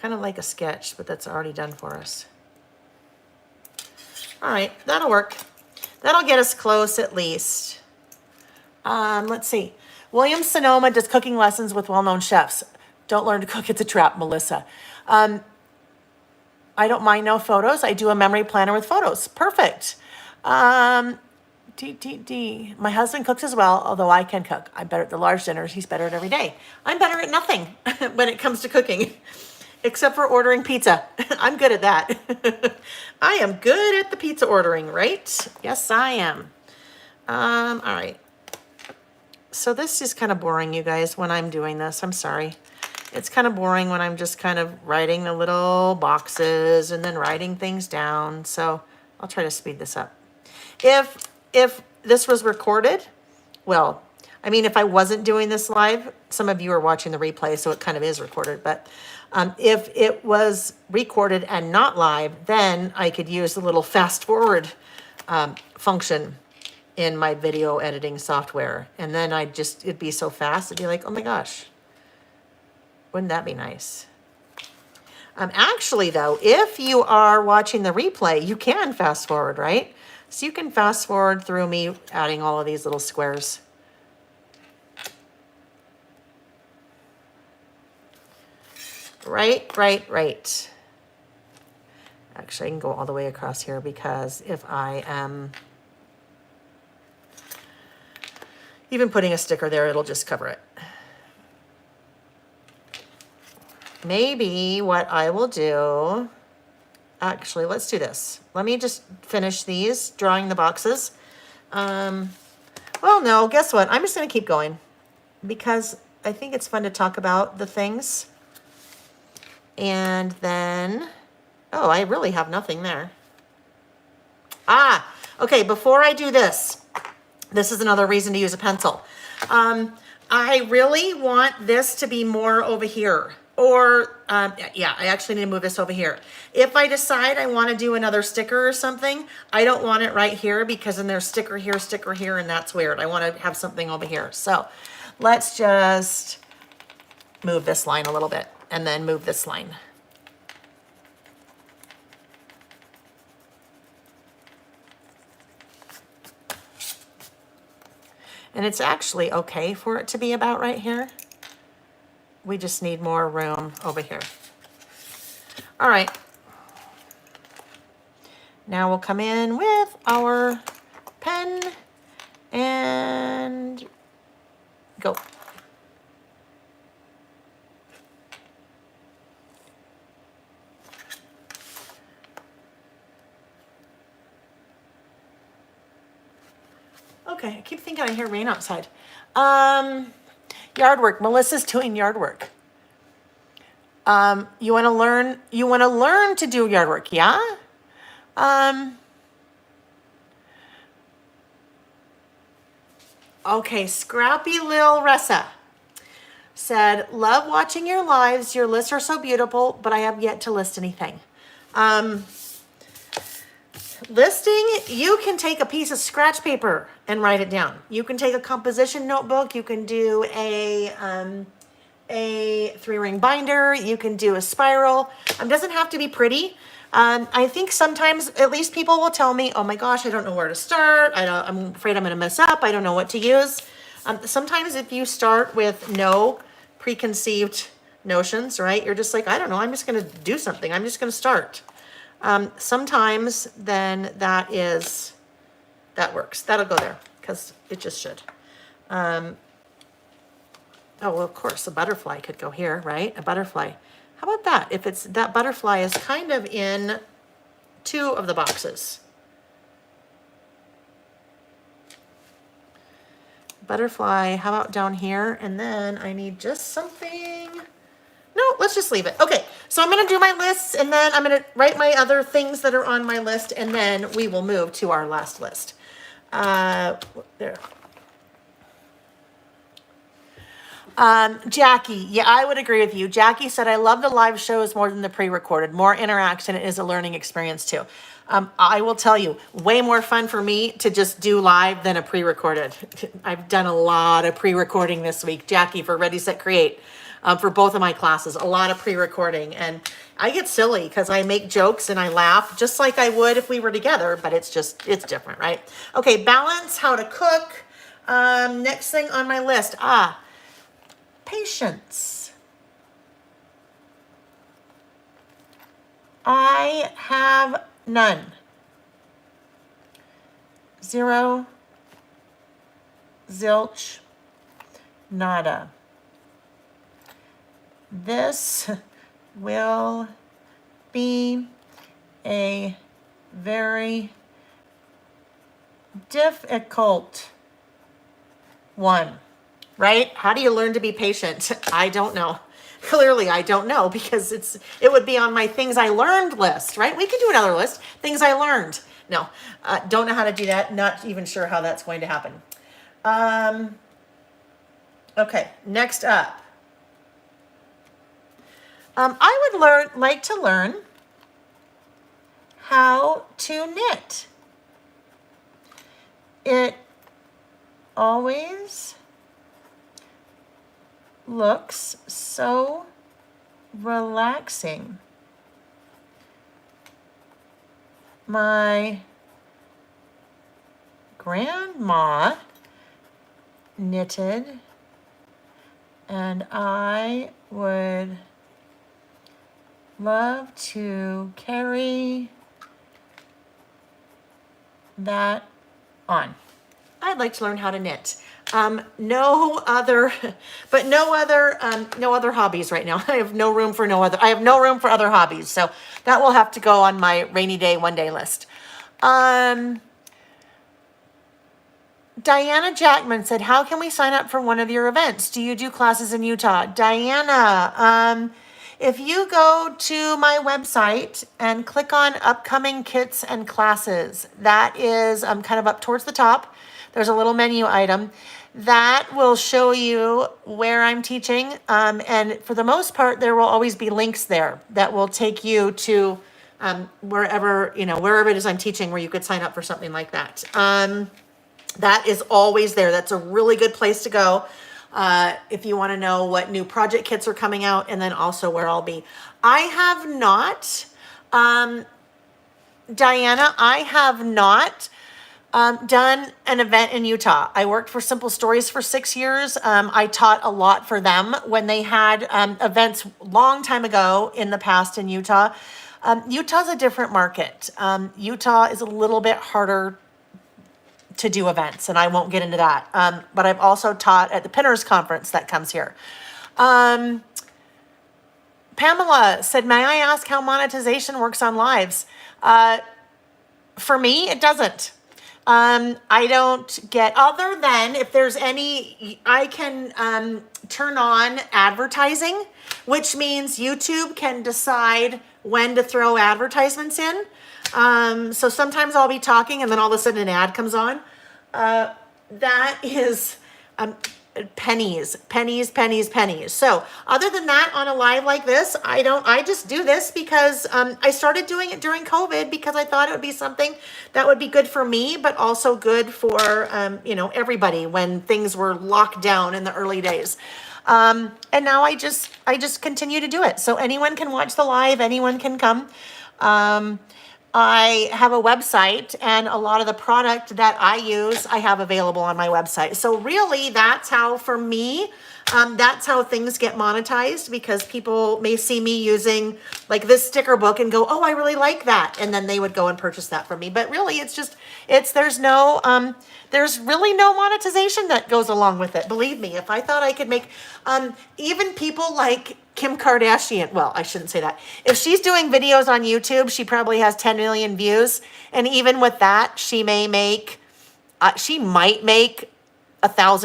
A: Kind of like a sketch, but that's already done for us. All right, that'll work. That'll get us close at least. Let's see. William Sonoma does cooking lessons with well-known chefs. Don't learn to cook, it's a trap, Melissa. I don't mind no photos. I do a memory planner with photos. Perfect. My husband cooks as well, although I can cook. I'm better at the large dinners. He's better at every day. I'm better at nothing when it comes to cooking. Except for ordering pizza. I'm good at that. I am good at the pizza ordering, right? Yes, I am. All right. So this is kind of boring, you guys, when I'm doing this. I'm sorry. It's kind of boring when I'm just kind of writing the little boxes and then writing things down. So I'll try to speed this up. If this was recorded, well, I mean, if I wasn't doing this live, some of you are watching the replay, so it kind of is recorded, but if it was recorded and not live, then I could use the little fast forward function in my video editing software. And then it'd be so fast, it'd be like, oh my gosh, wouldn't that be nice? Actually though, if you are watching the replay, you can fast forward, right? So you can fast forward through me adding all of these little squares. Right. Actually, I can go all the way across here because if I am even putting a sticker there, it'll just cover it. Maybe what I will do, actually, let's do this. Let me just finish these, drawing the boxes. Well, no, guess what? I'm just going to keep going because I think it's fun to talk about the things. And then, oh, I really have nothing there. Okay, before I do this, this is another reason to use a pencil. I really want this to be more over here. Or, yeah, I actually need to move this over here. If I decide I want to do another sticker or something, I don't want it right here because then there's sticker here, and that's weird. I want to have something over here. So let's just move this line a little bit and then move this line. And it's actually okay for it to be about right here. We just need more room over here. All right. Now we'll come in with our pen and go. Okay, I keep thinking I hear rain outside. Yard work. Melissa's doing yard work. You want to learn to do yard work, yeah? Okay, Scrappy Lil Ressa said, love watching your lives. Your lists are so beautiful, but I have yet to list anything. Listing, you can take a piece of scratch paper and write it down. You can take a composition notebook. You can do a 3-ring binder. You can do a spiral. It doesn't have to be pretty. I think sometimes at least people will tell me, oh my gosh, I don't know where to start. I'm afraid I'm going to mess up. I don't know what to use. Sometimes if you start with no preconceived notions, right? You're just like, I don't know. I'm just going to do something. I'm just going to start. Sometimes then that works. That'll go there because it just should. Oh, well, of course, a butterfly could go here, right? A butterfly. How about that? If it's that butterfly is kind of in 2 of the boxes. Butterfly, how about down here? And then I need just something. No, let's just leave it. Okay, so I'm going to do my lists, and then I'm going to write my other things that are on my list, and then we will move to our last list. There. Jackie, yeah, I would agree with you. Jackie said, I love the live shows more than the pre-recorded. More interaction is a learning experience too. I will tell you, way more fun for me to just do live than a pre-recorded. I've done a lot of pre-recording this week, Jackie, for Ready, Set, Create. For both of my classes, a lot of pre-recording, and I get silly because I make jokes and I laugh just like I would if we were together, but it's different, right? Okay, balance, how to cook. Next thing on my list, patience. I have none. 0, zilch, nada. This will be a very difficult one, right? How do you learn to be patient? I don't know. Clearly, I don't know because it would be on my things I learned list, right? We could do another list, things I learned. No, don't know how to do that. Not even sure how that's going to happen. Okay, next up. I would like to learn how to knit. It always looks so relaxing. My grandma knitted, and I would love to carry that on. I'd like to learn how to knit. No other hobbies right now. I have no room for other hobbies. So that will have to go on my rainy day, one day list. Diana Jackman said, how can we sign up for one of your events? Do you do classes in Utah? Diana, if you go to my website and click on upcoming kits and classes, that is kind of up towards the top. There's a little menu item that will show you where I'm teaching. And for the most part, there will always be links there that will take you to wherever it is I'm teaching, where you could sign up for something like that. That is always there. That's a really good place to go if you want to know what new project kits are coming out, and then also where I'll be. I have not, Diana, done an event in Utah. I worked for Simple Stories for 6 years. I taught a lot for them when they had events long time ago in the past in Utah. Utah's a different market. Utah is a little bit harder to do events, and I won't get into that. But I've also taught at the Pinners Conference that comes here. Pamela said, may I ask how monetization works on lives? For me, it doesn't. I don't get, other than if there's any, I can turn on advertising, which means YouTube can decide when to throw advertisements in. So sometimes I'll be talking and then all of a sudden an ad comes on. That is pennies. So other than that, on a live like this, I just do this because I started doing it during COVID because I thought it would be something that would be good for me, but also good for, everybody when things were locked down in the early days. And now I just continue to do it. So anyone can watch the live, anyone can come. I have a website, and a lot of the product that I use, I have available on my website. So really, that's how, for me, that's how things get monetized, because people may see me using like this sticker book and go, oh, I really like that. And then they would go and purchase that from me. But really, there's really no monetization that goes along with it. Believe me, if I thought I could make, even people like Kim Kardashian, well, I shouldn't say that. If she's doing videos on YouTube, she probably has 10 million views. And even with that, she might make $1,000,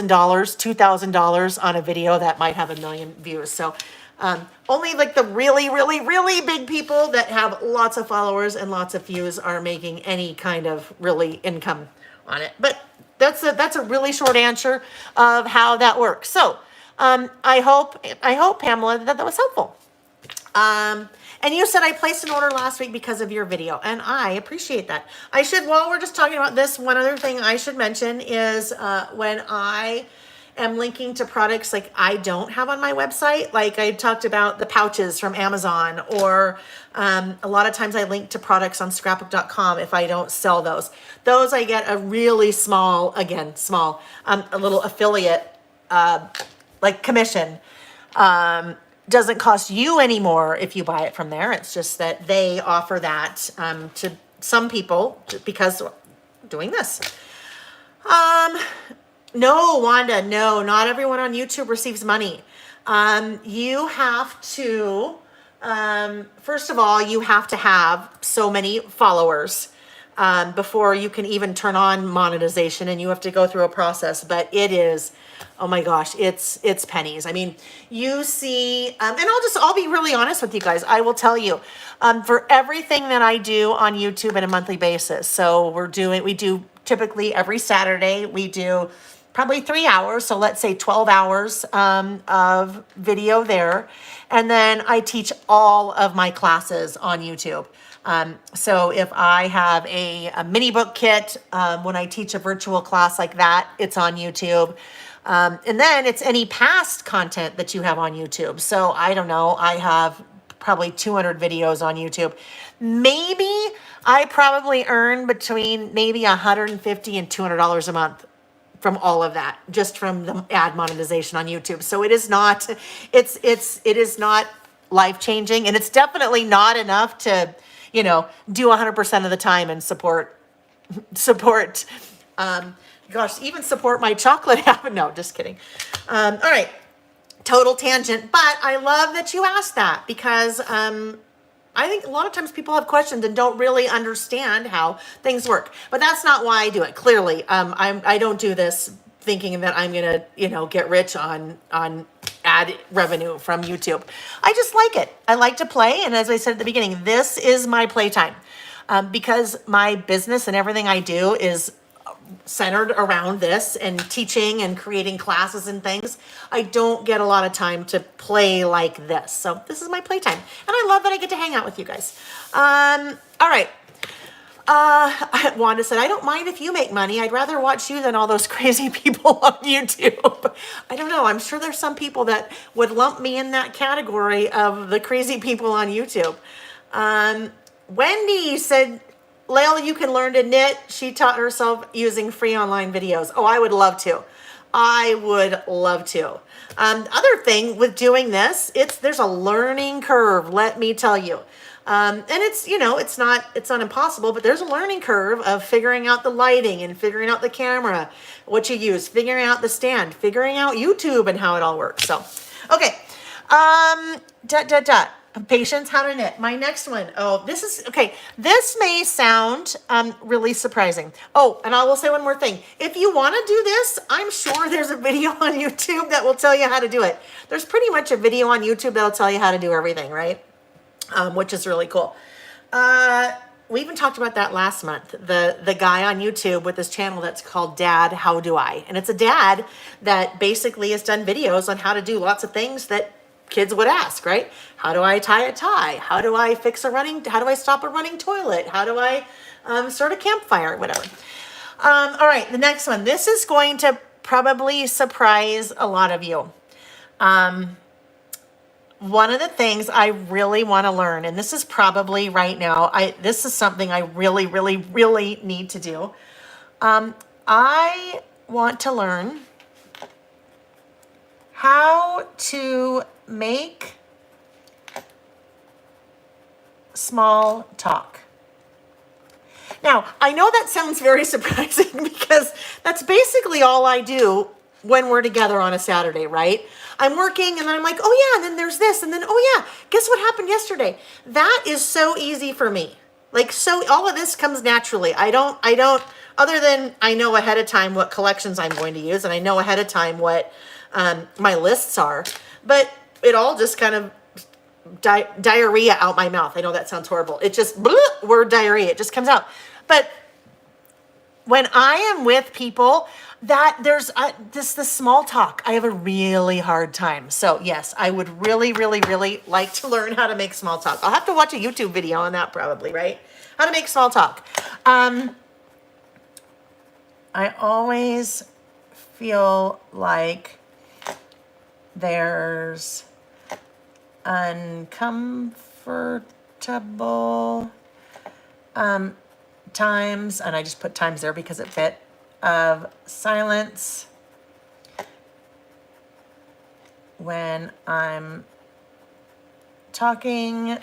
A: $2,000 on a video that might have 1 million views. So only like the really, really, really big people that have lots of followers and lots of views are making any kind of really income on it. But that's a really short answer of how that works. So I hope, Pamela, that was helpful. And you said I placed an order last week because of your video, and I appreciate that. While we're just talking about this, one other thing I should mention is when I am linking to products like I don't have on my website, like I talked about the pouches from Amazon, or a lot of times I link to products on scrapbook.com if I don't sell those. Those I get a really small, a little affiliate like commission. Doesn't cost you any more if you buy it from there. It's just that they offer that to some people because doing this. No, Wanda, no, not everyone on YouTube receives money. You have to, first of all, you have to have so many followers before you can even turn on monetization, and you have to go through a process, but it is, oh my gosh, it's pennies. I mean, you see, and I'll be really honest with you guys. I will tell you, for everything that I do on YouTube on a monthly basis. So we do typically every Saturday, we do probably 3 hours. So let's say 12 hours of video there. And then I teach all of my classes on YouTube. So if I have a mini book kit, when I teach a virtual class like that, it's on YouTube. And then it's any past content that you have on YouTube. So I don't know, I have probably 200 videos on YouTube. Maybe I probably earn between maybe $150 and $200 a month from all of that, just from the ad monetization on YouTube. So it is not, it is not life-changing, and it's definitely not enough to, do 100% of the time and support, gosh, even support my chocolate habit. No, just kidding. All right, total tangent, but I love that you asked that because I think a lot of times people have questions and don't really understand how things work, but that's not why I do it. Clearly, I don't do this thinking that I'm gonna, get rich on ad revenue from YouTube. I just like it. I like to play, and as I said at the beginning, this is my playtime because my business and everything I do is centered around this and teaching and creating classes and things. I don't get a lot of time to play like this. So this is my playtime. And I love that I get to hang out with you guys. All right. Wanda said, I don't mind if you make money. I'd rather watch you than all those crazy people on YouTube. I don't know. I'm sure there's some people that would lump me in that category of the crazy people on YouTube. Wendy said, Layla, you can learn to knit. She taught herself using free online videos. Oh, I would love to. I would love to. Other thing with doing this, there's a learning curve, let me tell you. And it's, it's not impossible, but there's a learning curve of figuring out the lighting and figuring out the camera, what you use, figuring out the stand, figuring out YouTube and how it all works. So, okay. Patience, how to knit. My next one. Oh, this is, okay. This may sound really surprising. Oh, and I will say one more thing. If you want to do this, I'm sure there's a video on YouTube that will tell you how to do it. There's pretty much a video on YouTube that'll tell you how to do everything, right? Which is really cool. We even talked about that last month. The guy on YouTube with this channel that's called Dad, How Do I? And it's a dad that basically has done videos on how to do lots of things that kids would ask, right? How do I tie a tie? How do I how do I stop a running toilet? How do I start a campfire? Whatever. All right, the next one. This is going to probably surprise a lot of you. One of the things I really want to learn, and this is probably right now, this is something I really, really, really need to do. I want to learn how to make small talk. Now, I know that sounds very surprising because that's basically all I do when we're together on a Saturday, right? I'm working and then I'm like, oh yeah, and then there's this, and then, oh yeah, guess what happened yesterday? That is so easy for me. Like, so all of this comes naturally. I don't, other than I know ahead of time what collections I'm going to use, and I know ahead of time what my lists are, but it all just kind of diarrhea out my mouth. I know that sounds horrible. It just, word diarrhea, it just comes out. But when I am with people that there's this small talk, I have a really hard time. So yes, I would really, really, really like to learn how to make small talk. I'll have to watch a YouTube video on that probably, right? How to make small talk. I always feel like there's uncomfortable times, and I just put times there because it fit, of silence when I'm talking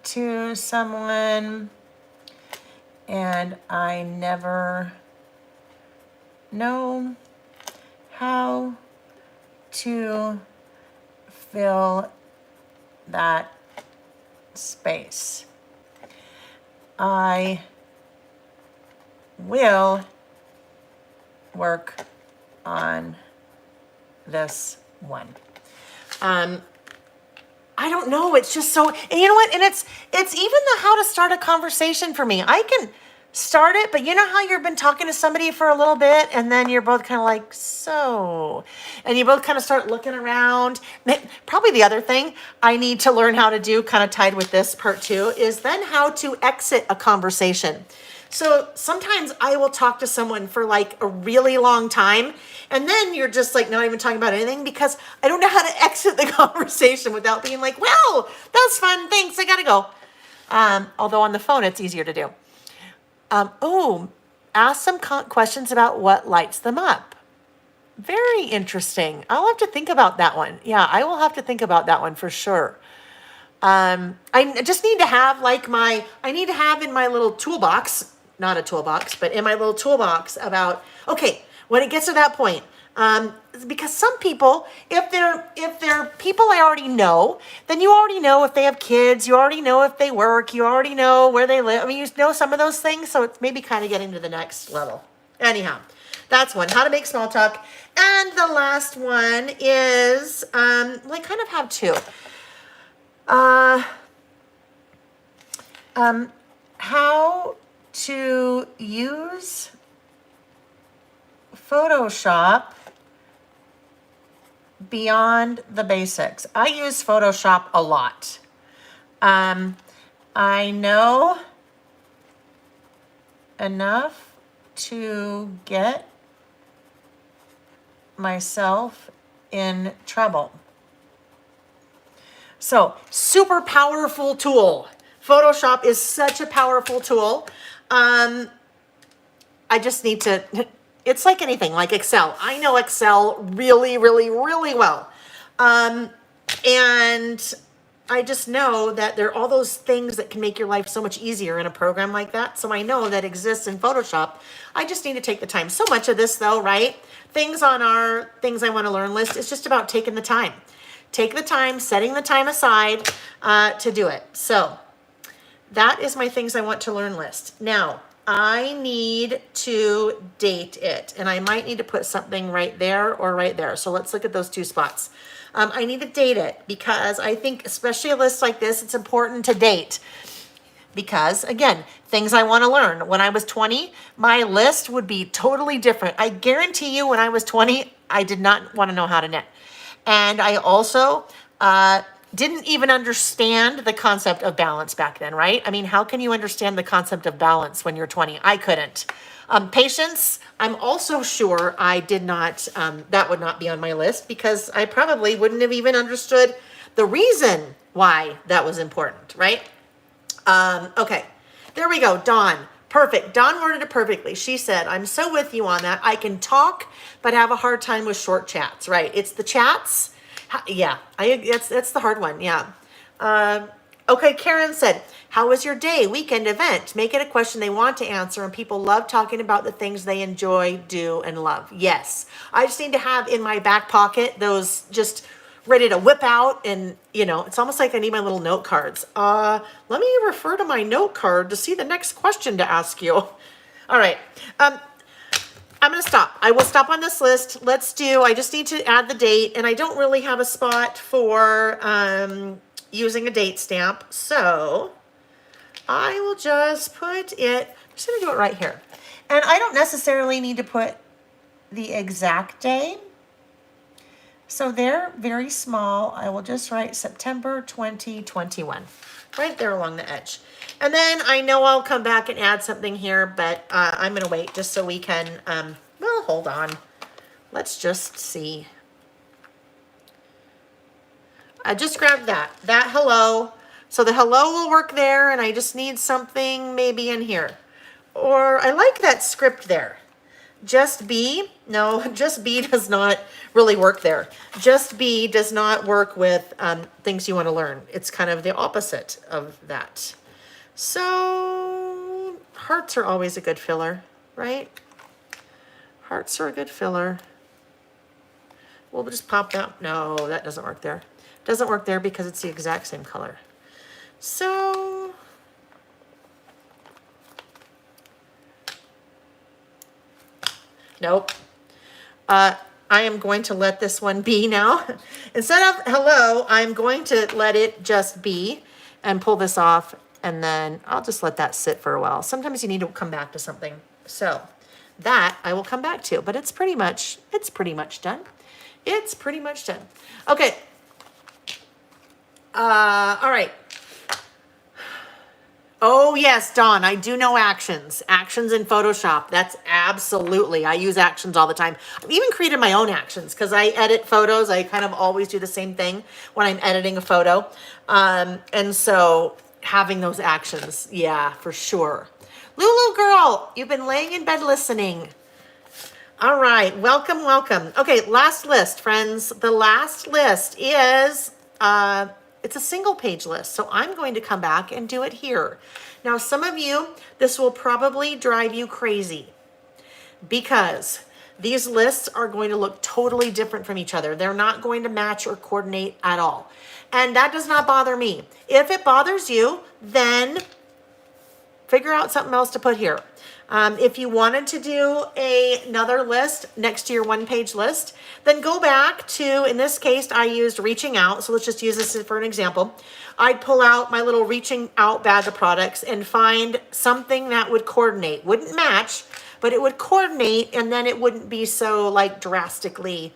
A: to someone and I never know how to fill that space. I will work on this one. I don't know. It's just so, and you know what? And it's even the how to start a conversation for me. I can start it, but you know how you've been talking to somebody for a little bit and then you're both kind of like, so, and you both kind of start looking around. Probably the other thing I need to learn how to do, kind of tied with this part too, is then how to exit a conversation. So sometimes I will talk to someone for like a really long time, and then you're just like not even talking about anything because I don't know how to exit the conversation without being like, well, that was fun, thanks, I gotta go. Although on the phone it's easier to do. Ask some questions about what lights them up. Very interesting. I'll have to think about that one. Yeah, I will have to think about that one for sure. I just need to have like I need to have in my little toolbox, not a toolbox, but in my little toolbox about, okay, when it gets to that point, because some people, if they're people I already know, then you already know if they have kids, you already know if they work, you already know where they live. I mean, you know some of those things, so it's maybe kind of getting to the next level. Anyhow, that's one, how to make small talk. And the last one is, well, I kind of have two. How to use Photoshop beyond the basics. I use Photoshop a lot. I know enough to get myself in trouble. So, super powerful tool. Photoshop is such a powerful tool. I just need to, it's like anything, like Excel. I know Excel really, really, really well. And I just know that there are all those things that can make your life so much easier in a program like that. So I know that exists in Photoshop. I just need to take the time. So much of this though, right? Things on our things I want to learn list is just about taking the time. Take the time, setting the time aside to do it. So that is my things I want to learn list. Now, I need to date it, and I might need to put something right there or right there. So let's look at those two spots. I need to date it because I think, especially a list like this, it's important to date. Because, again, things I want to learn. When I was 20, my list would be totally different. I guarantee you when I was 20, I did not want to know how to knit. And I also didn't even understand the concept of balance back then, right? I mean, how can you understand the concept of balance when you're 20? I couldn't. Patience, I'm also sure I did not, that would not be on my list because I probably wouldn't have even understood the reason why that was important, right? Okay, there we go, Dawn. Perfect. Dawn worded it perfectly. She said, I'm so with you on that. I can talk, but have a hard time with short chats, right? It's the chats. Yeah, that's the hard one. Yeah. Okay, Karen said, how was your day, weekend, event? Make it a question they want to answer, and people love talking about the things they enjoy, do, and love. Yes. I just need to have in my back pocket those just ready to whip out, and you know, it's almost like I need my little note cards. Let me refer to my note card to see the next question to ask you. All right. I'm going to stop. I will stop on this list. I just need to add the date, and I don't really have a spot for using a date stamp. So I will just put it, I'm just going to do it right here. And I don't necessarily need to put the exact day. So they're very small. I will just write September 2021 right there along the edge. And then I know I'll come back and add something here, but I'm going to wait just so we can, well, hold on. Let's just see. I just grabbed that hello. So the hello will work there, and I just need something maybe in here. Or I like that script there. Just be, no, just be does not really work there. Just be does not work with things you want to learn. It's kind of the opposite of that. So hearts are always a good filler, right? Hearts are a good filler. We'll just pop that. No, that doesn't work there. Doesn't work there because it's the exact same color. So nope. I am going to let this one be now. Instead of hello, I'm going to let it just be and pull this off, and then I'll just let that sit for a while. Sometimes you need to come back to something. So that I will come back to, but it's pretty much done. It's pretty much done. Okay. All right. Oh yes, Dawn, I do know actions. Actions in Photoshop. That's absolutely, I use actions all the time. I've even created my own actions because I edit photos. I kind of always do the same thing when I'm editing a photo. And so having those actions, yeah, for sure. Lulu girl, you've been laying in bed listening. All right, welcome, welcome. Okay, last list, friends. The last list is It's a single page list. So I'm going to come back and do it here. Now, some of you, this will probably drive you crazy because these lists are going to look totally different from each other. They're not going to match or coordinate at all. And that does not bother me. If it bothers you, then figure out something else to put here. If you wanted to do another list next to your one-page list, then go back to, in this case, I used reaching out. So let's just use this for an example. I'd pull out my little reaching out bag of products and find something that would coordinate. Wouldn't match, but it would coordinate, and then it wouldn't be so like drastically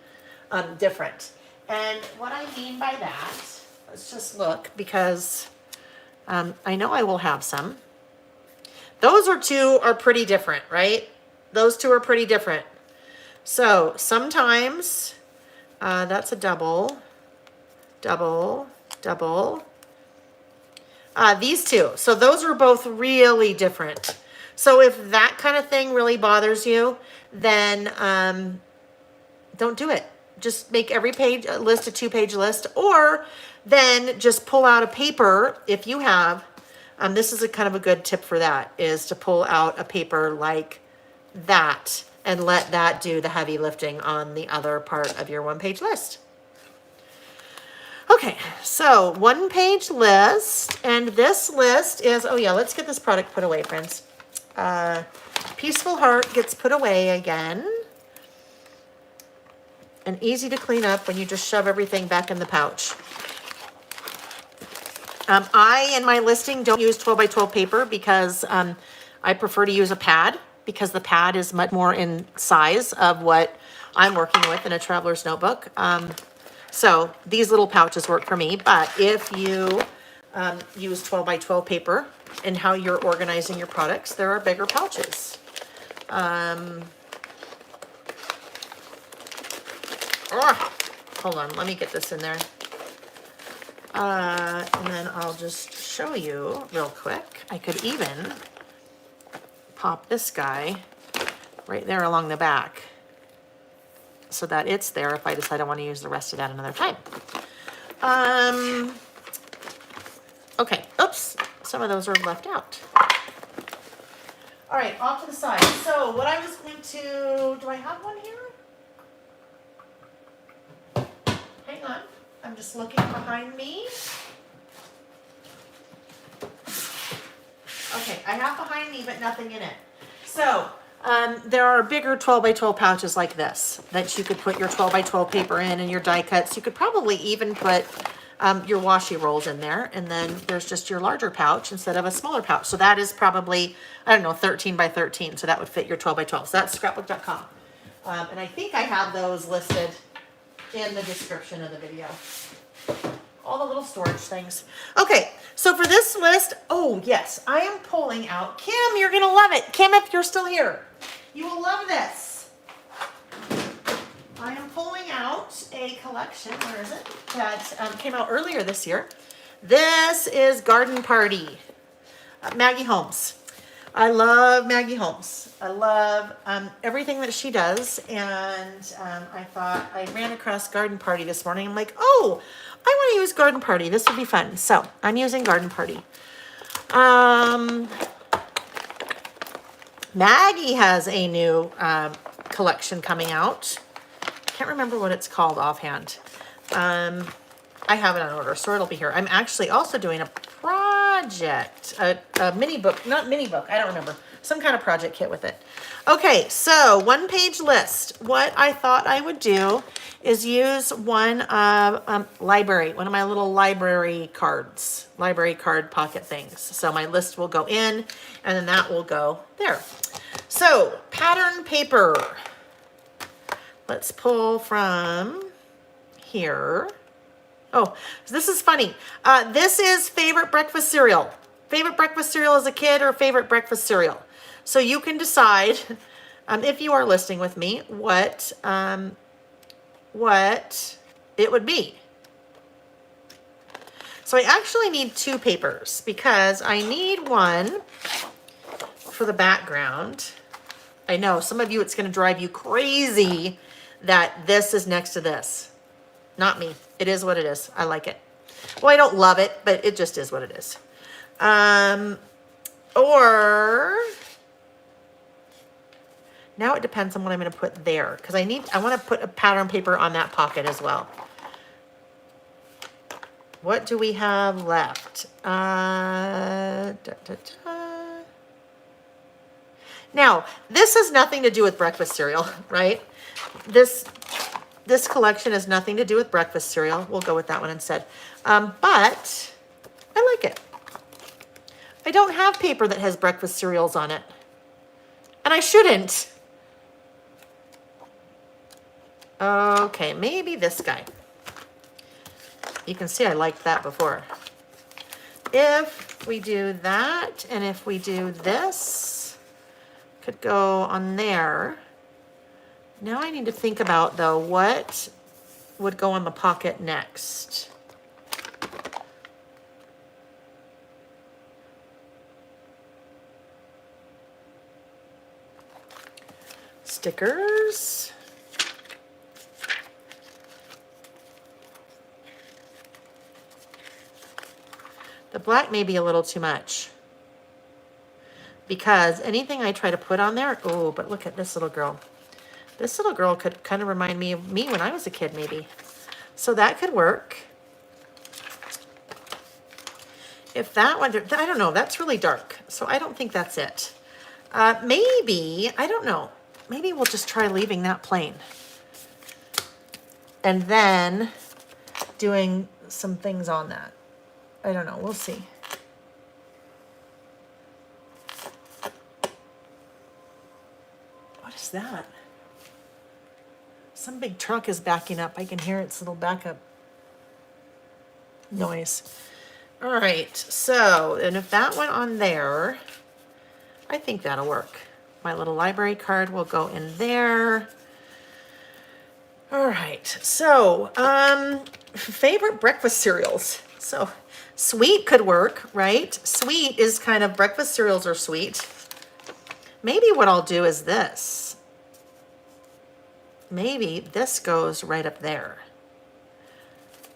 A: different. And what I mean by that, let's just look, because I know I will have some. Those two are pretty different, right? Those two are pretty different. So sometimes that's a double. These two. So those are both really different. So if that kind of thing really bothers you, then don't do it. Just make every page list a 2-page list, or then just pull out a paper if you have. This is a kind of a good tip for that, is to pull out a paper like that and let that do the heavy lifting on the other part of your one-page list. Okay, so one-page list, and this list is, oh yeah, let's get this product put away, friends. Peaceful Heart gets put away again. And easy to clean up when you just shove everything back in the pouch. I, in my listing, don't use 12 by 12 paper because I prefer to use a pad, because the pad is much more in size of what I'm working with in a traveler's notebook. So these little pouches work for me, but if you use 12 by 12 paper and how you're organizing your products, there are bigger pouches. Hold on, let me get this in there. And then I'll just show you real quick. I could even pop this guy right there along the back so that it's there if I decide I want to use the rest of that another time. Okay, oops, some of those are left out. All right, off to the side. So what I was going to, do I have one here? Hang on. I'm just looking behind me. Okay, I have behind me, but nothing in it. So there are bigger 12 by 12 pouches like this that you could put your 12 by 12 paper in and your die cuts. You could probably even put your washi rolls in there, and then there's just your larger pouch instead of a smaller pouch. So that is probably, I don't know, 13 by 13. So that would fit your 12 by 12. So that's scrapbook.com. And I think I have those listed in the description of the video. All the little storage things. Okay, so for this list, oh yes, I am pulling out, Kim, you're gonna love it. Kim, if you're still here, you will love this. I am pulling out a collection, where is it? That came out earlier this year. This is Garden Party, Maggie Holmes. I love Maggie Holmes. I love everything that she does. And I thought, I ran across Garden Party this morning. I'm like, oh, I want to use Garden Party. This would be fun. So I'm using Garden Party. Maggie has a new collection coming out. Can't remember what it's called offhand. I have it on order, so it'll be here. I'm actually also doing a project, a mini book, not mini book, I don't remember, some kind of project kit with it. Okay, so 1-page list. What I thought I would do is use one of library, one of my little library cards, library card pocket things. So my list will go in, and then that will go there. So pattern paper. Let's pull from here. Oh, this is funny. This is favorite breakfast cereal. Favorite breakfast cereal as a kid or favorite breakfast cereal. So you can decide, if you are listing with me, what it would be. So I actually need 2 papers because I need one for the background. I know some of you, it's going to drive you crazy that this is next to this. Not me. It is what it is. I like it. Well, I don't love it, but it just is what it is. Or now it depends on what I'm going to put there, because I want to put a pattern paper on that pocket as well. What do we have left? Now, this has nothing to do with breakfast cereal, right? This collection has nothing to do with breakfast cereal. We'll go with that one instead. But I like it. I don't have paper that has breakfast cereals on it. And I shouldn't. Okay, maybe this guy. You can see I liked that before. If we do that, and if we do this, could go on there. Now I need to think about, though, what would go on the pocket next. Stickers. The black may be a little too much, because anything I try to put on there, oh, but look at this little girl. This little girl could kind of remind me of me when I was a kid, maybe. So that could work. If that one, I don't know, that's really dark. So I don't think that's it. Maybe, I don't know. Maybe we'll just try leaving that plain. And then doing some things on that. I don't know, we'll see. What is that? Some big truck is backing up. I can hear its little backup noise. All right, so, and if that went on there, I think that'll work. My little library card will go in there. All right, so, favorite breakfast cereals. So, sweet could work, right? Sweet is kind of, breakfast cereals are sweet. Maybe what I'll do is this. Maybe this goes right up there.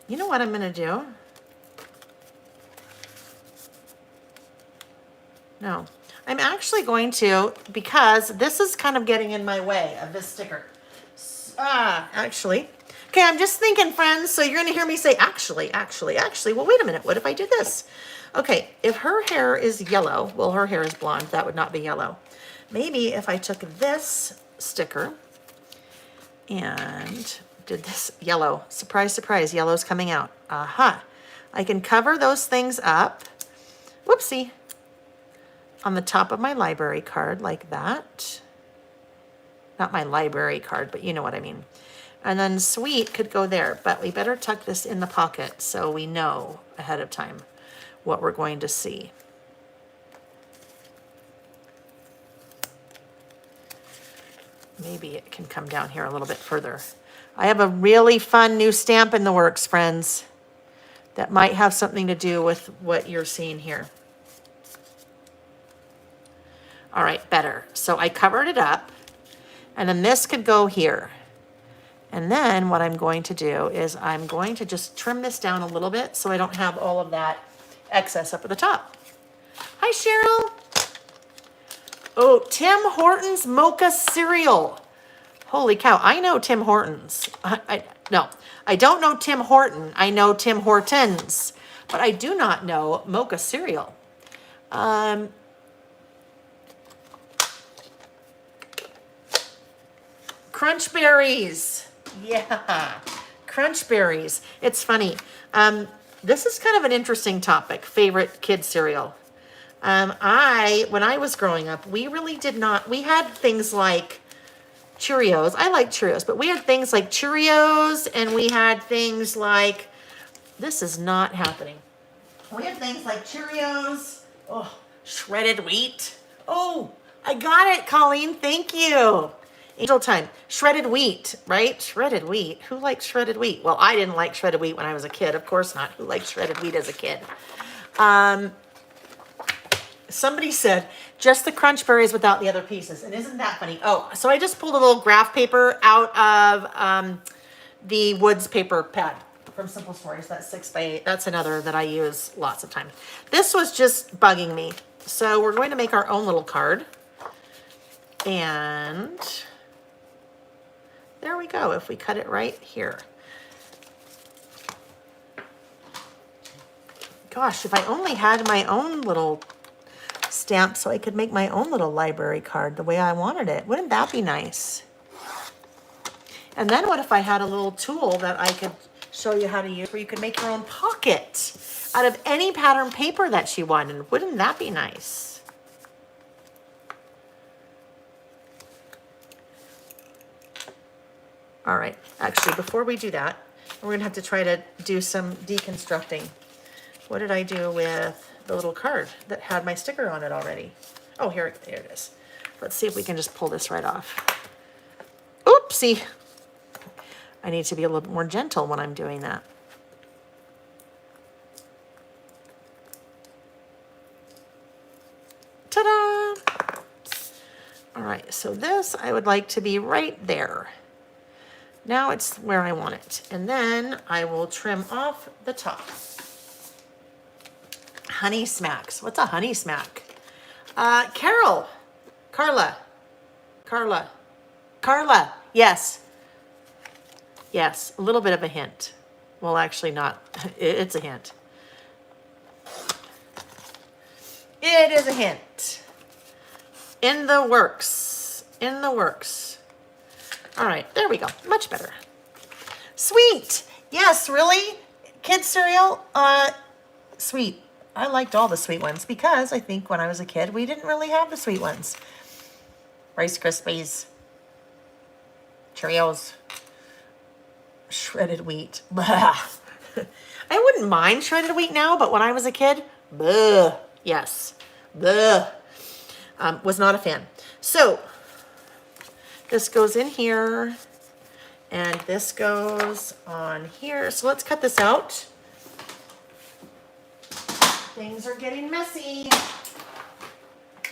A: You know what I'm gonna do? No, I'm actually going to, because this is kind of getting in my way of this sticker. Actually. Okay, I'm just thinking, friends, so you're gonna hear me say, actually. Well, wait a minute, what if I did this? Okay, if her hair is yellow, well, her hair is blonde, that would not be yellow. Maybe if I took this sticker and did this yellow, surprise, surprise, yellow's coming out. Aha, I can cover those things up, whoopsie, on the top of my library card like that. Not my library card, but you know what I mean. And then sweet could go there, but we better tuck this in the pocket so we know ahead of time what we're going to see. Maybe it can come down here a little bit further. I have a really fun new stamp in the works, friends, that might have something to do with what you're seeing here. All right, better. So I covered it up, and then this could go here. And then what I'm going to do is I'm going to just trim this down a little bit so I don't have all of that excess up at the top. Hi, Cheryl. Oh, Tim Hortons Mocha Cereal. Holy cow, I know Tim Hortons. No, I don't know Tim Horton. I know Tim Hortons, but I do not know Mocha Cereal. Crunch berries. Yeah, crunch berries. It's funny. This is kind of an interesting topic, favorite kid cereal. When I was growing up, we really did not, we had things like Cheerios. I like Cheerios, but we had things like Cheerios, and we had things like, this is not happening. We had things like Cheerios, oh, shredded wheat. Oh, I got it, Colleen, thank you. Angel time, shredded wheat, right? Shredded wheat, who likes shredded wheat? Well, I didn't like shredded wheat when I was a kid, of course not. Who liked shredded wheat as a kid? Somebody said, just the crunch berries without the other pieces. And isn't that funny? Oh, so I just pulled a little graph paper out of the Woods paper pad. from Simple Stories, that 6x8. That's another that I use lots of times. This was just bugging me. So we're going to make our own little card. And there we go. If we cut it right here. Gosh, if I only had my own little stamp so I could make my own little library card the way I wanted it. Wouldn't that be nice? And then what if I had a little tool that I could show you how to use where you could make your own pocket out of any pattern paper that you wanted? Wouldn't that be nice? All right, actually, before we do that, we're gonna have to try to do some deconstructing. What did I do with the little card that had my sticker on it already? Oh, here it is. Let's see if we can just pull this right off. Oopsie. I need to be a little bit more gentle when I'm doing that. Ta-da! All right, so this I would like to be right there. Now it's where I want it. And then I will trim off the top. Honey smacks. What's a honey smack? Carla. Yes. Yes, a little bit of a hint. Well, actually not. It's a hint. It is a hint. In the works. In the works. All right, there we go. Much better. Sweet. Yes, really? Kids cereal? Sweet. I liked all the sweet ones because I think when I was a kid, we didn't really have the sweet ones. Rice Krispies. Cheerios. Shredded wheat. Blah. I wouldn't mind shredded wheat now, but when I was a kid, bleh. Yes. Bleh. Was not a fan. So this goes in here and this goes on here. So let's cut this out. Things are getting messy.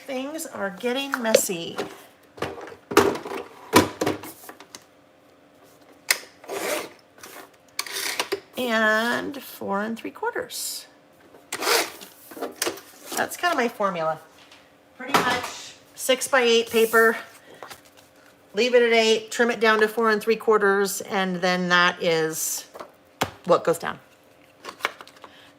A: Things are getting messy. And 4 3/4. That's kind of my formula. Pretty much 6x8 paper. Leave it at 8, trim it down to 4 3/4, and then that is what goes down.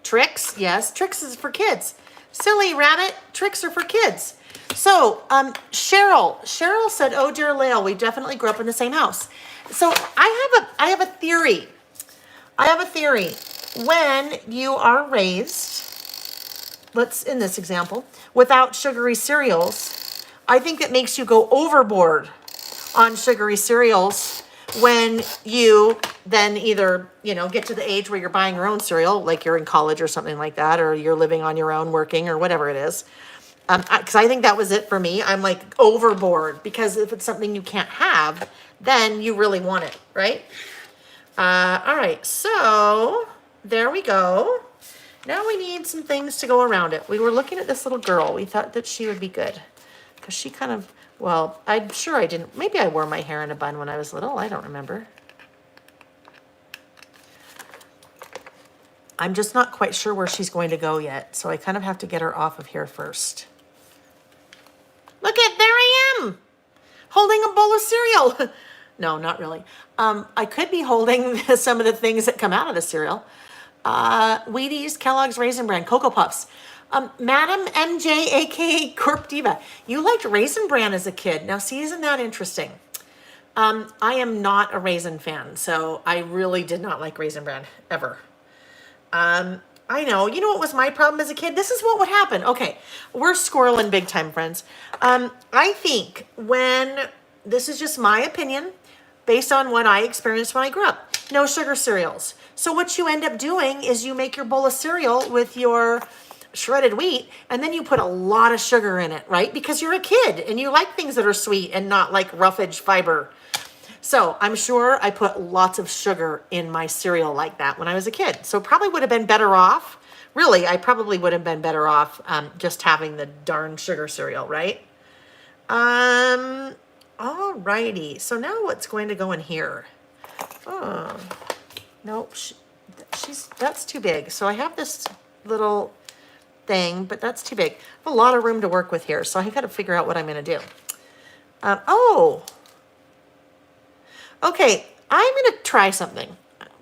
A: Tricks, yes, tricks is for kids. Silly rabbit, tricks are for kids. So, Cheryl said, "Oh dear Lael, we definitely grew up in the same house." So I have a theory. When you are raised, in this example, without sugary cereals, I think it makes you go overboard on sugary cereals when you then either, get to the age where you're buying your own cereal, like you're in college or something like that, or you're living on your own, working, or whatever it is. Because I think that was it for me. I'm like overboard, because if it's something you can't have, then you really want it, right? All right, so there we go. Now we need some things to go around it. We were looking at this little girl. We thought that she would be good because she kind of, well, I'm sure I didn't. Maybe I wore my hair in a bun when I was little. I don't remember. I'm just not quite sure where she's going to go yet. So I kind of have to get her off of here first. Look there I am holding a bowl of cereal. No, not really. I could be holding some of the things that come out of the cereal. Wheaties, Kellogg's Raisin Bran, Cocoa Puffs. Madam MJ, aka Corp Diva, you liked Raisin Bran as a kid. Now, see, isn't that interesting? I am not a raisin fan, so I really did not like Raisin Bran ever. I know. You know what was my problem as a kid? This is what would happen. Okay, we're squirreling big time, friends. I think this is just my opinion, based on what I experienced when I grew up. No sugar cereals. So what you end up doing is you make your bowl of cereal with your shredded wheat, and then you put a lot of sugar in it, right? Because you're a kid and you like things that are sweet and not like roughage fiber. So I'm sure I put lots of sugar in my cereal like that when I was a kid. So probably would have been better off. Really, I probably would have been better off just having the darn sugar cereal, right? All righty. So now what's going to go in here? Oh, nope. that's too big. So I have this little thing, but that's too big. I have a lot of room to work with here, so I got to figure out what I'm going to do. Oh, okay. I'm going to try something.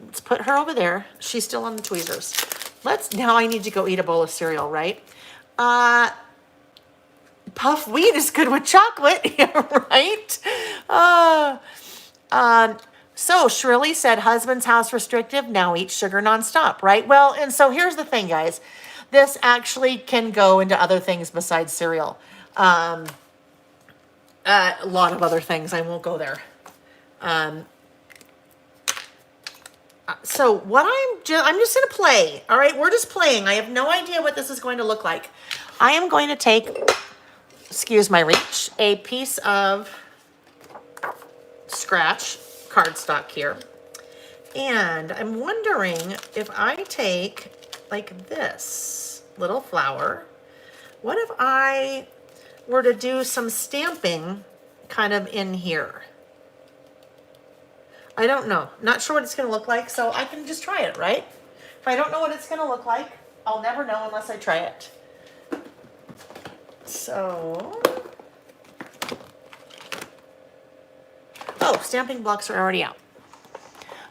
A: Let's put her over there. She's still on the tweezers. Now I need to go eat a bowl of cereal, right? Puff wheat is good with chocolate, right? So Shrilly said, husband's house restrictive, now eat sugar nonstop, right? Well, and so here's the thing, guys. This actually can go into other things besides cereal. A lot of other things. I won't go there. So what I'm just going to play. All right, we're just playing. I have no idea what this is going to look like. I am going to take, excuse my reach, a piece of scratch cardstock here. And I'm wondering if I take like this little flower, what if I were to do some stamping kind of in here? I don't know. Not sure what it's going to look like, so I can just try it, right? If I don't know what it's going to look like, I'll never know unless I try it. So, oh, stamping blocks are already out.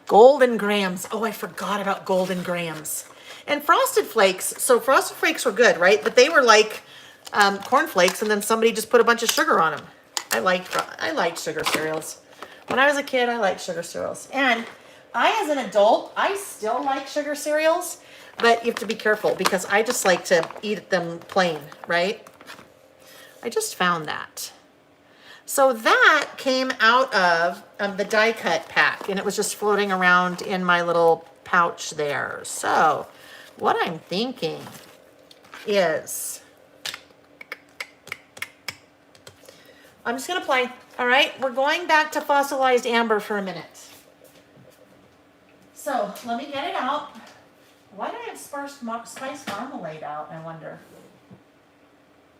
A: Golden grams. Oh, I forgot about golden grams. And frosted flakes. So frosted flakes were good, right? But they were like corn flakes, and then somebody just put a bunch of sugar on them. I liked sugar cereals. When I was a kid, I liked sugar cereals. And as an adult, I still like sugar cereals, but you have to be careful because I just like to eat them plain, right? I just found that. So that came out of the die cut pack, and it was just floating around in my little pouch there. So what I'm thinking is I'm just going to play. All right, we're going back to fossilized amber for a minute. So let me get it out. Why do I have spice marmalade out, I wonder?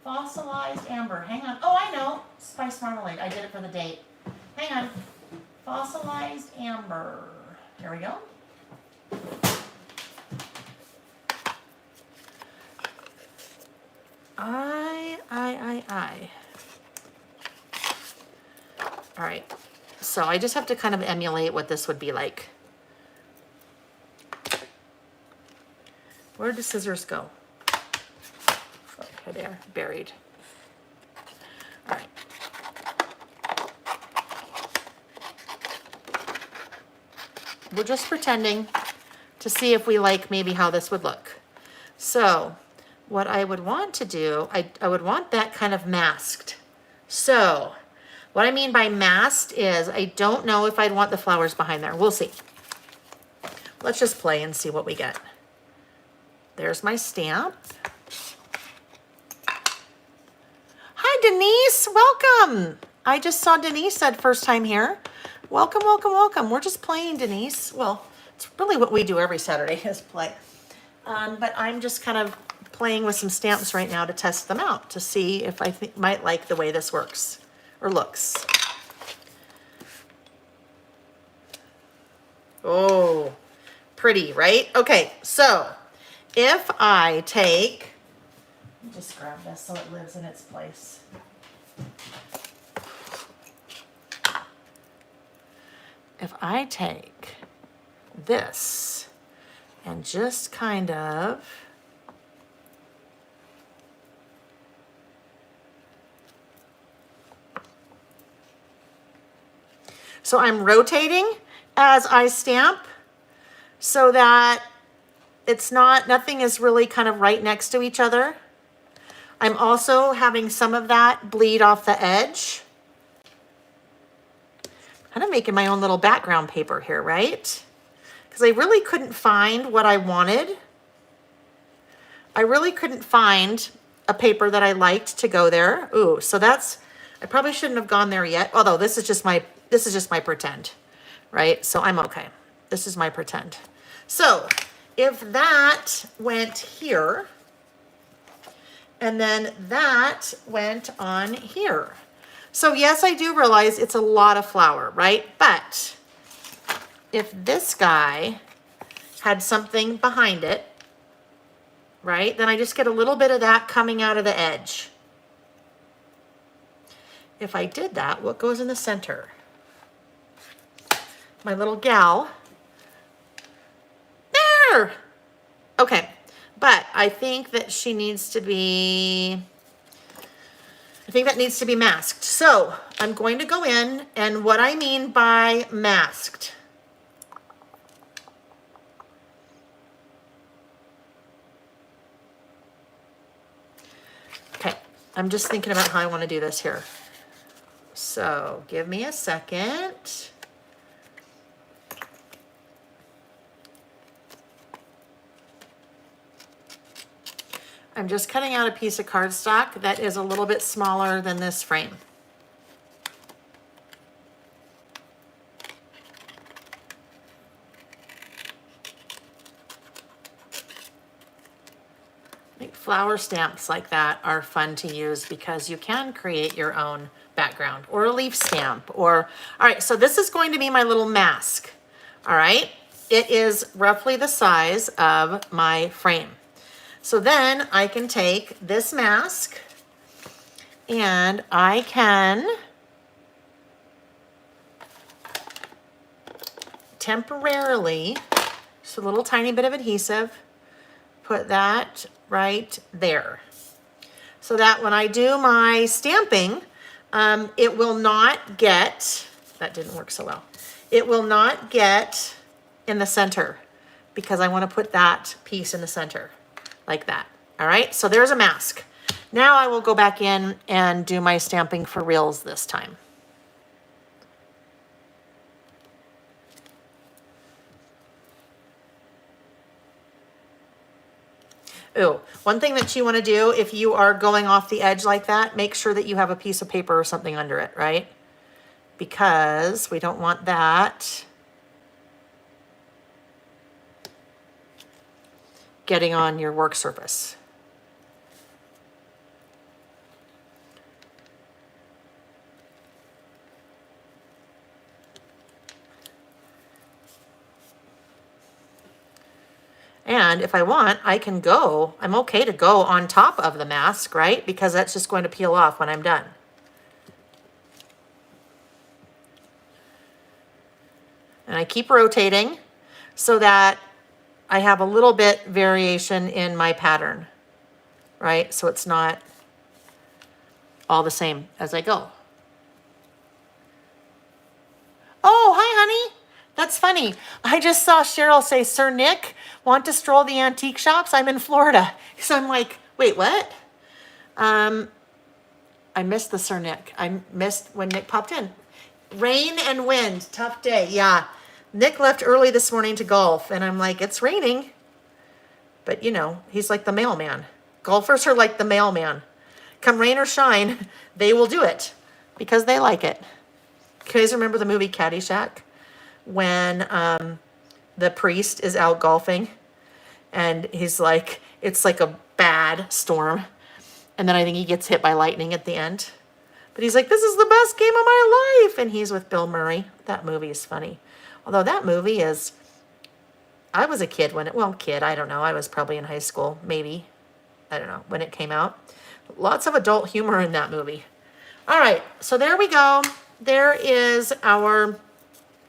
A: Fossilized amber. Hang on. Oh, I know. Spice marmalade. I did it for the date. Hang on. Fossilized amber. Here we go. All right. So I just have to kind of emulate what this would be like. Where did the scissors go? Okay, there, buried. All right. We're just pretending to see if we like maybe how this would look. So what I would want to do, I would want that kind of masked. So what I mean by masked is I don't know if I'd want the flowers behind there. We'll see. Let's just play and see what we get. There's my stamp. Hi, Denise. Welcome. I just saw Denise said first time here. Welcome, welcome, welcome. We're just playing, Denise. Well, it's really what we do every Saturday is play. But I'm just kind of playing with some stamps right now to test them out to see if I might like the way this works or looks. Oh, pretty, right? Okay, so if I take, let me just grab this so it lives in its place. If I take this and just kind of so I'm rotating as I stamp so that it's nothing is really kind of right next to each other. I'm also having some of that bleed off the edge. Kind of making my own little background paper here, right? Because I really couldn't find what I wanted. I really couldn't find a paper that I liked to go there. Ooh, so I probably shouldn't have gone there yet. Although this is just my pretend, right? So I'm okay. This is my pretend. So if that went here, and then that went on here. So yes, I do realize it's a lot of flour, right? But if this guy had something behind it, right? Then I just get a little bit of that coming out of the edge. If I did that, what goes in the center? My little gal. There! Okay, but I think that she needs to be, I think that needs to be masked. So I'm going to go in, and what I mean by masked, okay, I'm just thinking about how I want to do this here. So give me a second. I'm just cutting out a piece of cardstock that is a little bit smaller than this frame. I think flower stamps like that are fun to use because you can create your own background, or a leaf stamp, or, all right, so this is going to be my little mask. All right, it is roughly the size of my frame. So then I can take this mask and I can temporarily, just a little tiny bit of adhesive, put that right there. So that when I do my stamping, it will not get, that didn't work so well. It will not get in the center because I want to put that piece in the center. Like that. All right, so there's a mask. Now I will go back in and do my stamping for reals this time. Ooh, one thing that you want to do if you are going off the edge like that, make sure that you have a piece of paper or something under it, right? Because we don't want that getting on your work surface. And if I want, I can go, I'm okay to go on top of the mask, right? Because that's just going to peel off when I'm done. And I keep rotating so that I have a little bit variation in my pattern, right? So it's not all the same as I go. Oh, hi, honey. That's funny. I just saw Cheryl say, Sir Nick, want to stroll the antique shops? I'm in Florida. So I'm like, wait, what? I missed the Sir Nick. I missed when Nick popped in. Rain and wind, tough day. Yeah. Nick left early this morning to golf, and I'm like, it's raining. But, you know, he's like the mailman. Golfers are like the mailman. Come rain or shine, they will do it because they like it. You guys remember the movie Caddyshack? When the priest is out golfing, and he's like, it's like a bad storm. And then I think he gets hit by lightning at the end. But he's like, this is the best game of my life. And he's with Bill Murray. That movie is funny. Although that movie is, I was a kid when it, well, kid, I don't know. I was probably in high school, maybe. I don't know, when it came out. Lots of adult humor in that movie. All right, so there we go. There is our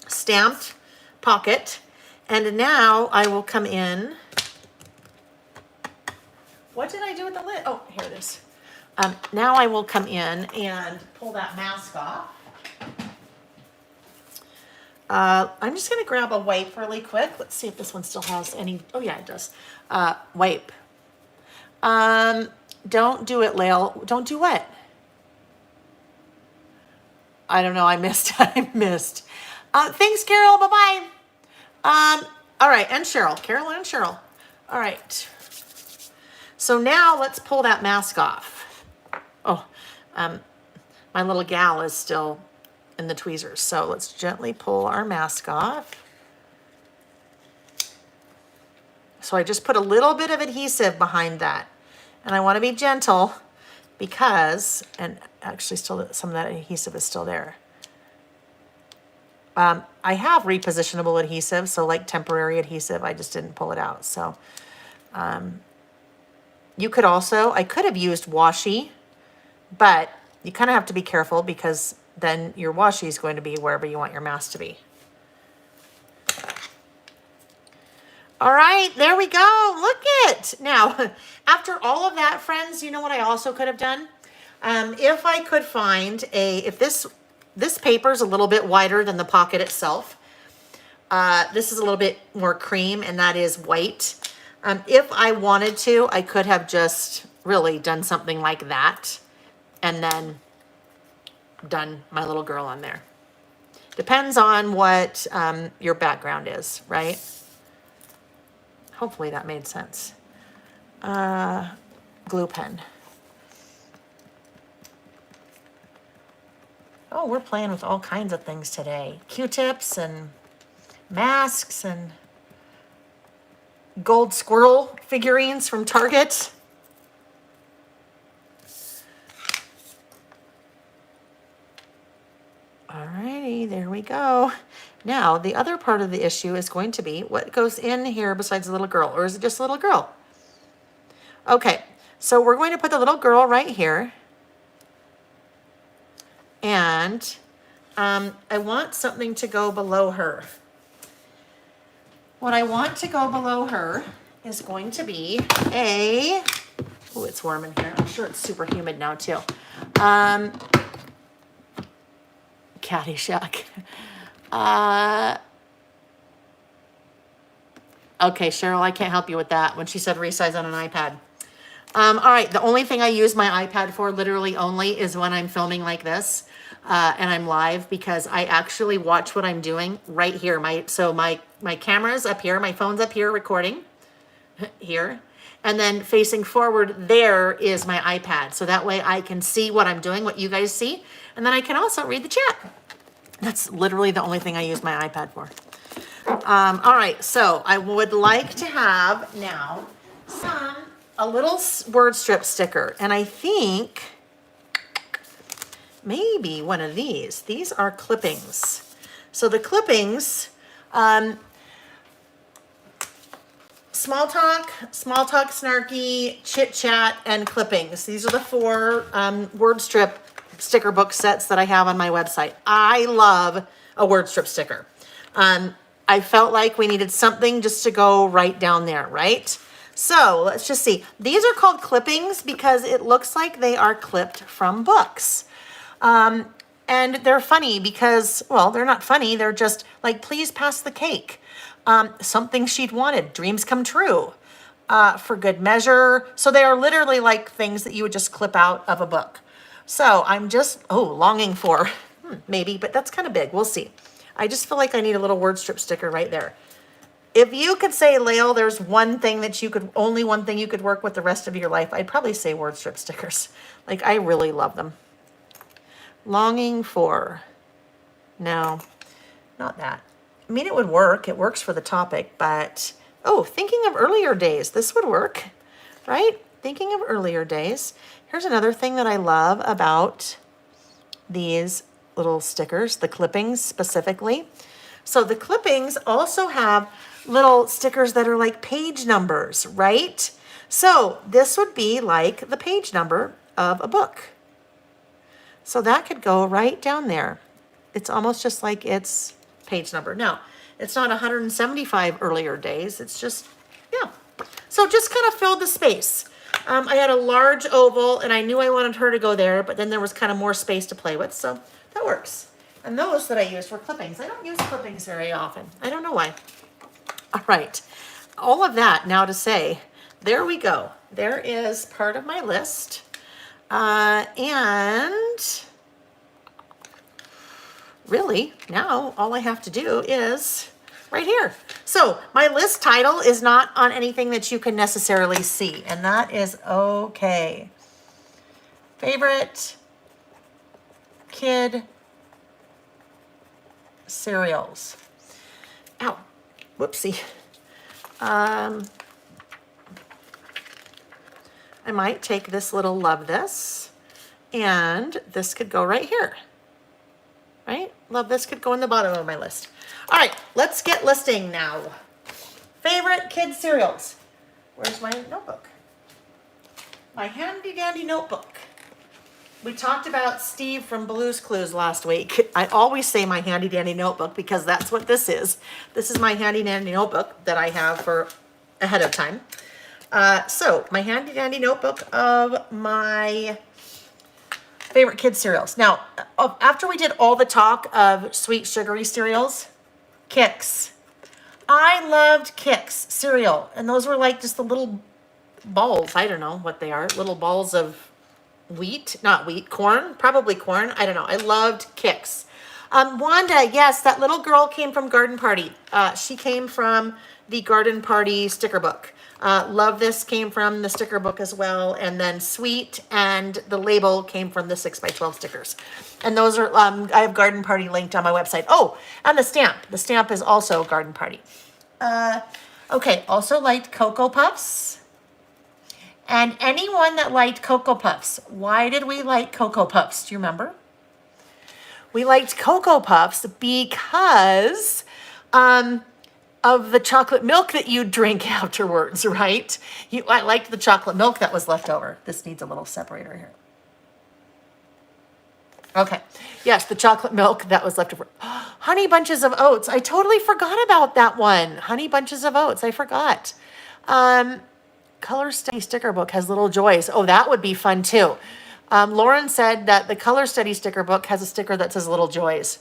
A: stamped pocket. And now I will come in. What did I do with the lid? Oh, here it is. Now I will come in and pull that mask off. I'm just going to grab a wipe really quick. Let's see if this one still has any. Oh, yeah, it does. Wipe. Don't do it, Lael. Don't do what? I don't know. I missed. I missed. Thanks, Carol. Bye-bye. All right, and Cheryl. Carol and Cheryl. All right. So now let's pull that mask off. Oh, my little gal is still in the tweezers. So let's gently pull our mask off. So I just put a little bit of adhesive behind that. And I want to be gentle because, and actually still some of that adhesive is still there. I have repositionable adhesive, so like temporary adhesive, I just didn't pull it out. So you could also, I could have used washi, but you kind of have to be careful because then your washi is going to be wherever you want your mask to be. All right, there we go. Look it. Now, after all of that, friends, you know what I also could have done? If I could find if this paper is a little bit wider than the pocket itself. This is a little bit more cream, and that is white. If I wanted to, I could have just really done something like that and then done my little girl on there. Depends on what your background is, right? Hopefully that made sense. Glue pen. Oh, we're playing with all kinds of things today. Q-tips and masks and gold squirrel figurines from Target. Alrighty, there we go. Now, the other part of the issue is going to be what goes in here besides the little girl, or is it just a little girl? Okay, so we're going to put the little girl right here. And I want something to go below her. What I want to go below her is going to be a, oh, it's warm in here. I'm sure it's super humid now too. Caddyshack. Okay, Cheryl, I can't help you with that when she said resize on an iPad. All right, the only thing I use my iPad for, literally only, is when I'm filming like this and I'm live, because I actually watch what I'm doing right here. My camera's up here, my phone's up here recording here, and then facing forward there is my iPad. So that way I can see what I'm doing, what you guys see, and then I can also read the chat. That's literally the only thing I use my iPad for. All right, so I would like to have now a little word strip sticker, and I think maybe one of these. These are clippings. So the clippings, small talk, snarky, chit chat, and clippings. These are the 4 word strip sticker book sets that I have on my website. I love a word strip sticker. I felt like we needed something just to go right down there, right? So let's just see. These are called clippings because it looks like they are clipped from books. And they're funny because, well, they're not funny. They're just like, please pass the cake. Something she'd wanted, dreams come true, for good measure. So they are literally like things that you would just clip out of a book. So I'm just, longing for, maybe, but that's kind of big. We'll see. I just feel like I need a little word strip sticker right there. If you could say, Lael, there's only one thing you could work with the rest of your life, I'd probably say word strip stickers. Like, I really love them. Longing for, no, not that. I mean, it would work. It works for the topic, but, thinking of earlier days, this would work, right? Thinking of earlier days. Here's another thing that I love about these little stickers, the clippings specifically. So the clippings also have little stickers that are like page numbers, right? So this would be like the page number of a book. So that could go right down there. It's almost just like it's page number. Now, it's not 175 earlier days. It's just, yeah. So just kind of filled the space. I had a large oval and I knew I wanted her to go there, but then there was kind of more space to play with. So that works. And those that I used were clippings. I don't use clippings very often. I don't know why. All right. All of that now to say, there we go. There is part of my list. And really now all I have to do is right here. So my list title is not on anything that you can necessarily see, and that is okay. Favorite kid cereals. Ow, whoopsie. I might take this little love this, and this could go right here. right? Love this could go in the bottom of my list. All right, let's get listing now. Favorite kid cereals. Where's my notebook? My handy dandy notebook. We talked about Steve from Blue's Clues last week. I always say my handy dandy notebook because that's what this is. This is my handy dandy notebook that I have for ahead of time. So my handy dandy notebook of my favorite kid cereals. Now, after we did all the talk of sweet sugary cereals, Kix. I loved Kix cereal, and those were like just the little balls. I don't know what they are. Little balls of wheat, not wheat, corn, probably corn. I don't know. I loved Kix. Wanda, yes, that little girl came from Garden Party. She came from the Garden Party sticker book. Love this came from the sticker book as well. And then Sweet and the label came from the 6x12 stickers. And those are, I have Garden Party linked on my website. Oh, and the stamp. The stamp is also Garden Party. Okay, also liked Cocoa Puffs. And anyone that liked Cocoa Puffs, why did we like Cocoa Puffs? Do you remember? We liked Cocoa Puffs because of the chocolate milk that you drink afterwards, right? I liked the chocolate milk that was left over. This needs a little separator here. Okay, yes, the chocolate milk that was left over. Honey Bunches of Oats. I totally forgot about that one. Honey Bunches of Oats, I forgot. Color Study sticker book has Little Joys. Oh, that would be fun too. Lauren said that the Color Study sticker book has a sticker that says Little Joys.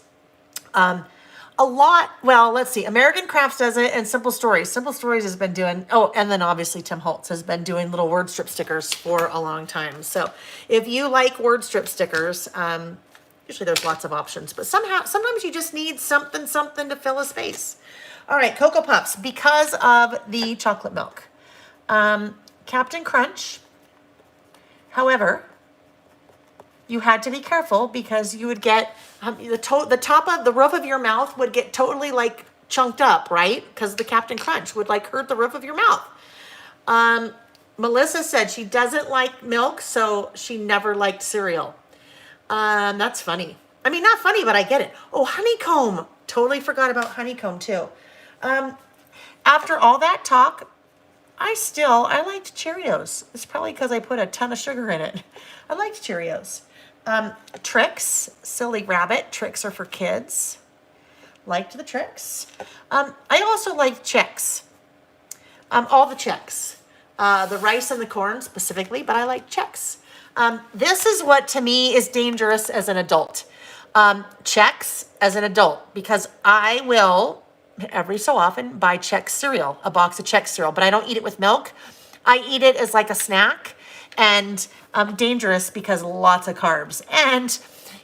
A: Well, let's see. American Crafts does it and Simple Stories. Simple Stories has been doing, and then obviously Tim Holtz has been doing little word strip stickers for a long time. So if you like word strip stickers, usually there's lots of options, but sometimes you just need something to fill a space. All right, Cocoa Puffs, because of the chocolate milk. Captain Crunch. However, you had to be careful because you would get the top of the roof of your mouth would get totally like chunked up, right? Because the Captain Crunch would like hurt the roof of your mouth. Melissa said she doesn't like milk, so she never liked cereal. That's funny. I mean, not funny, but I get it. Oh, honeycomb. Totally forgot about honeycomb too. After all that talk, I liked Cheerios. It's probably because I put a ton of sugar in it. I liked Cheerios. Tricks, Silly Rabbit. Tricks are for kids. Liked the Tricks. I also liked Chex. All the Chex. The rice and the corn specifically, but I like Chex. This is what to me is dangerous as an adult. Chex as an adult, because I will every so often buy Chex cereal, a box of Chex cereal, but I don't eat it with milk. I eat it as like a snack, and dangerous because lots of carbs. And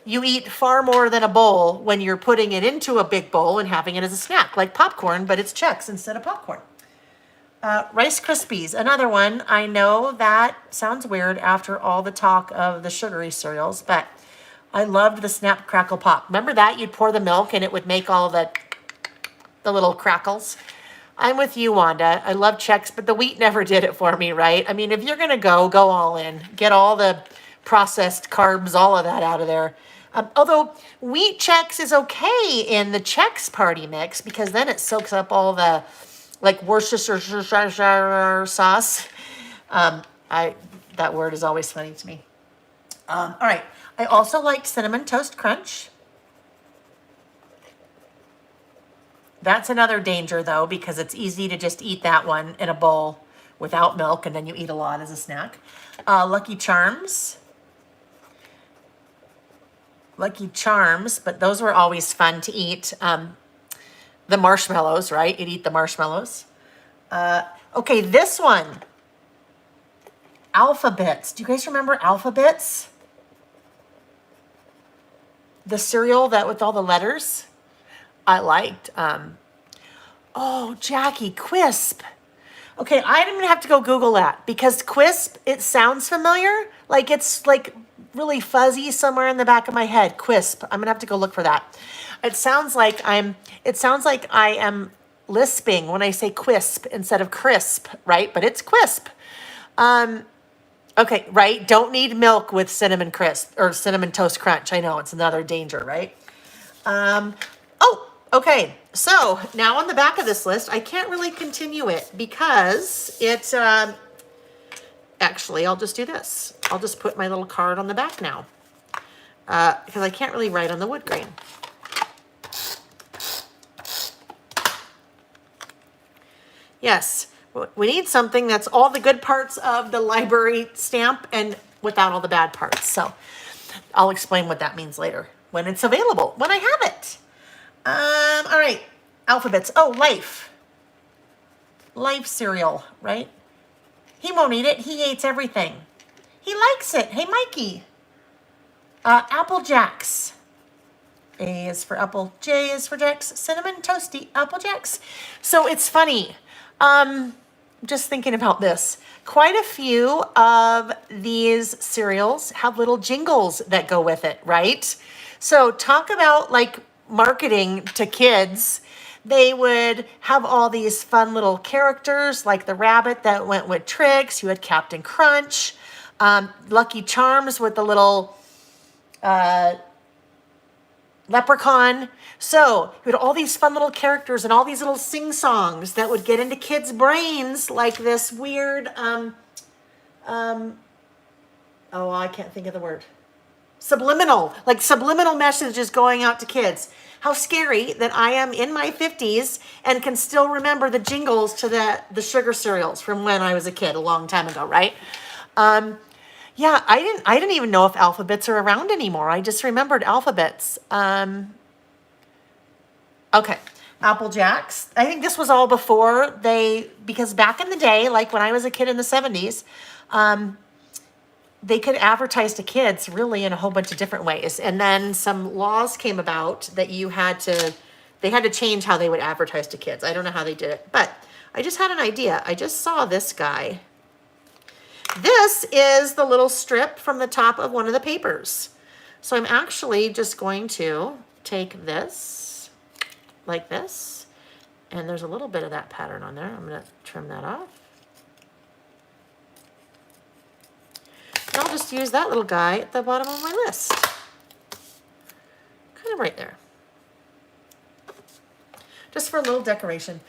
A: you eat far more than a bowl when you're putting it into a big bowl and having it as a snack, like popcorn, but it's Chex instead of popcorn. Rice Krispies, another one. I know that sounds weird after all the talk of the sugary cereals, but I loved the Snap Crackle Pop. Remember that? You'd pour the milk and it would make all the little crackles. I'm with you, Wanda. I love Chex, but the wheat never did it for me, right? I mean, if you're going to go all in. Get all the processed carbs, all of that out of there. Although wheat Chex is okay in the Chex Party mix because then it soaks up all the like Worcestershire sauce. That word is always funny to me. All right. I also liked Cinnamon Toast Crunch. That's another danger, though, because it's easy to just eat that one in a bowl without milk, and then you eat a lot as a snack. Lucky Charms. Lucky Charms, but those were always fun to eat. The marshmallows, right? You'd eat the marshmallows. Okay, this one. Alphabets. Do you guys remember Alphabets? The cereal that with all the letters? I liked. Jackie, Quisp. Okay, I'm going to have to go Google that because Quisp, it sounds familiar. Like it's like really fuzzy somewhere in the back of my head. Quisp. I'm going to have to go look for that. It sounds like I am lisping when I say Quisp instead of crisp, right? But it's Quisp. Okay, right? Don't need milk with cinnamon crisp or cinnamon toast crunch. I know it's another danger, right? Oh, okay. So now on the back of this list, I can't really continue it because it, actually, I'll just do this. I'll just put my little card on the back now because I can't really write on the wood grain. Yes, we need something that's all the good parts of the library stamp and without all the bad parts. So I'll explain what that means later when it's available, when I have it. All right, alphabets. Oh, Life. Life cereal, right? He won't eat it. He hates everything. He likes it. Hey, Mikey. Apple Jacks. A is for apple. J is for Jacks. Cinnamon Toasty Apple Jacks. So it's funny. Just thinking about this. Quite a few of these cereals have little jingles that go with it, right? So talk about like marketing to kids. They would have all these fun little characters like the rabbit that went with Trix. You had Captain Crunch, Lucky Charms with the little leprechaun. So you had all these fun little characters and all these little sing-songs that would get into kids' brains like this weird, oh, I can't think of the word. Subliminal, like subliminal messages going out to kids. How scary that I am in my 50s and can still remember the jingles to the sugar cereals from when I was a kid a long time ago, right? Yeah, I didn't even know if alphabets are around anymore. I just remembered alphabets. Okay, Apple Jacks. I think this was all before because back in the day, like when I was a kid in the 70s, they could advertise to kids really in a whole bunch of different ways. And then some laws came about that they had to change how they would advertise to kids. I don't know how they did it, but I just had an idea. I just saw this guy. This is the little strip from the top of one of the papers. So I'm actually just going to take this like this, and there's a little bit of that pattern on there. I'm going to trim that off. And I'll just use that little guy at the bottom of my list. Kind of right there. Just for a little decoration.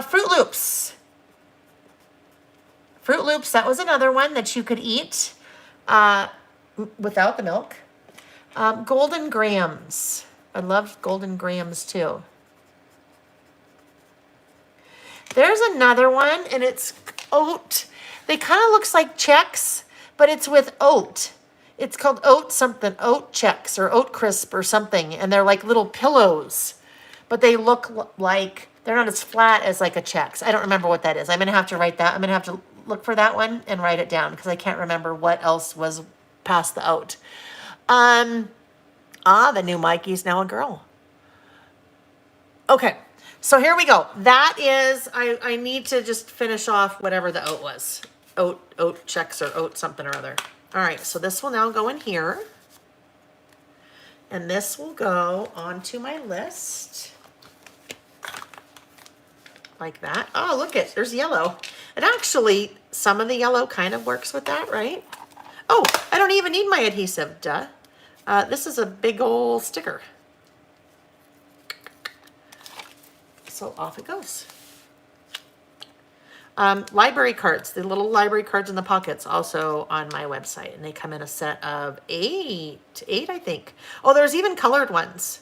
A: Fruit Loops. Fruit Loops, that was another one that you could eat without the milk. Golden Grahams. I love Golden Grahams too. There's another one, and it's oat. They kind of looks like Chex, but it's with oat. It's called oat something, oat Chex or oat crisp or something, and they're like little pillows, but they look like they're not as flat as like a Chex. I don't remember what that is. I'm gonna have to write that. I'm gonna have to look for that one and write it down because I can't remember what else was past the oat. The new Mikey's now a girl. Okay. So here we go. That is, I need to just finish off whatever the oat was. Oat Chex or oat something or other. All right, so this will now go in here. And this will go onto my list. Like that. Oh, look it, there's yellow. And actually, some of the yellow kind of works with that, right? Oh, I don't even need my adhesive, duh. This is a big old sticker. So off it goes. Library cards, the little library cards in the pockets, also on my website, and they come in a set of eight, I think. Oh, there's even colored ones.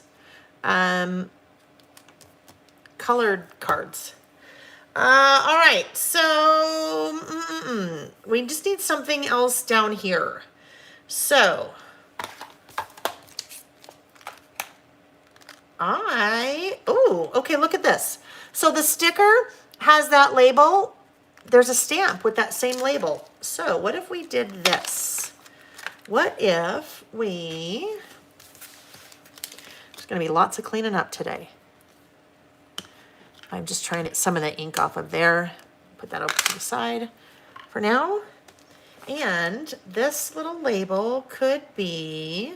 A: Colored cards. All right, so we just need something else down here. So okay, look at this. So the sticker has that label. There's a stamp with that same label. So what if we did this? What if we, there's gonna be lots of cleaning up today. I'm just trying to get some of the ink off of there. Put that over to the side for now. And this little label could be,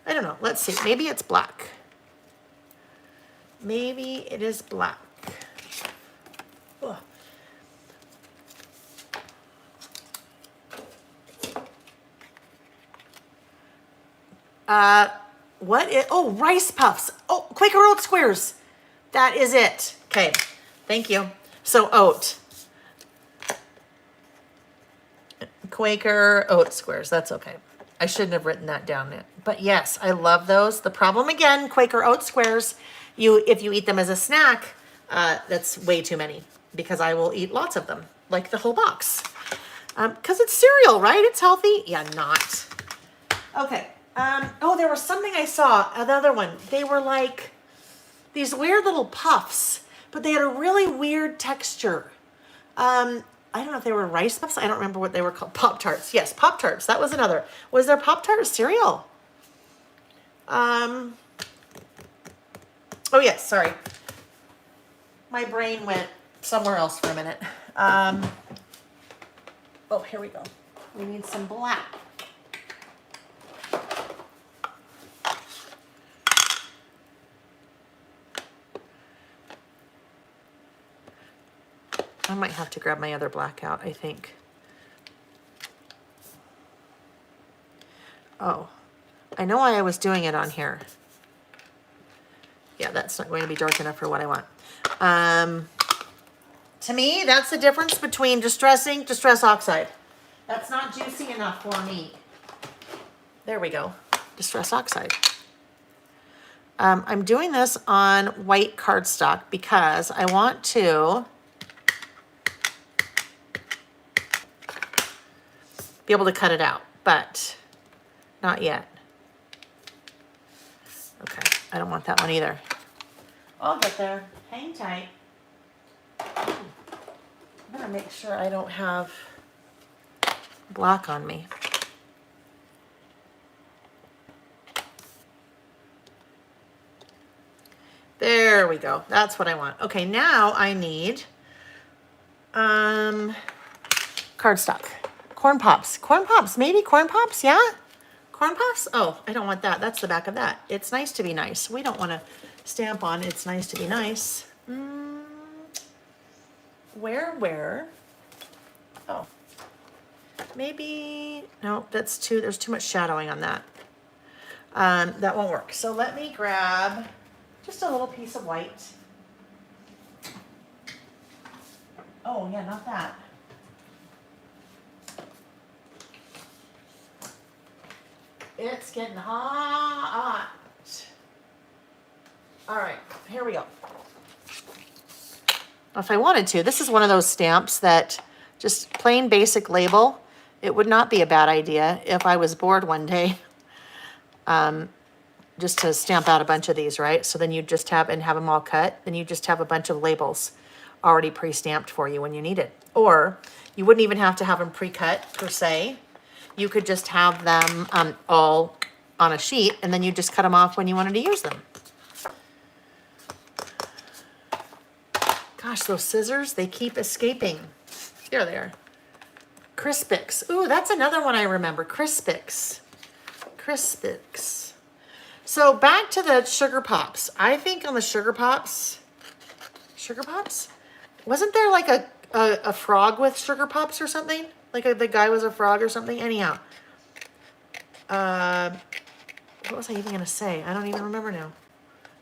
A: I don't know, let's see, maybe it's black. Maybe it is black. oh, rice puffs. Oh, Quaker Oat squares. That is it. Okay, thank you. So oat. Quaker Oat squares, that's okay. I shouldn't have written that down yet. But yes, I love those. The problem again, Quaker Oat squares, if you eat them as a snack, that's way too many because I will eat lots of them, like the whole box. Because it's cereal, right? It's healthy. Yeah, not. Okay. Oh, there was something I saw, another one. They were like these weird little puffs, but they had a really weird texture. I don't know if they were rice puffs. I don't remember what they were called. Pop-Tarts. Yes, Pop-Tarts. That was another. Was there Pop-Tart cereal? Oh, yes, sorry. My brain went somewhere else for a minute. Oh, here we go. We need some black. I might have to grab my other black out, I think. Oh, I know why I was doing it on here. Yeah, that's not going to be dark enough for what I want. To me, that's the difference between distress ink, distress oxide. That's not juicy enough for me. There we go, distress oxide. I'm doing this on white cardstock because I want to be able to cut it out, but not yet. Okay, I don't want that one either. I'll get there. Hang tight. I'm gonna make sure I don't have black on me. There we go. That's what I want. Okay, now I need cardstock. Corn Pops. Corn Pops, maybe Corn Pops, yeah? Corn Pops? Oh, I don't want that. That's the back of that. It's nice to be nice. We don't want to stamp on it's nice to be nice. Where? Oh. Maybe, no, that's too, there's too much shadowing on that. That won't work. So let me grab just a little piece of white. Oh, yeah, not that. It's getting hot. All right, here we go. If I wanted to, this is one of those stamps that just plain basic label. It would not be a bad idea if I was bored one day, just to stamp out a bunch of these, right? So then you just have them all cut. Then you just have a bunch of labels already pre-stamped for you when you need it. Or you wouldn't even have to have them pre-cut per se. You could just have them all on a sheet and then you just cut them off when you wanted to use them. Gosh, those scissors, they keep escaping. Here they are. Crispix. Ooh, that's another one I remember. Crispix. So back to the Sugar Pops. I think on the Sugar Pops, wasn't there like a frog with Sugar Pops or something? Like the guy was a frog or something? Anyhow. What was I even going to say? I don't even remember now.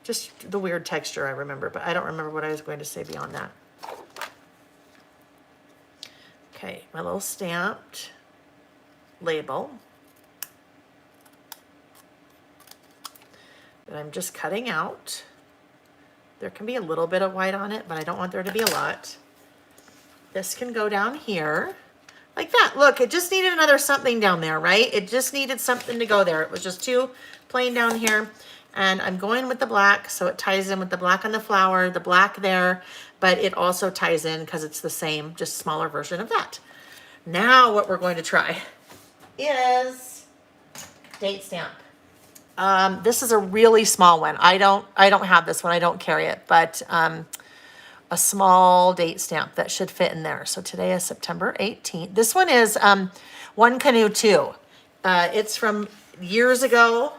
A: Just the weird texture I remember, but I don't remember what I was going to say beyond that. Okay, my little stamped label. That I'm just cutting out. There can be a little bit of white on it, but I don't want there to be a lot. This can go down here. Like that. Look, it just needed another something down there, right? It just needed something to go there. It was just too plain down here. And I'm going with the black, so it ties in with the black on the flower, the black there, but it also ties in because it's the same, just smaller version of that. Now what we're going to try is date stamp. This is a really small one. I don't have this one. I don't carry it, but a small date stamp that should fit in there. So today is September 18th. This one is One Canoe 2. It's from years ago.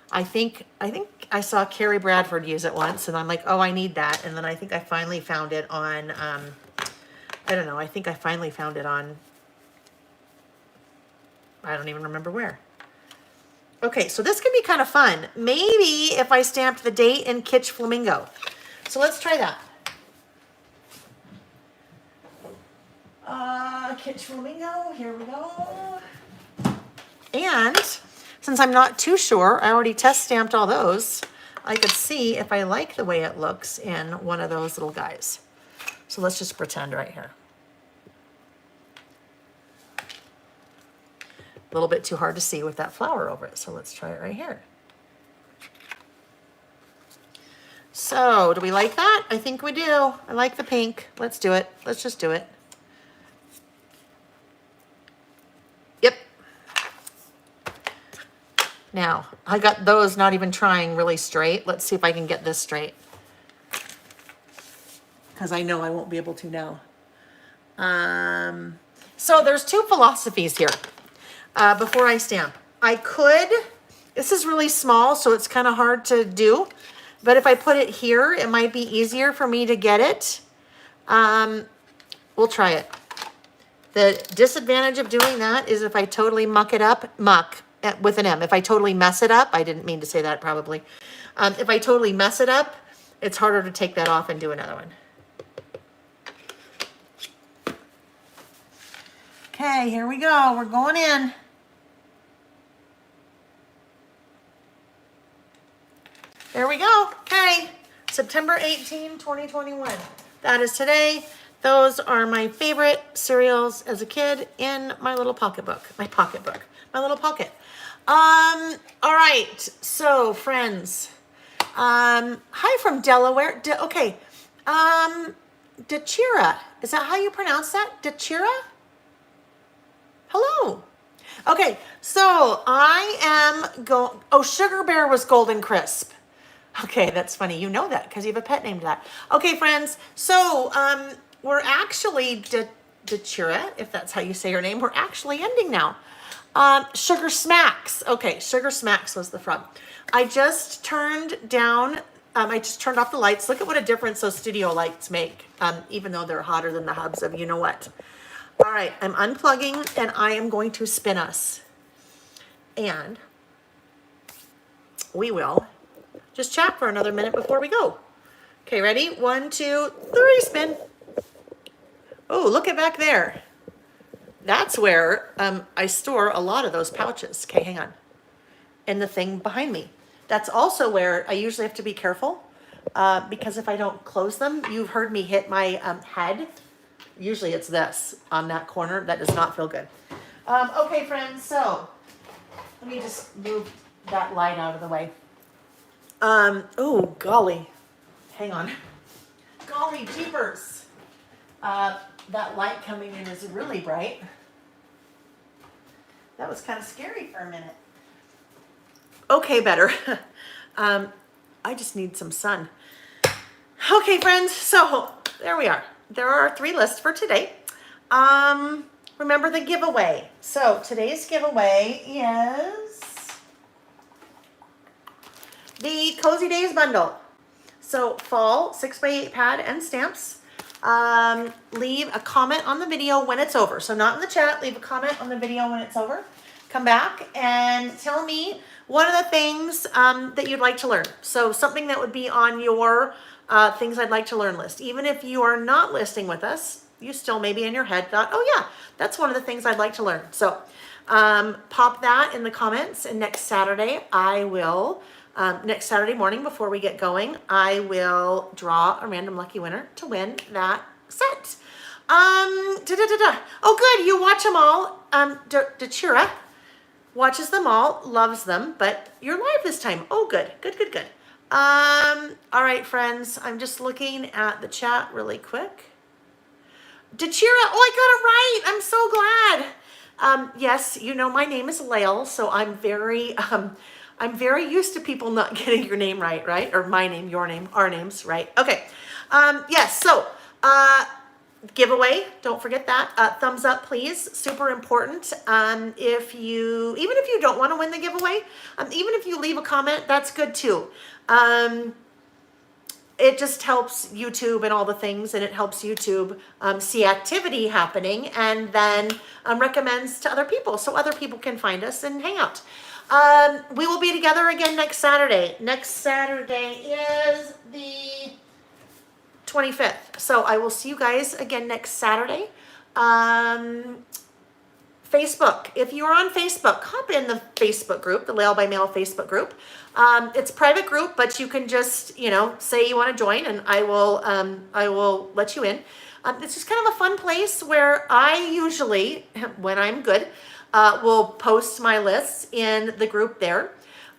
A: I think I saw Carrie Bradford use it once, and I'm like, oh, I need that. And then I think I finally found it on, I don't know, I think I finally found it on, I don't even remember where. Okay, so this could be kind of fun. Maybe if I stamped the date in Kitsch Flamingo. So let's try that. Kitsch Flamingo, here we go. And since I'm not too sure, I already test stamped all those, I could see if I like the way it looks in one of those little guys. So let's just pretend right here. A little bit too hard to see with that flower over it, so let's try it right here. So, do we like that? I think we do. I like the pink. Let's do it. Let's just do it. Yep. Now, I got those not even trying really straight. Let's see if I can get this straight. Because I know I won't be able to now. So there's two philosophies here before I stamp. I could, this is really small, so it's kind of hard to do. But if I put it here, it might be easier for me to get it. We'll try it. The disadvantage of doing that is if I totally muck it up, with an M. If I totally mess it up, I didn't mean to say that probably. If I totally mess it up, it's harder to take that off and do another one. Okay, here we go. We're going in. There we go. Okay, September 18, 2021. That is today. Those are my favorite cereals as a kid in my little pocketbook. My little pocket. All right. So, friends. Hi from Delaware. Okay. Dachira. Is that how you pronounce that? Dachira? Hello. Okay. So, I am going. Oh, Sugar Bear was Golden Crisp. Okay, that's funny. You know that because you have a pet named that. Okay, friends. So, we're actually Dachira, if that's how you say her name. We're actually ending now. Sugar Smacks. Okay, Sugar Smacks was the frog. I just turned down, I just turned off the lights. Look at what a difference those studio lights make, even though they're hotter than the hubs of you know what. All right, I'm unplugging and I am going to spin us. And we will just chat for another minute before we go. Okay, ready? 1, 2, 3, spin. Oh, look at back there. That's where I store a lot of those pouches. Okay, hang on. And the thing behind me. That's also where I usually have to be careful because if I don't close them, you've heard me hit my head. Usually it's this on that corner. That does not feel good. Okay, friends, so let me just move that light out of the way. Oh, golly. Hang on. Golly jeepers. That light coming in is really bright. That was kind of scary for a minute. Okay, better. I just need some sun. Okay, friends, so there we are. There are 3 lists for today. Remember the giveaway. So today's giveaway is the Cozy Days bundle. So fall 6x8 pad and stamps. Leave a comment on the video when it's over. So not in the chat, leave a comment on the video when it's over. Come back and tell me one of the things that you'd like to learn. So something that would be on your things I'd like to learn list. Even if you are not listing with us, you still maybe in your head thought, oh yeah, that's one of the things I'd like to learn. So pop that in the comments, and next Saturday I will, next Saturday morning before we get going, I will draw a random lucky winner to win that set. Oh good, you watch them all. Dachira watches them all, loves them, but you're live this time. Oh good, good, good, good. All right, friends, I'm just looking at the chat really quick. Dachira, oh, I got it right. I'm so glad. Yes, you know, my name is Lael, so I'm very used to people not getting your name right? Or my name, your name, our names, right? Okay. Yes, so, giveaway, don't forget that. Thumbs up, please. Super important. Even if you don't want to win the giveaway, even if you leave a comment, that's good too. it just helps YouTube and all the things, and it helps YouTube see activity happening, and then recommends to other people so other people can find us and hang out. We will be together again next Saturday. Next Saturday is the 25th. So I will see you guys again next Saturday. Facebook. If you're on Facebook, hop in the Facebook group, the Lail by Mail Facebook group. It's a private group, but you can just, say you want to join, and I will let you in. It's just kind of a fun place where I usually, when I'm good, will post my lists in the group there.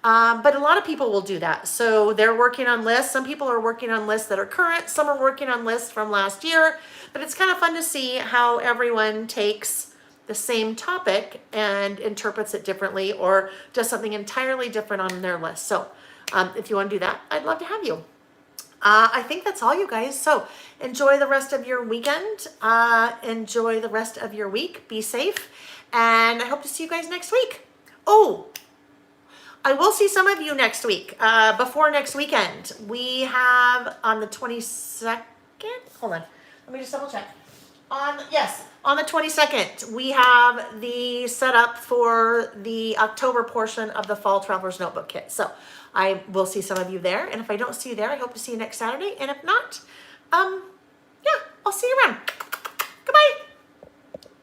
A: But a lot of people will do that. So they're working on lists. Some people are working on lists that are current. Some are working on lists from last year. But it's kind of fun to see how everyone takes the same topic and interprets it differently, or does something entirely different on their list. So if you want to do that, I'd love to have you. I think that's all, you guys. So enjoy the rest of your weekend. Enjoy the rest of your week. Be safe. And I hope to see you guys next week. Oh, I will see some of you next week. Before next weekend, we have on the 22nd. Hold on. Let me just double check. On the 22nd, we have the setup for the October portion of the Fall Traveler's Notebook Kit. So I will see some of you there. And if I don't see you there, I hope to see you next Saturday. And if not, yeah, I'll see you around. Goodbye.